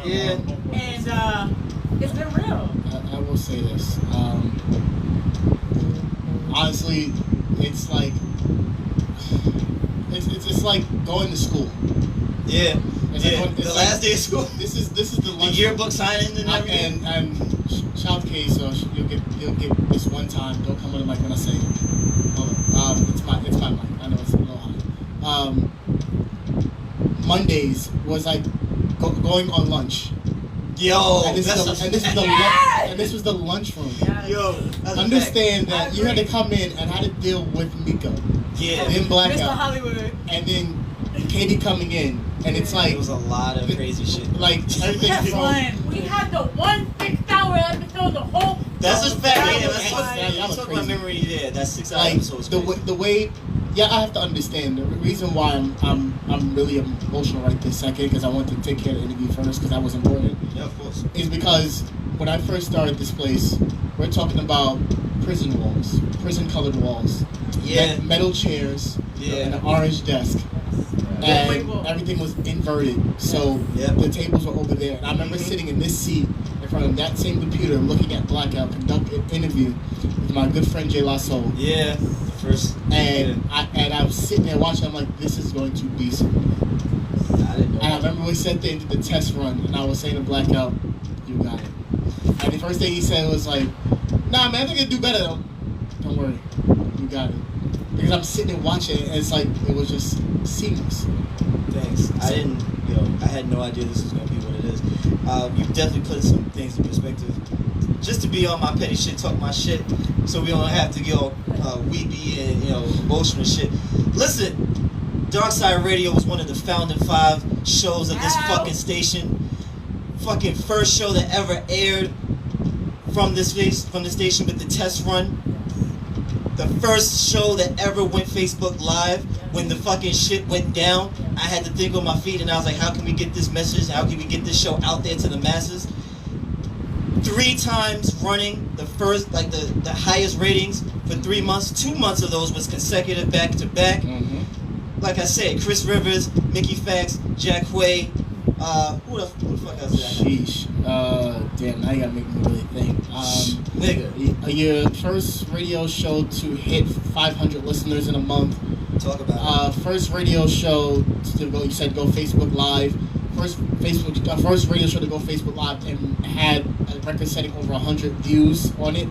Yeah. And it's been real. I will say this. Honestly, it's like it's like going to school. Yeah. It's yeah. Like the last day of school. This is the yearbook signing and everything. And child case, so you'll get this one time. Don't come on the mic when I say it. It's my mic. I know it's a little high. Mondays was like going on lunch. Yo, and this was the lunchroom. Yo, understand that you had to come in and had to deal with Miko. Yeah. Then Blackout. Mr. Hollywood. And then Katie coming in, and it's like it was a lot of crazy shit. Like everything. We had the 1 6-hour episode, the whole. That's a fact. Yeah, that's talk about memory. Yeah, that's 6 hours. Like episodes. the way. Yeah, I have to understand the reason why I'm really emotional right this second, because I want to take care of the interview first, because that was important. Yeah, of course. Is because when I first started this place, we're talking about prison walls, prison-colored walls, metal chairs, and an orange desk, and everything was inverted. So the tables were over there, and I remember sitting in this seat in front of that same computer, looking at Blackout, conduct an interview with my good friend Jay Lasso. Yeah. First, and I was sitting there watching. I'm like, this is going to be something. And I remember we sat there and did the test run, and I was saying to Blackout, "You got it." And the first thing he said was like, "Nah, man, I think I do better though. Don't worry, you got it." Because I'm sitting and watching it, and it's like it was just seamless. Thanks. I had no idea this was gonna be what it is. You definitely put some things in perspective. just to be on my petty shit, talk my shit, so we don't have to get all weepy and emotional and shit. Listen, Darkside Radio was one of the founding 5 shows of this fucking station. Fucking first show that ever aired from the station with the test run. The first show that ever went Facebook Live. When the fucking shit went down, I had to think on my feet, and I was like, how can we get this message? How can we get this show out there to the masses? 3 times running, the first, like the highest ratings for 3 months. 2 months of those was consecutive, back to back. Mm-hmm. Like I said, Chris Rivers, Mickey Fax, Jack Quay. Who the fuck else is that? Sheesh. Damn, now you gotta make me really think. Nigga. Your first radio show to hit 500 listeners in a month. Talk about first radio show to go, you said go Facebook Live. First radio show to go Facebook Live and had a record setting over 100 views on it.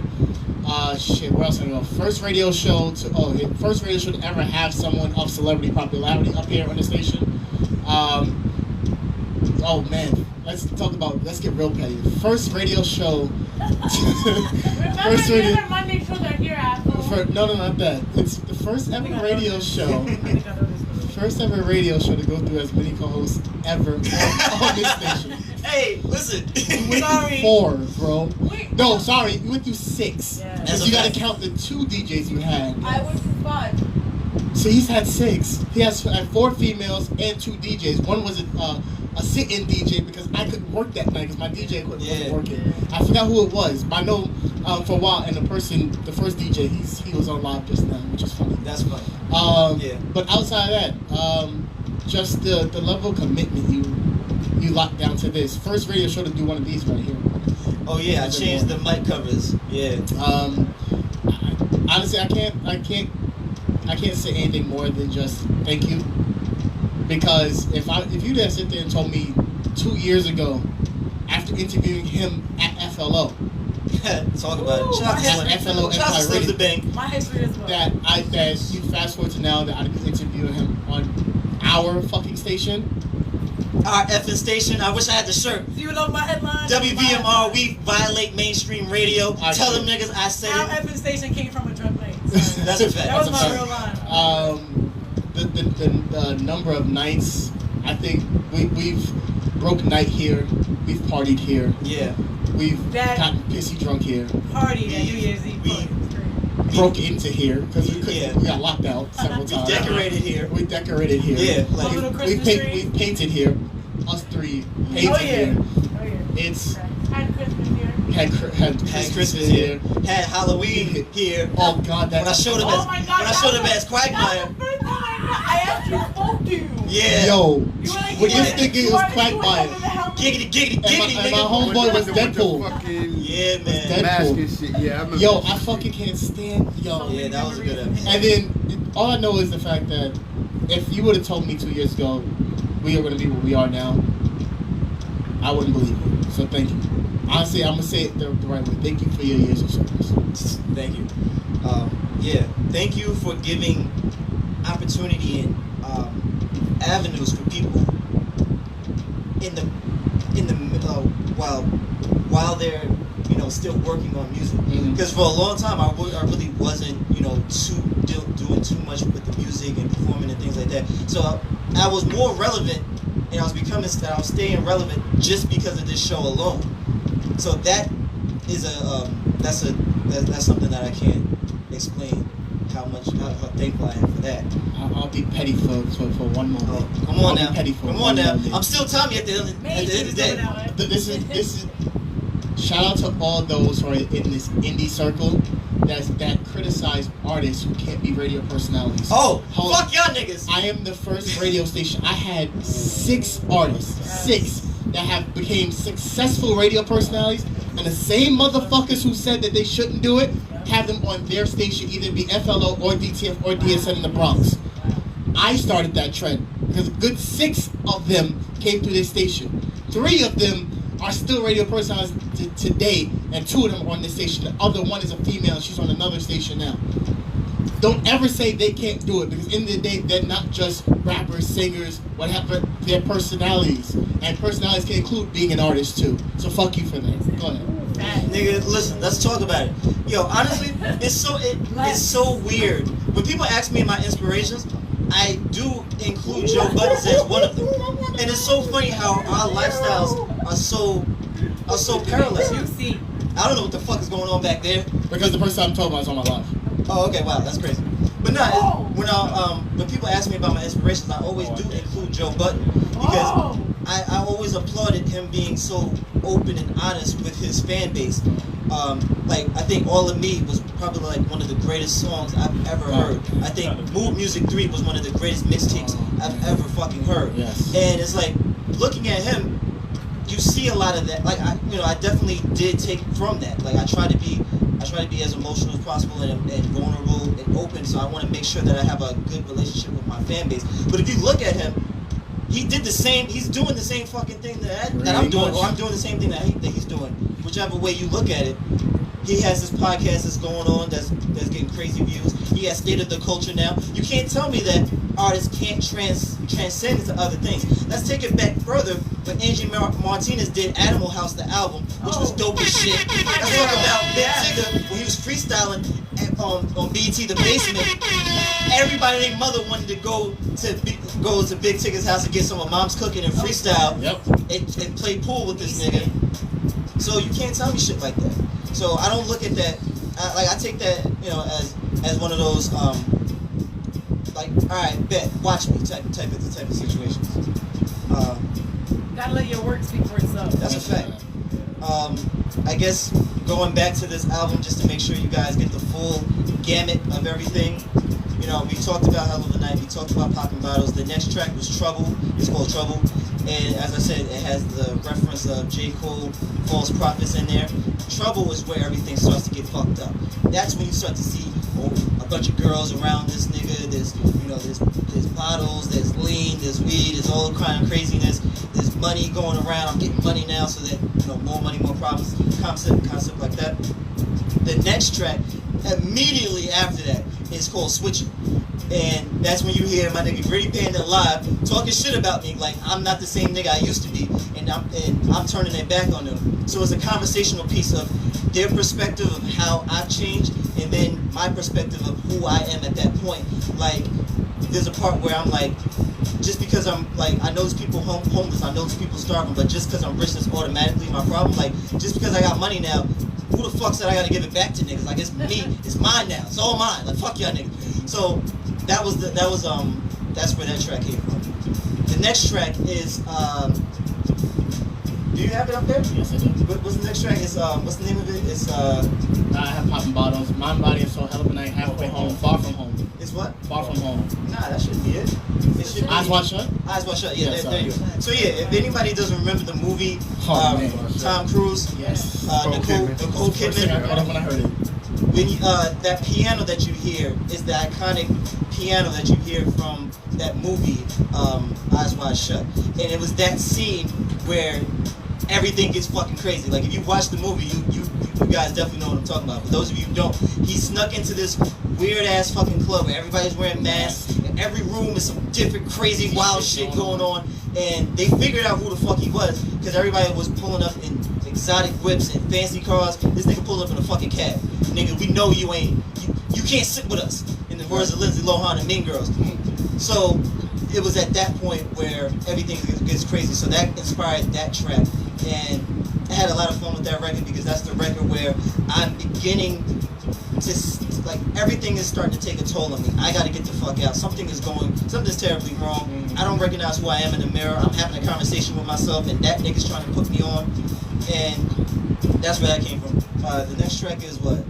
Shit, where else I go? First radio show to ever have someone of celebrity popularity up here on the station. Oh man, let's get real petty. First radio show. Remember different Monday shows are here, asshole. No, not that. It's the first ever radio show. First ever radio show to go through as many co-hosts ever on this station. Hey, listen. You went through 4, bro. No, sorry, you went through 6. Yeah. Because you gotta count the 2 DJs you had. I went through 5. So he's had 6. He has 4 females and 2 DJs. One was a sit-in DJ because I couldn't work that night because my DJ equipment wasn't working. I forgot who it was, but I know for a while. And the first DJ, he was on live just now, which is funny. That's funny. But outside of that, just the level of commitment you locked down to this first radio show to do one of these right here. Oh yeah, I changed the mic covers. Yeah. Honestly, I can't say anything more than just thank you. Because if you didn't sit there and told me 2 years ago, after interviewing him at FLO, talk about it. Shout out to FLO Empire Radio, my history as well. that you fast forward to now that I'd be interviewing him on our fucking station. Our effing station. I wish I had the shirt. Do you love my headline? WVMR, we violate mainstream radio. Tell them niggas I said Our effing station came from a drug lane. So that's a fact. That was my real line. The number of nights, I think we've broke night here, we've partied here. Yeah. We've gotten pissy drunk here. Party at New Year's Eve. We broke into here because we got locked out several times. We decorated here. Yeah. Like, we've painted here. Us 3 painted here. Oh yeah. It's Had Christmas here. had Christmas here. Had Halloween here. Oh God, that when I showed him as Quagmire. That was the first time I actually spoke to you. Yeah. Yo, You were like, when this nigga was Quagmire. Giggity, And nigga. my homeboy was Deadpool. Yeah, man. Deadpool. Shit. Yeah, I remember. Yo, I fucking can't stand yo. Yeah, that was a good episode. And then all I know is the fact that if you would have told me 2 years ago we are going to be what we are now, I wouldn't believe it. So thank you. Honestly, I'm gonna say it the right way. Thank you for your years of service. Thank you. Thank you for giving opportunity and avenues for people in the while they're still working on music. Because for a long time I really wasn't doing too much with the music and performing and things like that. So I was more relevant and I was staying relevant just because of this show alone. So that is that's something that I can't explain how thankful I am for that. I'll be petty for one moment. Oh, come on now. Moment. I'm still Tommy at the end of the day. This is shout out to all those who are in this indie circle that criticize artists who can't be radio personalities. Oh, fuck y'all niggas! I am the first radio station. I had 6 artists, 6 that became successful radio personalities, and the same motherfuckers who said that they shouldn't do it have them on their station, either be FLO or DTF or DSN in the Bronx. I started that trend because a good 6 of them came through this station. 3 of them are still radio personalities today, and 2 of them are on this station. The other one is a female, and she's on another station now. Don't ever say they can't do it, because in the day, they're not just rappers, singers, whatever, they're personalities. And personalities can include being an artist too. So fuck you for that. Go ahead. Nigga, listen, let's talk about it. Yo, honestly, it's so weird. When people ask me my inspirations, I do include Joe Budden as one of them. And it's so funny how our lifestyles are so parallel. I don't know what the fuck is going on back there. Because the person I'm talking about is on my life. Oh, okay, wow, that's crazy. But no, when people ask me about my inspirations, I always do include Joe Budden because I always applauded him being so open and honest with his fan base. Like I think All of Me was probably like one of the greatest songs I've ever heard. I think Mood Music 3 was one of the greatest mixtapes I've ever fucking heard. Yes. And it's like looking at him, you see a lot of that. Like I definitely did take from that. Like I try to be as emotional as possible and vulnerable and open. So I want to make sure that I have a good relationship with my fan base. But if you look at him, he did the same. He's doing the same fucking thing that I'm doing, or I'm doing the same thing that he's doing. Whichever way you look at it, he has this podcast that's going on that's getting crazy views. He has State of the Culture now. You can't tell me that artists can't transcend into other things. Let's take it back further. When Angie Martinez did Animal House, the album, which was dope as shit. Let's talk about Big Tigger when he was freestyling on BET The Basement. Everybody and their mother wanted to go to Big Tigger's house and get some of Mom's cooking and freestyle and play pool with this nigga. So you can't tell me shit like that. So I don't look at that. I take that as one of those like, all right, bet, watch me type of situations. Gotta let your work speak for itself. That's a fact. I guess going back to this album just to make sure you guys get the full gamut of everything. We talked about Hell of a Night, we talked about Popping Bottles. The next track was Trouble. It's called Trouble. And as I said, it has the reference of J. Cole, False Prophets in there. Trouble is where everything starts to get fucked up. That's when you start to see a bunch of girls around this nigga. There's bottles, there's lean, there's weed, there's all kind of craziness. There's money going around. I'm getting money now, so that more money, more problems. Concept like that. The next track, immediately after that, is called Switching. And that's when you hear my nigga Gritty Panda live talking shit about me, like I'm not the same nigga I used to be, and I'm turning it back on them. So it's a conversational piece of their perspective of how I've changed, and then my perspective of who I am at that point. Like, there's a part where I'm like, just because I'm like, I know there's people homeless, I know there's people starving, but just because I'm rich, that's automatically my problem. Like, just because I got money now, who the fuck said I gotta give it back to niggas? Like, it's me, it's mine now, it's all mine. Like, fuck y'all niggas. So that's where that track came from. The next track is do you have it up there? Yes, I do. What's the next track? It's what's the name of it? It's I have Popping Bottles, Mind, Body, and Soul, Hell of a Night, Halfway Home, Far From Home. It's what? Far From Home. Nah, that shouldn't be it. It should be Eyes Wide Shut? Eyes Wide Shut, yeah, there you go. So yeah, if anybody doesn't remember the movie, Tom Cruise, yes, Nicole Kidman. I heard it when I heard it. When that piano that you hear is the iconic piano that you hear from that movie, Eyes Wide Shut. And it was that scene where everything gets fucking crazy. Like, if you watch the movie, you guys definitely know what I'm talking about. For those of you who don't, he snuck into this weird ass fucking club where everybody's wearing masks, and every room is some different crazy wild shit going on. And they figured out who the fuck he was because everybody was pulling up in exotic whips and fancy cars. This nigga pulled up in a fucking cab. Nigga, we know you can't sit with us, in the words of Lindsay Lohan and Mean Girls. So it was at that point where everything gets crazy. So that inspired that track. And I had a lot of fun with that record because that's the record where I'm beginning to, like, everything is starting to take a toll on me. I gotta get the fuck out. Something's terribly wrong. I don't recognize who I am in the mirror. I'm having a conversation with myself, and that nigga's trying to put me on. And that's where that came from. The next track is what?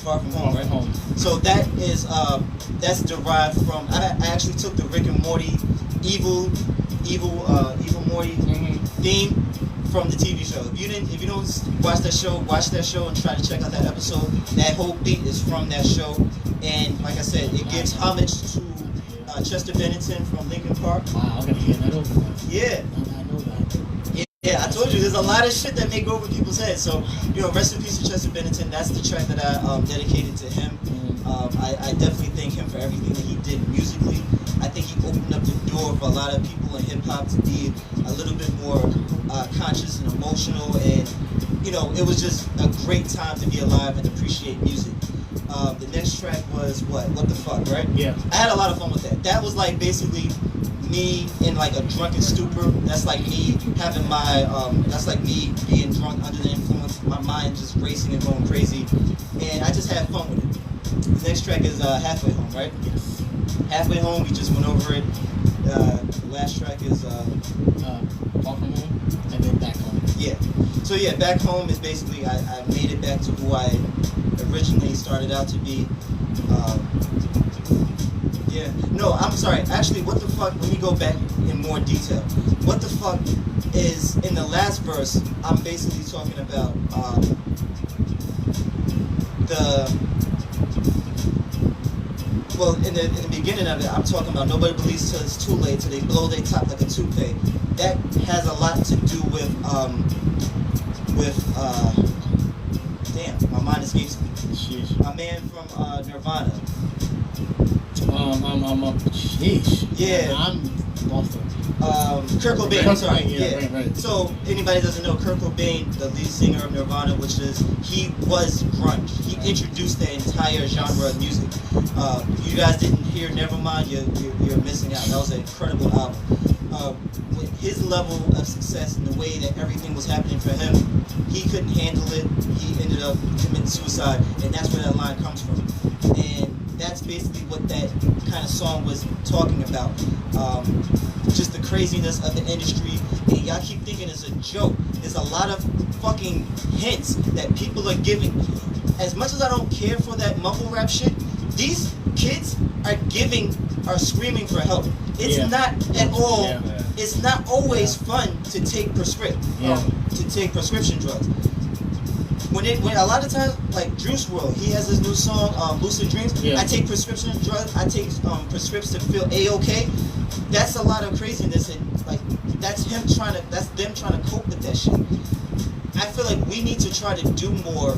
Far From Home, right? Home. So that is, that's derived from, I actually took the Rick and Morty Evil Morty theme from the TV show. If you don't watch that show and try to check out that episode. That whole beat is from that show, and like I said, it gives homage to Chester Bennington from Linkin Park. Wow, I'm gonna hear that over. Yeah. I know that. Yeah, I told you there's a lot of shit that make over people's heads. So, rest in peace to Chester Bennington. That's the track that I dedicated to him. I definitely thank him for everything that he did musically. I think he opened up the door for a lot of people in hip hop to be a little bit more conscious and emotional and you know, it was just a great time to be alive and appreciate music. The next track was what the fuck, right? Yeah. I had a lot of fun with that. That was like basically me in like a drunken stupor. That's like me having my, that's like me being drunk under the influence, my mind just racing and going crazy, and I just had fun with it. The next track is Halfway Home, right? Yes. Halfway Home, we just went over it. The last track is Far From Home, and then Back Home. Yeah. So yeah, Back Home is basically I made it back to who I originally started out to be. Yeah. No, I'm sorry. Actually, what the fuck? Let me go back in more detail. What the fuck is in the last verse? I'm basically talking about well, in the beginning of it, I'm talking about nobody believes till it's too late, till they blow their top like a toupee. That has a lot to do with damn, my mind escapes me. Sheesh. A man from Nirvana. Sheesh. Yeah. I'm lost. Kurt Cobain. I'm sorry. Yeah. Right. So anybody doesn't know Kurt Cobain, the lead singer of Nirvana, which is he was grunge. He introduced the entire genre of music. You guys didn't hear Nevermind. You're missing out. That was an incredible album. With his level of success and the way that everything was happening for him, he couldn't handle it. He ended up committing suicide, and that's where that line comes from. And that's basically what that kind of song was talking about. Just the craziness of the industry, and y'all keep thinking it's a joke. There's a lot of fucking hints that people are giving. As much as I don't care for that mumble rap shit, these kids are screaming for help. It's not at all. Yeah. It's not always fun to take prescription drugs. When a lot of times, like Juice WRLD, he has his new song, Lucid Dreams. Yeah. I take prescription drugs. I take prescriptions to feel A-OK. That's a lot of craziness, and like that's them trying to cope with that shit. I feel like we need to try to do more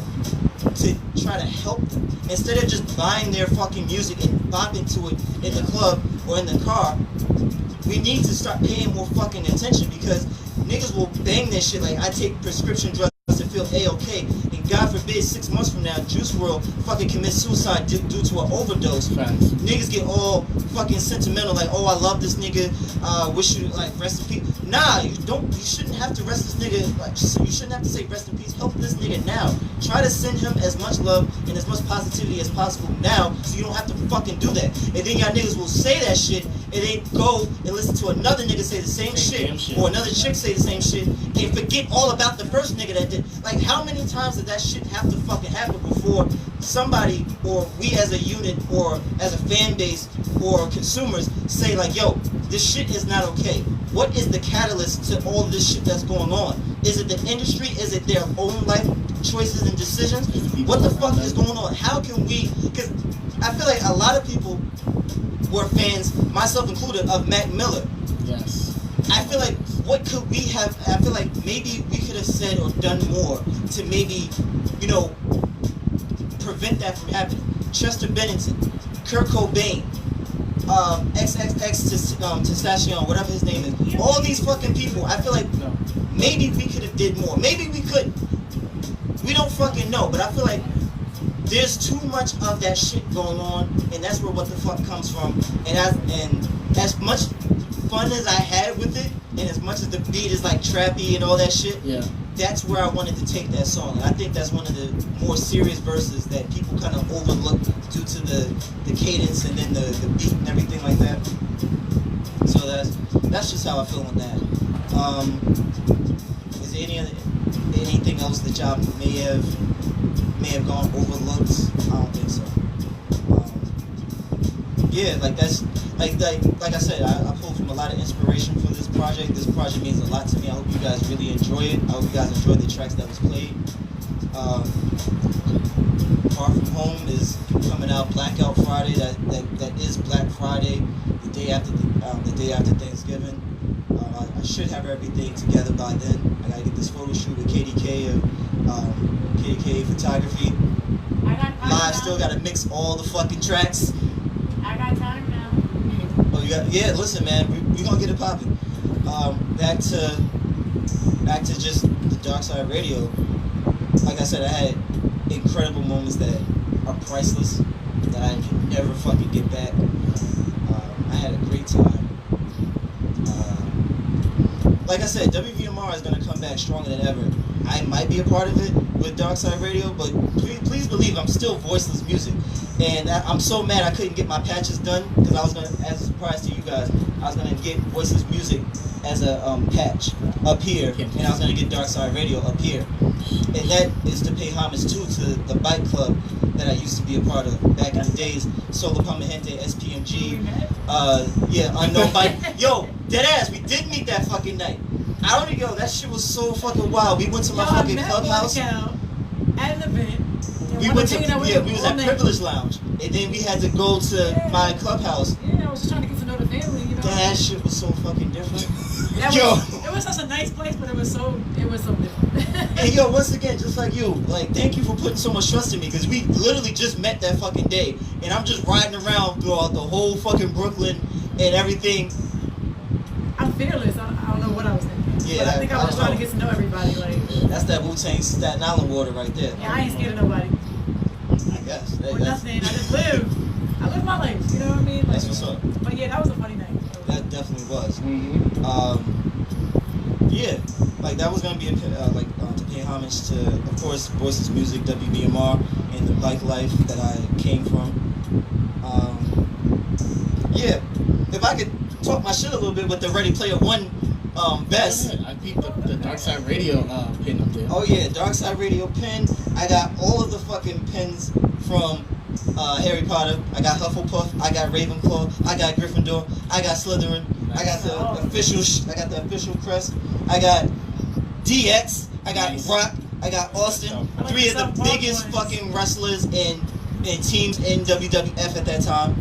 to try to help them. Instead of just buying their fucking music and bopping to it in the club or in the car, we need to start paying more fucking attention, because niggas will bang this shit like I take prescription drugs to feel A-OK, and God forbid 6 months from now Juice WRLD fucking commits suicide due to an overdose. Facts. Niggas get all fucking sentimental like, oh, I love this nigga, wish you like rest in peace. Nah, you shouldn't have to rest this nigga, like you shouldn't have to say rest in peace. Help this nigga now. Try to send him as much love and as much positivity as possible now, so you don't have to fucking do that. And then y'all niggas will say that shit and then go and listen to another nigga say the same shit, or another chick say the same shit, and forget all about the first nigga that did. Like, how many times did that shit have to fucking happen before somebody, or we as a unit, or as a fan base, or consumers say like, yo, this shit is not okay? What is the catalyst to all of this shit that's going on? Is it the industry? Is it their own life choices and decisions? What the fuck is going on? How can we, because I feel like a lot of people were fans, myself included, of Mac Miller. Yes. I feel like, what could we have, I feel like maybe we could have said or done more to maybe, you know, prevent that from happening. Chester Bennington, Kurt Cobain, XXX whatever his name is. All these fucking people, I feel like maybe we could have did more. Maybe we could. We don't fucking know, but I feel like there's too much of that shit going on, and that's where what the fuck comes from. And as much fun as I had with it, and as much as the beat is like trappy and all that shit, that's where I wanted to take that song. And I think that's one of the more serious verses that people kind of overlook due to the cadence and then the beat and everything like that. So that's just how I feel on that. Is there anything else that y'all may have gone overlooked? I don't think so. Yeah, like that's like I said, I pulled from a lot of inspiration for this project. This project means a lot to me. I hope you guys really enjoy it. I hope you guys enjoyed the tracks that was played. Far From Home is coming out Blackout Friday. That is Black Friday, the day after Thanksgiving. I should have everything together by then. I gotta get this photo shoot with KDK of KDK Photography. I got time Live, now. still gotta mix all the fucking tracks. I got time now. Oh, you got, yeah, listen, man, we gonna get it popping. Back to just the Darkside Radio. like I said, I had incredible moments that are priceless, that I can never fucking get back. I had a great time. Like I said, WVMR is going to come back stronger than ever. I might be a part of it with Darkside Radio, but please believe I'm still voiceless music. And I'm so mad I couldn't get my patches done, because I was going to, as a surprise to you guys, I was going to get voiceless music as a patch up here, and I was going to get Darkside Radio up here. And that is to pay homage too to the bike club that I used to be a part of back in the days. Solo Pamahente, SPMG, Unknown Bike. Yo, deadass, we did meet that fucking night. I don't know, that shit was so fucking wild. We went to my fucking clubhouse. At an event. We went to, we was at Privilege Lounge. And then we had to go to my clubhouse. Yeah, I was just trying to get to know the family, you know. That shit was so fucking different. It was such a nice place, but it was so different. And yo, once again, just like you, like, thank you for putting so much trust in me, because we literally just met that fucking day, and I'm just riding around throughout the whole fucking Brooklyn and everything. I'm fearless. I don't know what I was thinking. Yeah, but I think I was trying to get to know everybody. Like, that's that Wu-Tang Staten Island water right there. Yeah, I ain't scared of nobody. I guess. Or nothing. I just live. I live my life. You know what I mean? Like, that's what's up. But yeah, that was a funny night. That definitely was. Mm-hmm. Yeah, like that was gonna be to pay homage to, of course, Voices Music, WBMR, and the bike life that I came from. Yeah, if I could talk my shit a little bit with the Ready Player One vest. I beat the Darkside Radio pin up there. Oh yeah, Darkside Radio pin. I got all of the fucking pins from Harry Potter. I got Hufflepuff. I got Ravenclaw. I got Gryffindor. I got Slytherin. I got the official crest. I got DX. I got Rock. I got Austin. Three of the biggest fucking wrestlers and teams in WWF at that time.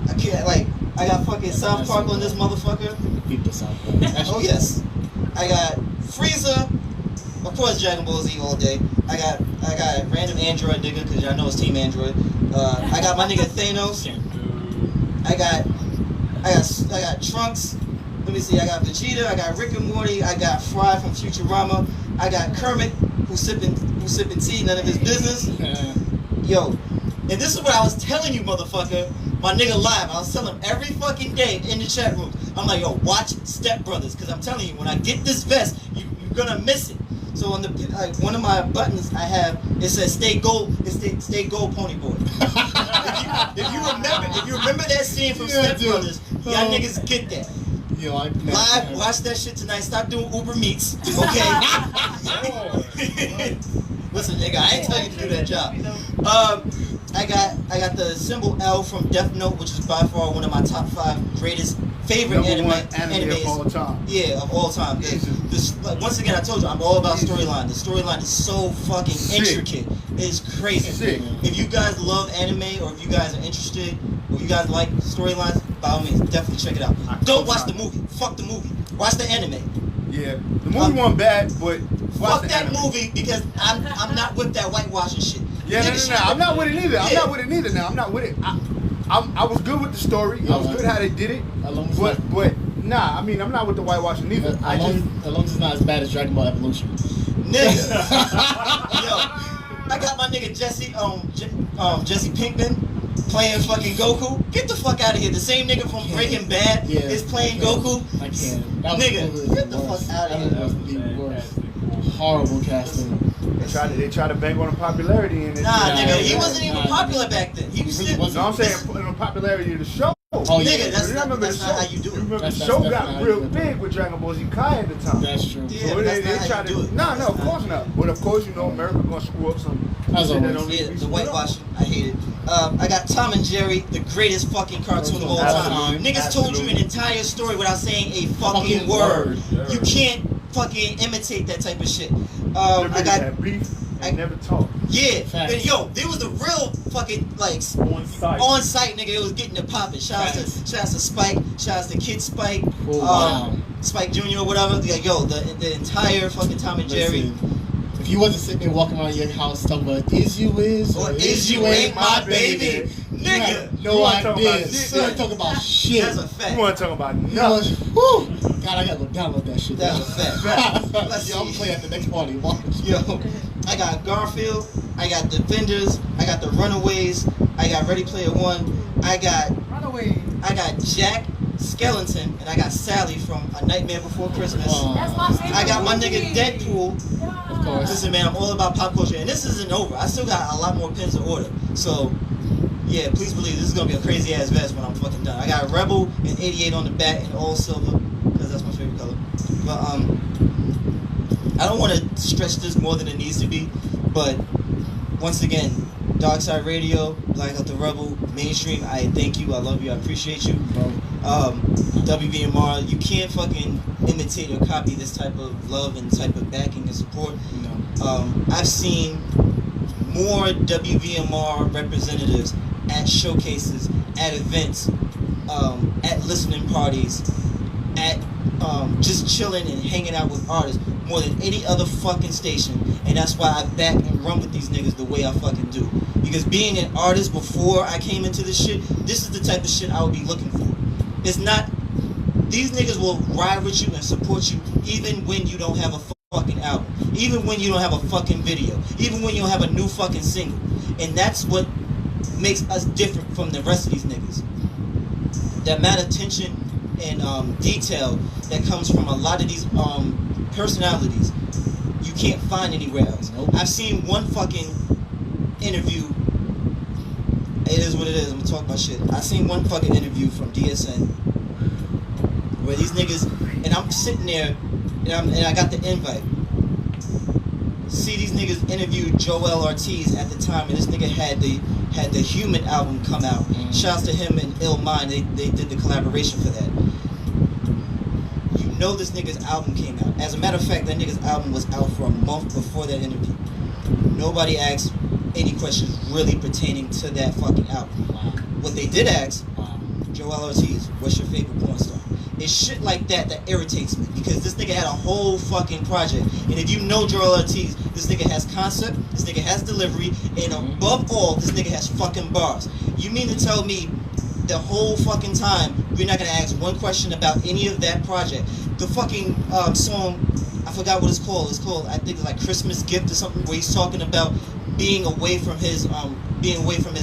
I can't, like, I got fucking South Park on this motherfucker. Beat the South Park. Oh yes. I got Frieza. Of course, Dragon Ball Z all day. I got random Android nigga, because y'all know it's Team Android. I got my nigga Thanos. I got Trunks. Let me see. I got Vegeta. I got Rick and Morty. I got Fry from Futurama. I got Kermit, who's sipping tea, none of his business. Yo, and this is what I was telling you, motherfucker. My nigga live. I was telling him every fucking day in the chat room. I'm like, yo, watch Step Brothers, because I'm telling you, when I get this vest, you're gonna miss it. So on the one of my buttons I have, it says "Stay Gold." It's stay gold, Pony Boy. if you remember that scene from Step Brothers, y'all niggas get that. Yo, live, watch that shit tonight. Stop doing Uber Meets, okay? Listen, nigga, I ain't tell you to do that job. I got the symbol L from Death Note, which is by far one of my top 5 greatest favorite animes of all time. Yeah, of all time. Like, once again, I told you, I'm all about storyline. The storyline is so fucking intricate. It's crazy. Sick. If you guys love anime, or if you guys are interested, or you guys like storylines, by all means, definitely check it out. Don't watch the movie. Fuck the movie. Watch the anime. Yeah, the movie wasn't bad, but fuck that movie, because I'm not with that whitewashing shit. Yeah, no. I'm not with it either. I'm not with it neither. Now I'm not with it. I was good with the story. I was good how they did it. But nah, I mean, I'm not with the whitewashing either. As long as it's not as bad as Dragon Ball Evolution. Nigga. Yo, I got my nigga Jesse Pinkman playing fucking Goku. Get the fuck out of here. The same nigga from Breaking Bad is playing Goku. I can't. Nigga, get the fuck out of here. That was the worst. Horrible casting. They tried to bank on the popularity in it. Nah, nigga, he wasn't even popular back then. He was still. No, I'm saying on the popularity of the show. Oh yeah, nigga, that's not how you do it. Remember the show got real big with Dragon Ball Z Kai at the time. That's true. Yeah, so they tried to do it. No, of course not. But of course, you know, America gonna screw up some. Yeah, the whitewashing, I hate it. I got Tom and Jerry, the greatest fucking cartoon of all time. Niggas told you an entire story without saying a fucking word. You can't fucking imitate that type of shit. I got beef. I never talk. Yeah, and yo, there was the real fucking like on site nigga. It was getting it popping. Shout out to Spike. Shout out to Kid Spike. Spike Jr. or whatever. Like, yo, the entire fucking Tom and Jerry. If you wasn't sitting there walking around your house talking about is you ain't my baby, nigga. No idea. Son talking about shit. That's a fact. You want to talk about nothing? God, I gotta go download that shit. That's a fact. Yo, I'm playing at the next party. Yo, I got Garfield, I got Defenders, I got The Runaways, I got Ready Player One, I got Jack Skellington, and I got Sally from A Nightmare Before Christmas. That's my favorite. I got my nigga Deadpool. Yeah. Of course. Listen, man, I'm all about pop culture, and this isn't over. I still got a lot more pins to order. So, yeah, please believe this is gonna be a crazy ass vest when I'm fucking done. I got Rebel and 88 on the back and all silver, because that's my favorite color. But I don't want to stretch this more than it needs to be, but once again, Darkside Radio, Blackout the Rebel, Mainstream, I thank you, I love you, I appreciate you. WBMR, you can't fucking imitate or copy this type of love and type of backing and support. No. I've seen more WVMR representatives at showcases, at events, at listening parties, at just chilling and hanging out with artists more than any other fucking station, and that's why I back and run with these niggas the way I fucking do. Because being an artist before I came into this shit, this is the type of shit I would be looking for. It's not, these niggas will ride with you and support you even when you don't have a fucking album, even when you don't have a fucking video, even when you don't have a new fucking single. And that's what makes us different from the rest of these niggas. The amount of attention and detail that comes from a lot of these personalities you can't find anywhere else. Nope. I've seen one fucking interview. It is what it is. I'm gonna talk about shit. I seen one fucking interview from DSN where these niggas, and I'm sitting there and I got the invite. See, these niggas interviewed Joel Ortiz at the time, and this nigga had the Human album come out. Shouts to him and Ill Mind. They did the collaboration for that. You know this nigga's album came out. As a matter of fact, that nigga's album was out for a month before that interview. Nobody asked any questions really pertaining to that fucking album. Wow. What they did ask, Joel Ortiz, what's your favorite porn star? It's shit like that that irritates me, because this nigga had a whole fucking project. And if you know Joel Ortiz, this nigga has concept, this nigga has delivery, and above all, this nigga has fucking bars. You mean to tell me the whole fucking time we're not gonna ask one question about any of that project? The fucking song, I forgot what it's called. It's called, I think it's like Christmas Gift or something, where he's talking about being away from his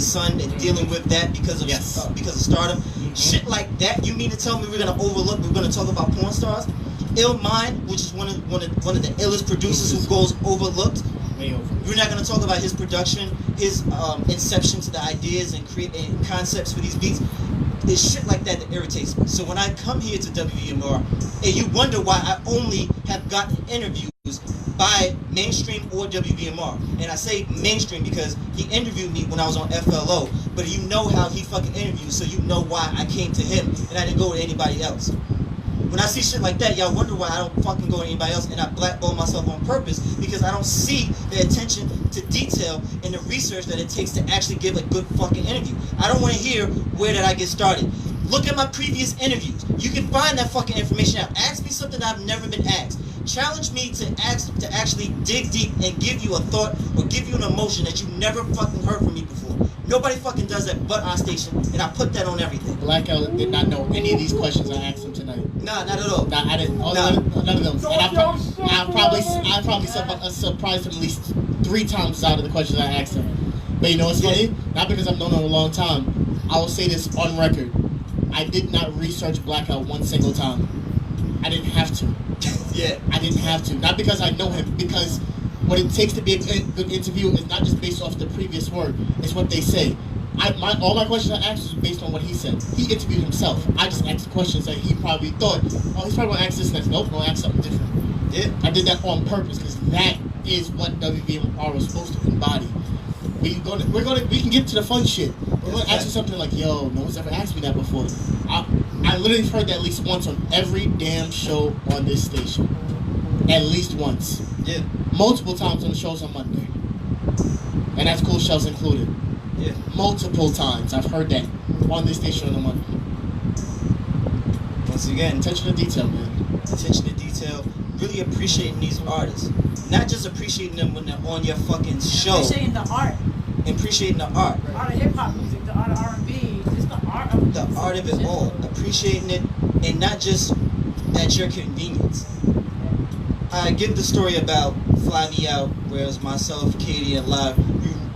son and dealing with that because of stardom. Shit like that. You mean to tell me we're gonna talk about porn stars? Ill Mind, which is one of the illest producers who goes overlooked. We're not gonna talk about his production, his inception to the ideas and concepts for these beats. It's shit like that that irritates me. So when I come here to WVMR, and you wonder why I only have gotten interviews by Mainstream or WVMR. And I say Mainstream because he interviewed me when I was on FLO, but you know how he fucking interviews, so you know why I came to him and I didn't go to anybody else. When I see shit like that, y'all wonder why I don't fucking go to anybody else, and I blackball myself on purpose because I don't see the attention to detail and the research that it takes to actually give a good fucking interview. I don't want to hear where did I get started. Look at my previous interviews. You can find that fucking information out. Ask me something I've never been asked. Challenge me to actually dig deep and give you a thought or give you an emotion that you never fucking heard from me before. Nobody fucking does that but our station, and I put that on everything. Blackout did not know any of these questions I asked him tonight. Nah, not at all. Nah, I didn't. None of them. And I probably surprised him at least 3 times out of the questions I asked him. But you know what's funny? Not because I've known him a long time. I will say this on record. I did not research Blackout one single time. I didn't have to. Yeah. I didn't have to. Not because I know him, because what it takes to be a good interview is not just based off the previous word, it's what they say. All my questions I asked was based on what he said. He interviewed himself. I just asked questions that he probably thought, oh, he's probably going to ask this next. Nope, going to ask something different. Yeah. I did that on purpose because that is what WVMR was supposed to embody. We can get to the fun shit. We're going to ask you something like, yo, no one's ever asked me that before. I literally heard that at least once on every damn show on this station. At least once. Yeah. Multiple times on the shows on Monday. And that's Cool Shells included. Yeah. Multiple times I've heard that on this station on the Monday. Once again, attention to detail, man. Attention to detail. Really appreciating these artists. Not just appreciating them when they're on your fucking show. Appreciating the art. Appreciating the art. The art of hip-hop music, the art of R&B, just the art of the art of it all. Appreciating it, and not just at your convenience. I give the story about Fly Me Out whereas myself, Katie, and Live,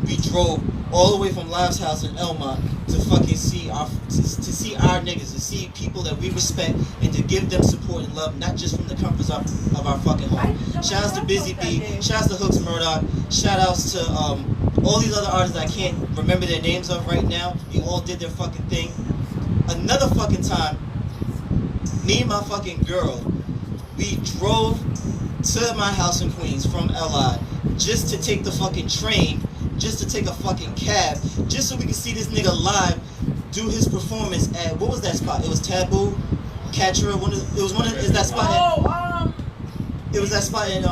we drove all the way from Live's house in Elmont to fucking see our niggas, to see people that we respect, and to give them support and love, not just from the comforts of our fucking home. Shout outs to Busy B, shout outs to Hooks Murdoch, shout outs to all these other artists I can't remember their names of right now. They all did their fucking thing. Another fucking time, me and my fucking girl, we drove to my house in Queens from LI just to take the fucking train, just to take a fucking cab, just so we could see this nigga live do his performance at, what was that spot? It was Taboo, Catcher, it was that spot it was that spot in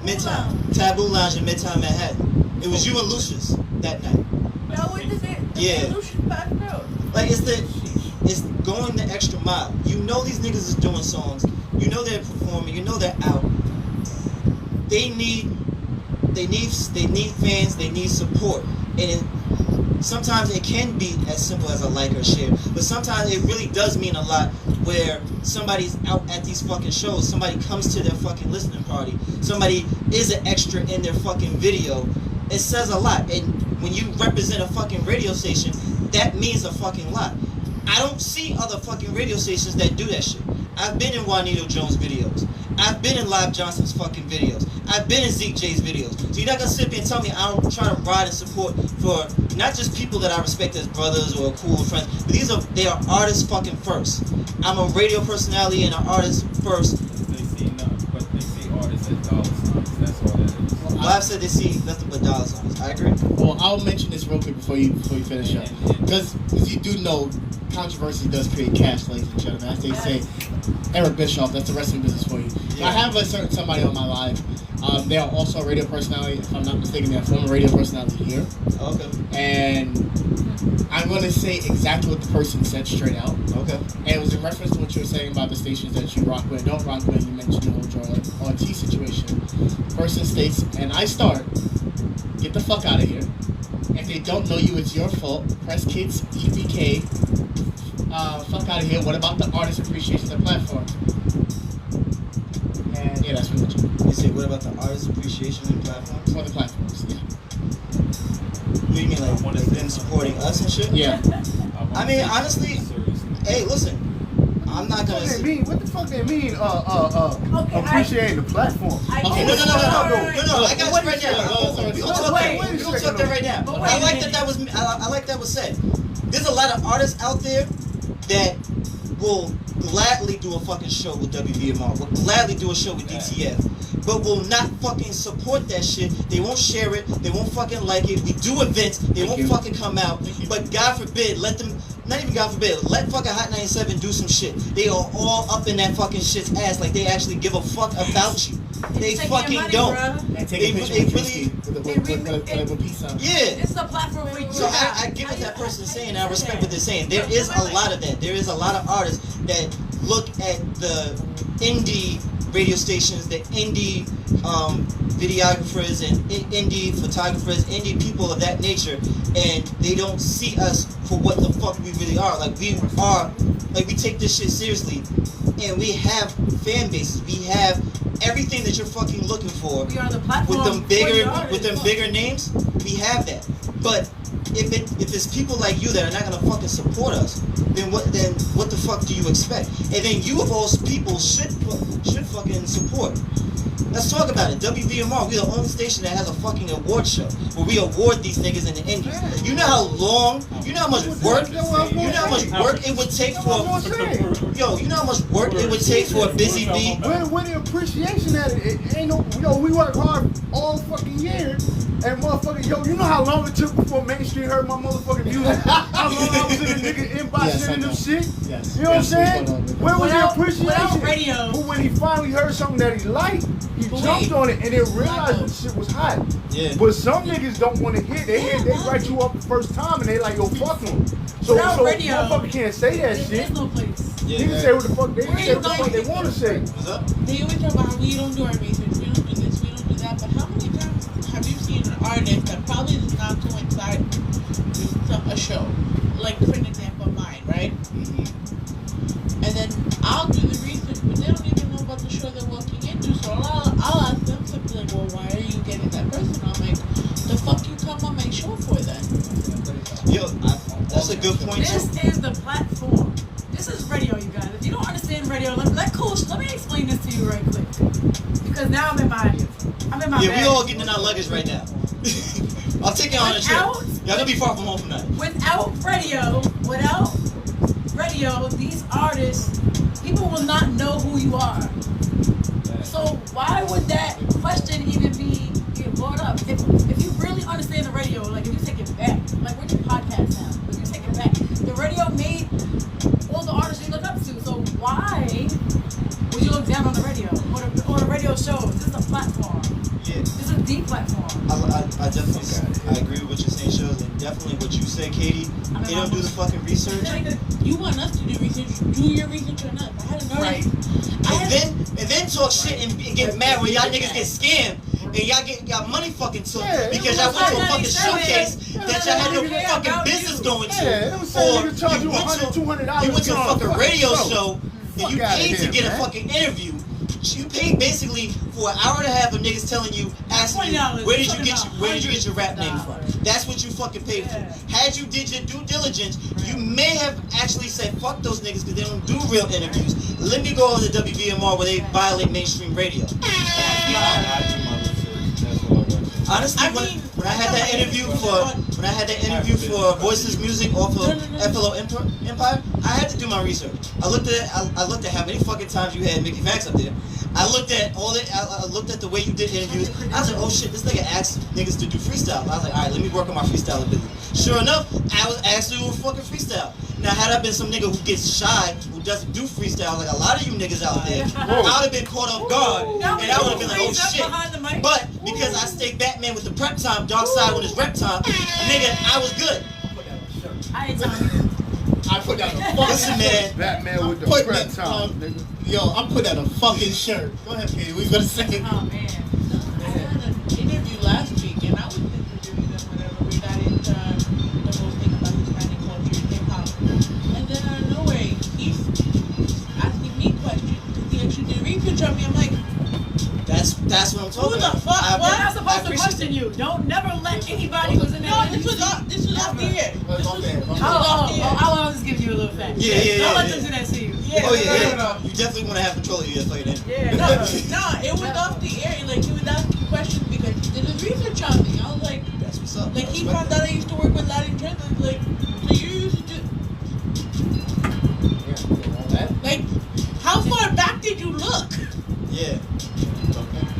Midtown. Taboo Lounge in Midtown Manhattan. It was you and Lucius that night. No, what is it? Yeah. Lucius back road. Like, it's going the extra mile. You know these niggas is doing songs. You know they're performing. You know they're out. They need fans. They need support. And sometimes it can be as simple as a like or share. But sometimes it really does mean a lot where somebody's out at these fucking shows. Somebody comes to their fucking listening party. Somebody is an extra in their fucking video. It says a lot. And when you represent a fucking radio station, that means a fucking lot. I don't see other fucking radio stations that do that shit. I've been in Juanito Jones' videos. I've been in Live Johnson's fucking videos. I've been in Zeke J's videos. So you're not gonna sit there and tell me I don't try to ride and support for not just people that I respect as brothers or cool friends, but they are artists fucking first. I'm a radio personality and an artist first. They see artists as dollar signs. That's all that is. Live said they see nothing but dollar signs. I agree. Well, I'll mention this real quick before you finish up, because you do know controversy does create cash, ladies and gentlemen. As they say, Eric Bischoff, that's the wrestling business for you. Yeah. I have a certain somebody on my live. They are also a radio personality. If I'm not mistaken, they're a former radio personality here. Okay. And I'm going to say exactly what the person said straight out. Okay. And it was in reference to what you were saying about the stations that you rock with, don't rock with. You mentioned the whole Joy RT situation. The person states, and I start, get the fuck out of here. If they don't know you, it's your fault. Press Kids, EPK. Fuck out of here. What about the artist appreciation of the platform? And yeah, that's pretty much it. You say, what about the artist appreciation of the platforms? For the platforms, yeah. What do you mean, like them supporting us and shit? Yeah. I mean, honestly, hey, listen, I'm not gonna. What the fuck they mean? Appreciating the platform. No. I got you right now. We gonna talk that right now. I like that was said. There's a lot of artists out there that will gladly do a fucking show with WVMR, will gladly do a show with DTF, but will not fucking support that shit. They won't share it. They won't fucking like it. We do events. They won't fucking come out. But God forbid, let them. Not even God forbid, let fucking Hot 97 do some shit. They are all up in that fucking shit's ass like they actually give a fuck about you. They fucking don't. They really. Yeah. It's a platform for you. So I get what that person's saying. I respect what they're saying. There is a lot of that. There is a lot of artists that look at the indie radio stations, the indie videographers and indie photographers, indie people of that nature, and they don't see us for what the fuck we really are. Like we take this shit seriously, and we have fan bases. We have everything that you're fucking looking for. We are the platform with them bigger names. We have that, but if it's people like you that are not gonna fucking support us, then what the fuck do you expect? And then you of all people should fucking support. Let's talk about it. WVMR, we're the only station that has a fucking award show where we award these niggas in the indies. You know how long, you know how much work, it would take for, you know how much work it would take for a Busy B. When the appreciation at it ain't no, we work hard all fucking year, and motherfucking, you know how long it took before mainstream heard my motherfucking music? How long I was in the nigga inbox sending them shit? Yes. You know what I'm saying? Where was the appreciation? Radio. But when he finally heard something that he liked, he jumped on it and then realized the shit was hot. Yeah. But some niggas don't want to hear. They write you up the first time and they like, yo, fuck them. So motherfucker can't say that shit. There's no place. Yeah. They can say what the fuck they want to say. What's up? They always talk about we don't do our research, we don't do this, we don't do that. But how many times have you seen an artist that probably does not coincide with a show? Like, for an example, mine, right? Mm-hmm. And then I'll do the research, but they don't even know about the show they're walking into. So I'll ask them something like, well, why are you getting That's a good point. This is the platform. This is radio, you guys. If you don't understand radio, let me explain this to you right quick. Because now I'm in my Yeah, bag. we all getting in our luggage right now. I'll take you on a trip. Y'all gonna be far from home from that. Without radio, these artists, people will not know who you are. So why would that question even be brought up? If you really understand the radio, like if you take it back, like we're doing podcasts now, if you take it back, the radio made all the artists you look up to. So why would you look down on the radio or the radio shows? This is a platform. Yeah. This is the platform. I definitely agree with what you're saying, shows, and definitely what you said, Katie. They don't do the fucking research. You want us to do research? Do your research or not? I had an artist. And then talk shit and get mad when y'all niggas get scammed and y'all get y'all money fucking took because y'all went to a fucking showcase that y'all had no fucking business going to. Or you went to a fucking radio show and you paid to get a fucking interview. You paid basically for an hour and a half of niggas telling you, asking you, where did you get your rap name from? That's what you fucking paid for. Had you did your due diligence, you may have actually said, fuck those niggas because they don't do real interviews. Let me go on the WVMR where they violate mainstream radio. Honestly, when I had that interview for Voices Music off of FLO Empire, I had to do my research. I looked at how many fucking times you had Mickey Facts up there. I looked at the way you did interviews. I was like, oh shit, this nigga asked niggas to do freestyle. I was like, all right, let me work on my freestyle ability. Sure enough, I was actually doing fucking freestyle. Now, had I been some nigga who gets shy, who doesn't do freestyle, like a lot of you niggas out there, I would have been caught off guard, and I would have been like, oh shit. But because I stayed Batman with the prep time, Darkside when it's rep time, nigga, I was good. I put down a fucking Listen, man. Batman with the prep time, nigga. Yo, I'm putting down a fucking shirt. Go ahead, Katie. We gonna say it. Oh man. I had an interview last week, and I was interviewing them whenever we got into the whole thing about Hispanic culture and hip hop. And then out of nowhere, he's asking me questions because he actually did research on me. I'm like, that's what I'm talking about. Who the fuck? We're not supposed to question you. Don't never let anybody who's in there. No, this was off the air. I'll just give you a little fact. Yeah. Don't let them do that to you. Yeah. You definitely want to have control of your play then. Yeah. No, it was off the air. Like, he was asking questions because he did his research on me. I was like, that's what's up. Like, he found out I used to work with Latin translators. Like, so you used to do. Like, how far back did you look? Yeah.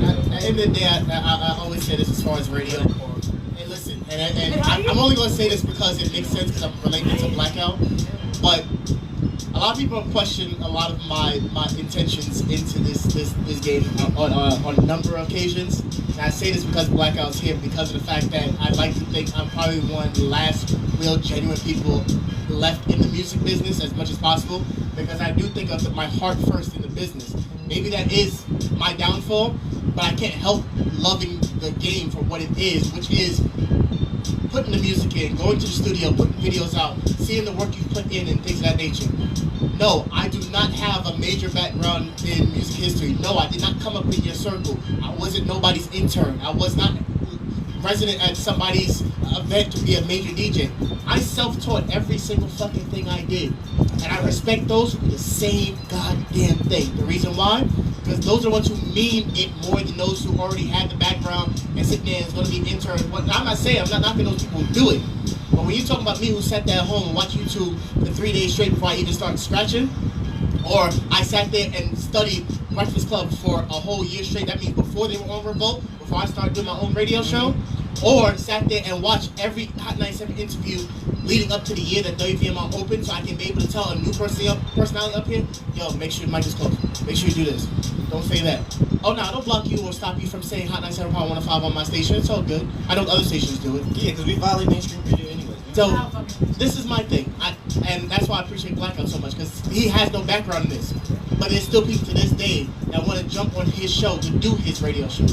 At the end of the day, I always say this as far as radio. And listen, I'm only going to say this because it makes sense because I'm relating to Blackout. But a lot of people question a lot of my intentions into this game on a number of occasions. And I say this because Blackout's here because of the fact that I like to think I'm probably one of the last real genuine people left in the music business as much as possible because I do think of my heart first in the business. Maybe that is my downfall, but I can't help loving the game for what it is, which is putting the music in, going to the studio, putting videos out, seeing the work you put in and things of that nature. No, I do not have a major background in music history. No, I did not come up in your circle. I wasn't nobody's intern. I was not resident at somebody's event to be a major DJ. I self-taught every single fucking thing I did. And I respect those who do the same goddamn thing. The reason why? Because those are the ones who mean it more than those who already had the background and sit there and is going to be an intern. I'm not saying, I'm not knocking those people who do it. But when you're talking about me who sat there at home and watched YouTube for 3 days straight before I even started scratching, or I sat there and studied Breakfast Club for a whole year straight, that means before they were on Revolt, before I started doing my own radio show, or sat there and watched every Hot 97 interview leading up to the year that WVMR opened so I can be able to tell a new personality up here, yo, make sure your mic is closed. Make sure you do this. Don't say that. Oh, no, I don't block you or stop you from saying Hot 97 Power 105 on my station. It's all good. I know other stations do it. Yeah, because we violate mainstream radio anyway. So, this is my thing. And that's why I appreciate Blackout so much, because he has no background in this. But there's still people to this day that want to jump on his show to do his radio show.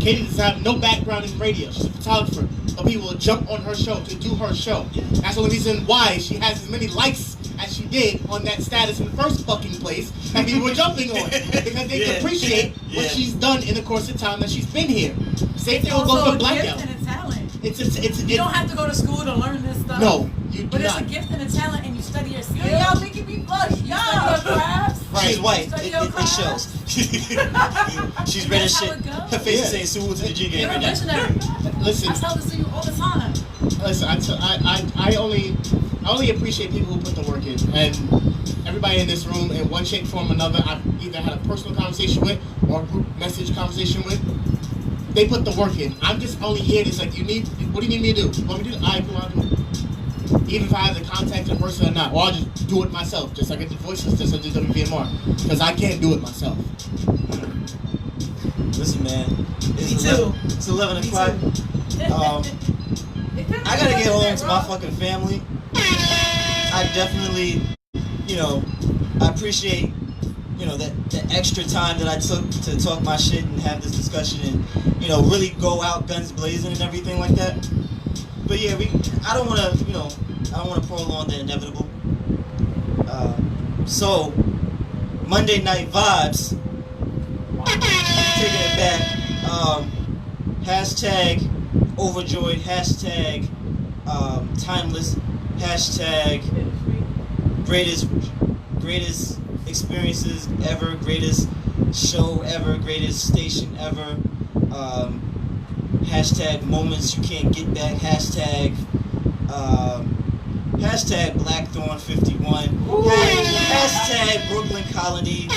Katie does have no background in radio. She's a photographer. But people will jump on her show to do her show. That's the only reason why she has as many likes as she did on that status in the first fucking place that people were jumping on. Because they can appreciate what she's done in the course of time that she's been here. Same thing will go for Blackout. You don't have to go to school to learn this stuff. No, But it's a gift and a talent, and you study your skills. Y'all making me blush. You study your crafts. Right. She's white. It shows. She's red as shit. Her face is saying "Suwu to the G game" right now. Listen. I tell this to you all the time. Listen, I only appreciate people who put the work in, and everybody in this room, in one shape, form, or another, I've either had a personal conversation with or a group message conversation with. They put the work in. I'm just only here. It's like, what do you need me to do? You want me to do? I do. Even if I have the contact in person or not, or I'll just do it myself, just like I did voices, just like I did WVMR, because I can't do it myself. Listen, man. It's 11 o'clock. I gotta get home to my fucking family. I definitely, I appreciate, that the extra time that I took to talk my shit and have this discussion and, really go out guns blazing and everything like that. But yeah, I don't want to prolong the inevitable. So, Monday Night Vibes, taking it back, hashtag overjoyed, hashtag timeless, hashtag greatest experiences ever, greatest show ever, greatest station ever, hashtag moments you can't get back, hashtag Blackthorn 51, hashtag Brooklyn Colony,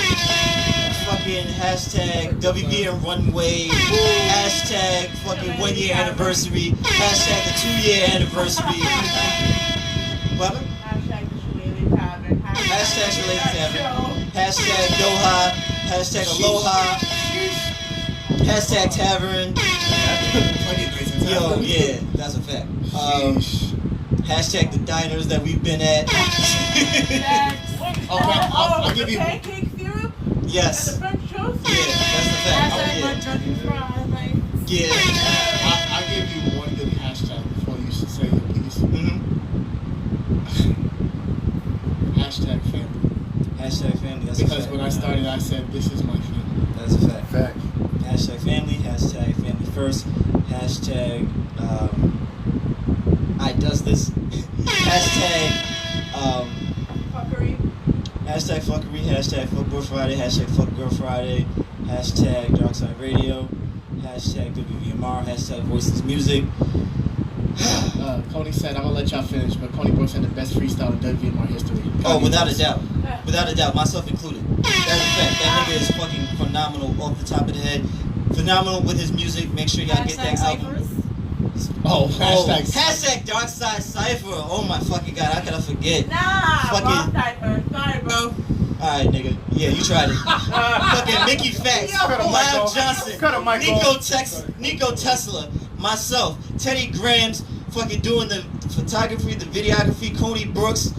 fucking hashtag WBM Runway, hashtag fucking 1 year anniversary, hashtag the 2 year anniversary. What? Hashtag Shillelagh Tavern, hashtag Doha, hashtag Aloha, hashtag Tavern. Yo, yeah, that's a fact. Hashtag the diners that we've been at. I'll give you. Pancake syrup? Yes. And the French toast? Yeah, that's the fact. Yeah. I'll give you one good hashtag before you say your piece. Hashtag family. Hashtag family, that's because a fact. When I started, I said, this is my family. That's a fact. Fact. Hashtag family, hashtag family first, hashtag I does this, hashtag Fuckery. hashtag fuckery, hashtag fuckboy Friday, hashtag fuckgirl Friday, hashtag Darkside Radio, hashtag WVMR, hashtag Voices Music. Coney said, I'm going to let y'all finish, but Coney Brooks had the best freestyle in WVMR history. Oh, without a doubt. Without a doubt, myself included. That's a fact. That nigga is fucking phenomenal off the top of the head. Phenomenal with his music. Make sure y'all get that album. Hashtag Darkside Cypher. Oh my fucking god, how could I forget? Wrong Cypher. Sorry, bro. Alright, nigga. Yeah, you tried it. Fucking Mickey Facts, Miles Johnson, Nico Tesla, myself, Teddy Grams, fucking doing the photography, the videography, Coney Brooks.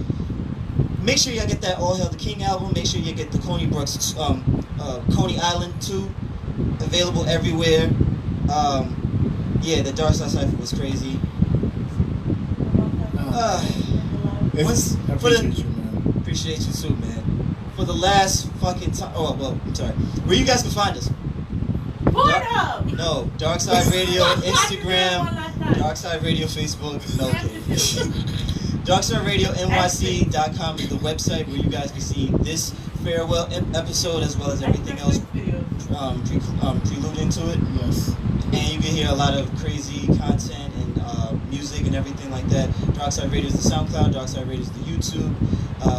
Make sure y'all get that All Hail the King album. Make sure you get the Coney Brooks, Coney Island 2, available everywhere. Yeah, the Darkside Cypher was crazy. Appreciate you too, man. For the last fucking time. Oh, well, I'm sorry. Where you guys can find us? No, Darkside Radio, Instagram, Darkside Radio, Facebook. No. DarksideRadioNYC.com is the website where you guys can see this farewell episode as well as everything else preluding to it. Yes. And you can hear a lot of crazy content and music and everything like that. Darkside Radio is the SoundCloud, Darkside Radio is the YouTube,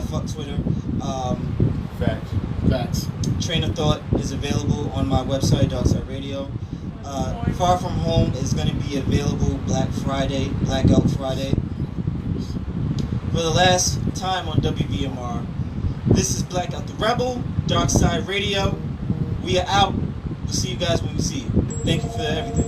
fuck Twitter. Facts. Train of Thought is available on my website, Darkside Radio. Far From Home is going to be available Blackout Friday. For the last time on WVMR, this is Blackout the Rebel, Darkside Radio. We are out. We'll see you guys when we see you. Thank you for everything.